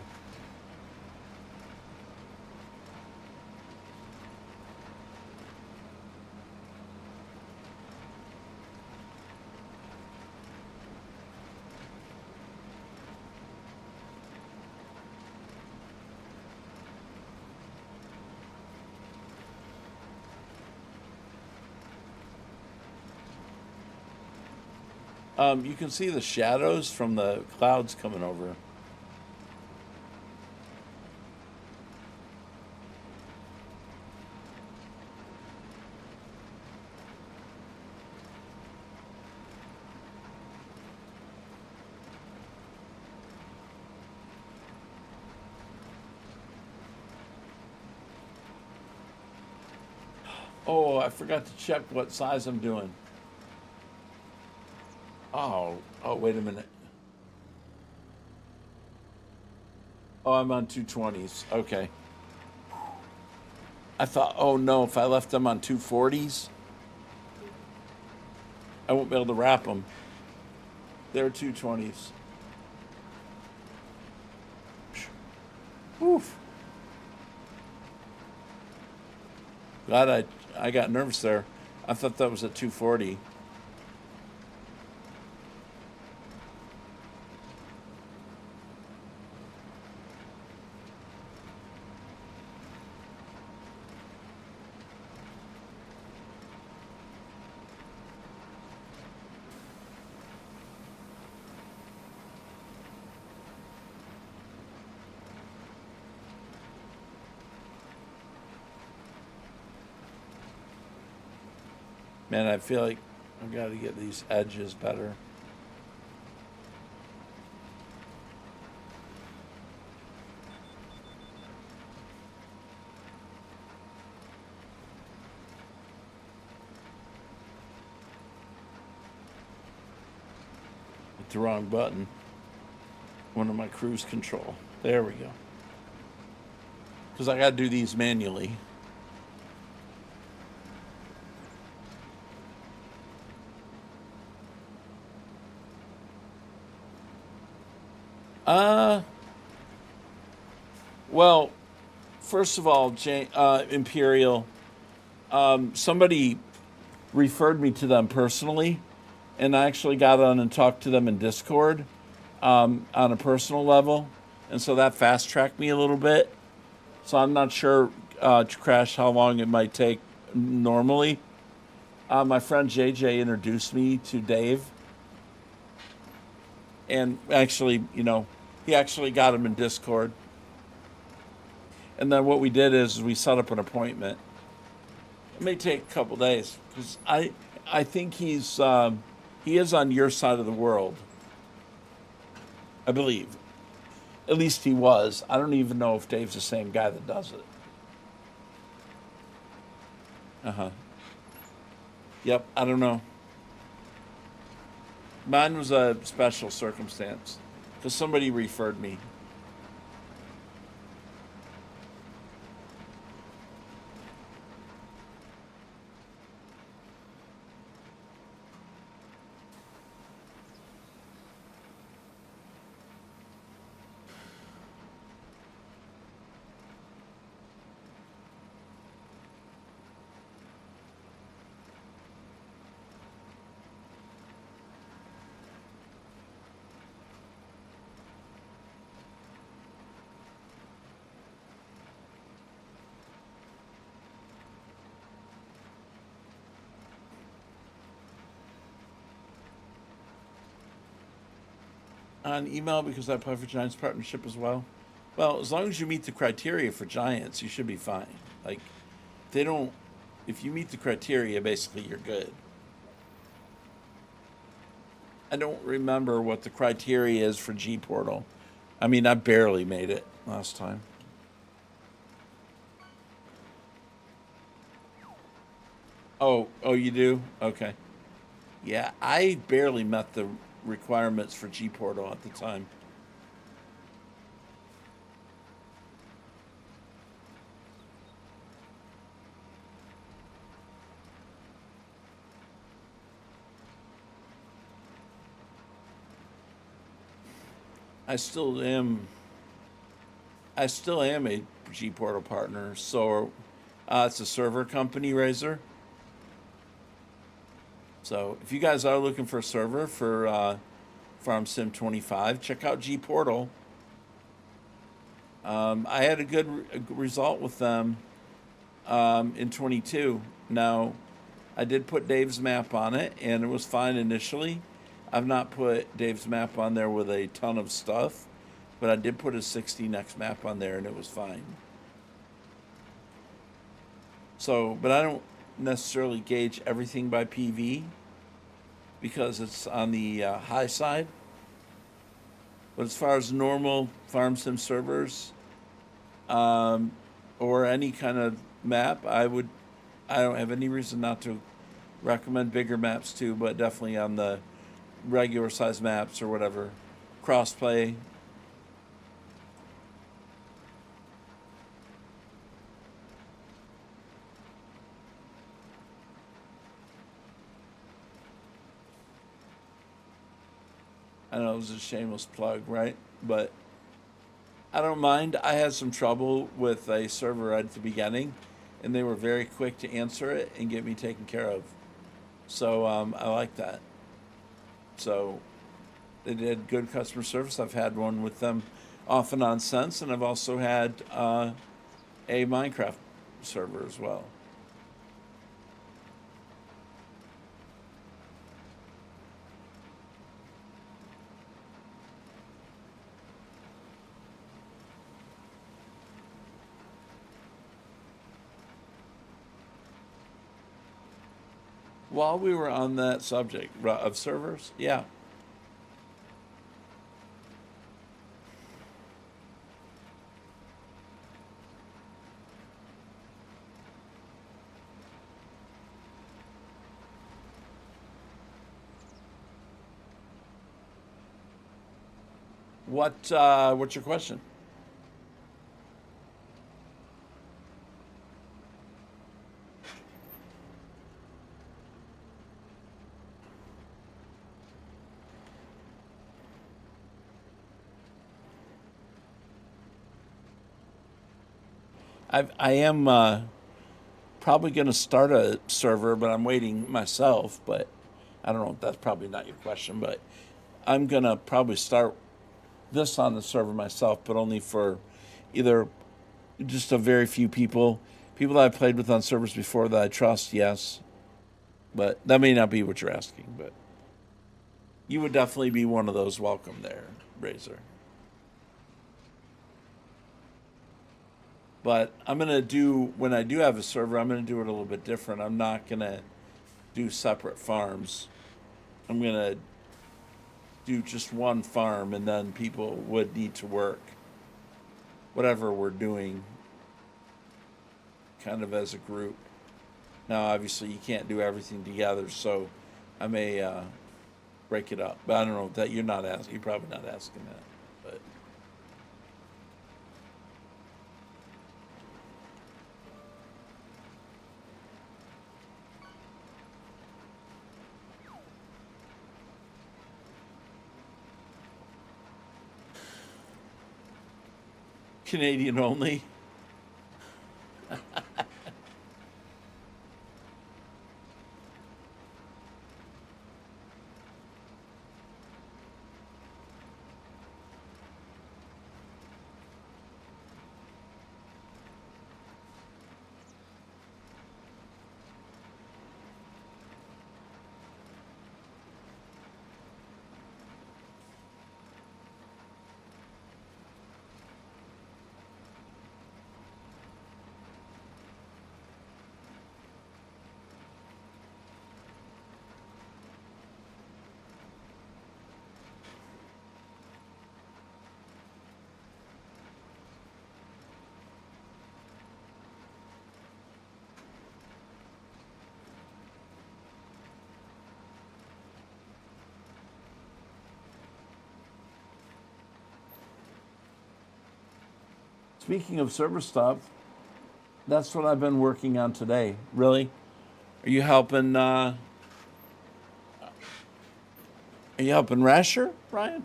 You can see the shadows from the clouds coming over. Oh, I forgot to check what size I'm doing. Oh, wait a minute. Oh, I'm on 220s. Okay. I thought, oh no, if I left them on 240s, I won't be able to wrap them. They're 220s. Oof. Glad I got nervous there. I thought that was a 240. Man, I feel like I've got to get these edges better. Hit the wrong button. One of my cruise control. There we go. Because I got to do these manually. Well, first of all, Imperial, somebody referred me to them personally, and I actually got on and talked to them in Discord on a personal level, and so that fast tracked me a little bit. So I'm not sure, Crash, how long it might take normally. My friend JJ introduced me to Dave, and actually, he actually got him in Discord. And then what we did is we set up an appointment. It may take a couple days because I think he is on your side of the world. I believe. At least he was. I don't even know if Dave's the same guy that does it. Yep, I don't know. Mine was a special circumstance because somebody referred me. On email because I apply for Giants partnership as well. Well, as long as you meet the criteria for Giants, you should be fine. Like, they don't. If you meet the criteria, basically you're good. I don't remember what the criteria is for G Portal. I mean, I barely made it last time. Oh, you do? Okay. Yeah, I barely met the requirements for G Portal at the time. I still am. I still am a G Portal partner. So it's a server company, Razor. So if you guys are looking for a server for Farm Sim 25, check out G Portal. I had a good result with them in 22. Now, I did put Dave's map on it, and it was fine initially. I've not put Dave's map on there with a ton of stuff, but I did put a 16x map on there, and it was fine. So, but I don't necessarily gauge everything by PV because it's on the high side. But as far as normal farm sim servers or any kind of map, I don't have any reason not to recommend bigger maps too, but definitely on the regular size maps or whatever. Crossplay. I know it was a shameless plug, right? But I don't mind. I had some trouble with a server at the beginning, and they were very quick to answer it and get me taken care of. So I like that. So they did good customer service. I've had one with them off and on since, and I've also had a Minecraft server as well. While we were on that subject of servers, yeah. What's your question? I am probably going to start a server, but I'm waiting myself. But I don't know. That's probably not your question, but I'm going to probably start this on the server myself, but only for either just a very few people. People that I played with on servers before that I trust, yes. But that may not be what you're asking, but you would definitely be one of those welcome there, Razor. But I'm going to do, when I do have a server, I'm going to do it a little bit different. I'm not going to do separate farms. I'm going to do just one farm, and then people would need to work whatever we're doing kind of as a group. Now, obviously, you can't do everything together, so I may break it up. But I don't know that you're not asking. You're probably not asking that. But Canadian only. Speaking of server stuff, that's what I've been working on today. Really? Are you helping? Are you helping Rasher, Brian?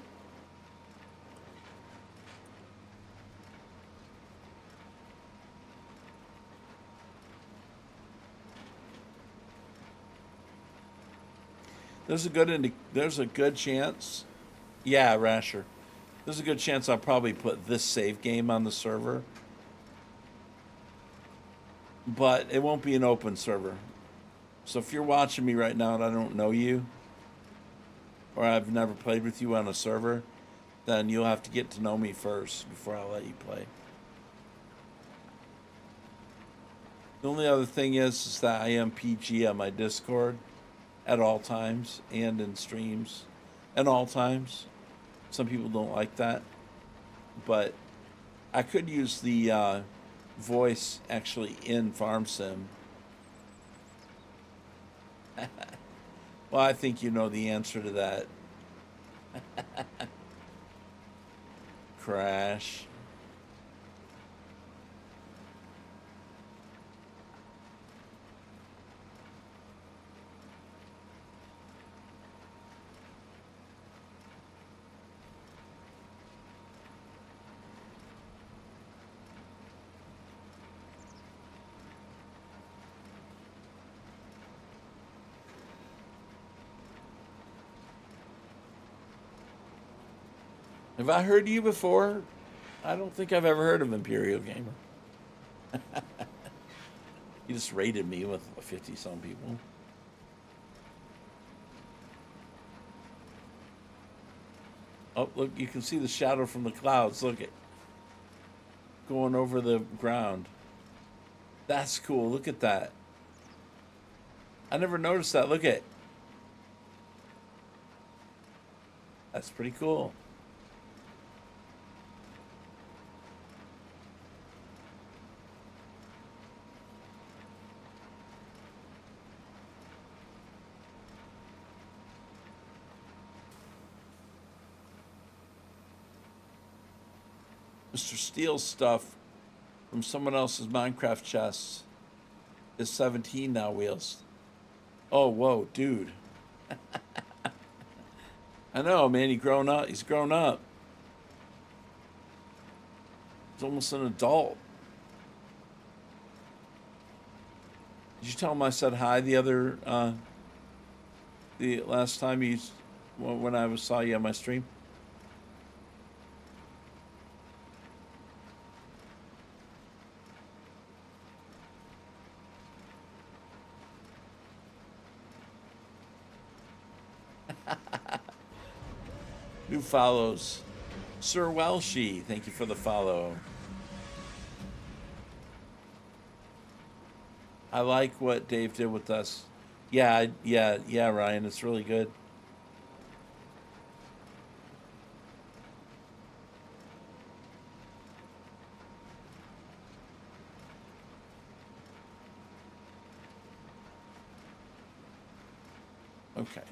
There's a good chance. Yeah, Rasher. There's a good chance I'll probably put this save game on the server, but it won't be an open server. So if you're watching me right now and I don't know you, or I've never played with you on a server, then you'll have to get to know me first before I'll let you play. The only other thing is that I am PG on my Discord at all times and in streams at all times. Some people don't like that, but I could use the voice actually in Farm Sim. Well, I think you know the answer to that. Crash. Have I heard you before? I don't think I've ever heard of Imperial Gamer. You just rated me with 50-some people. Oh, look, you can see the shadow from the clouds. Look at going over the ground. That's cool. Look at that. I never noticed that. Look at. That's pretty cool. Mr. Steele's stuff from someone else's Minecraft chest is 17 now, Wheels. Oh, whoa, dude. I know, man. He's grown up. He's grown up. He's almost an adult. Did you tell him I said hi the last time when I saw you on my stream? New follows. Sir Welshie, thank you for the follow. I like what Dave did with us. Yeah, Ryan, it's really good. Okay.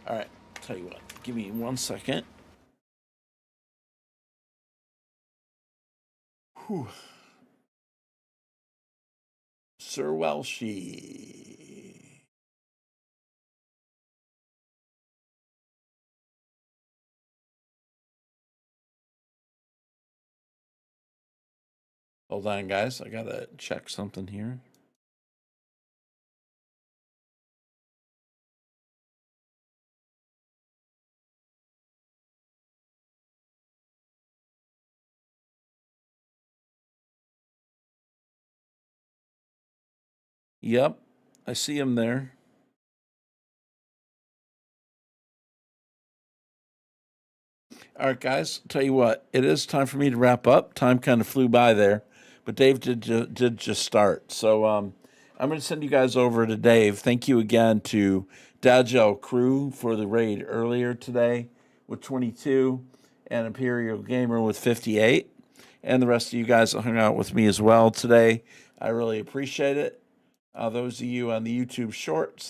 All right. Tell you what. Give me 1 second. Whew. Sir Welshie. Hold on, guys. I gotta check something here. Yep, I see him there. All right, guys. Tell you what, it is time for me to wrap up. Time kind of flew by there, but Dave did just start. So I'm going to send you guys over to Dave. Thank you again to Dagel Crew for the raid earlier today with 22 and Imperial Gamer with 58, and the rest of you guys that hung out with me as well today. I really appreciate it. Those of you on the YouTube short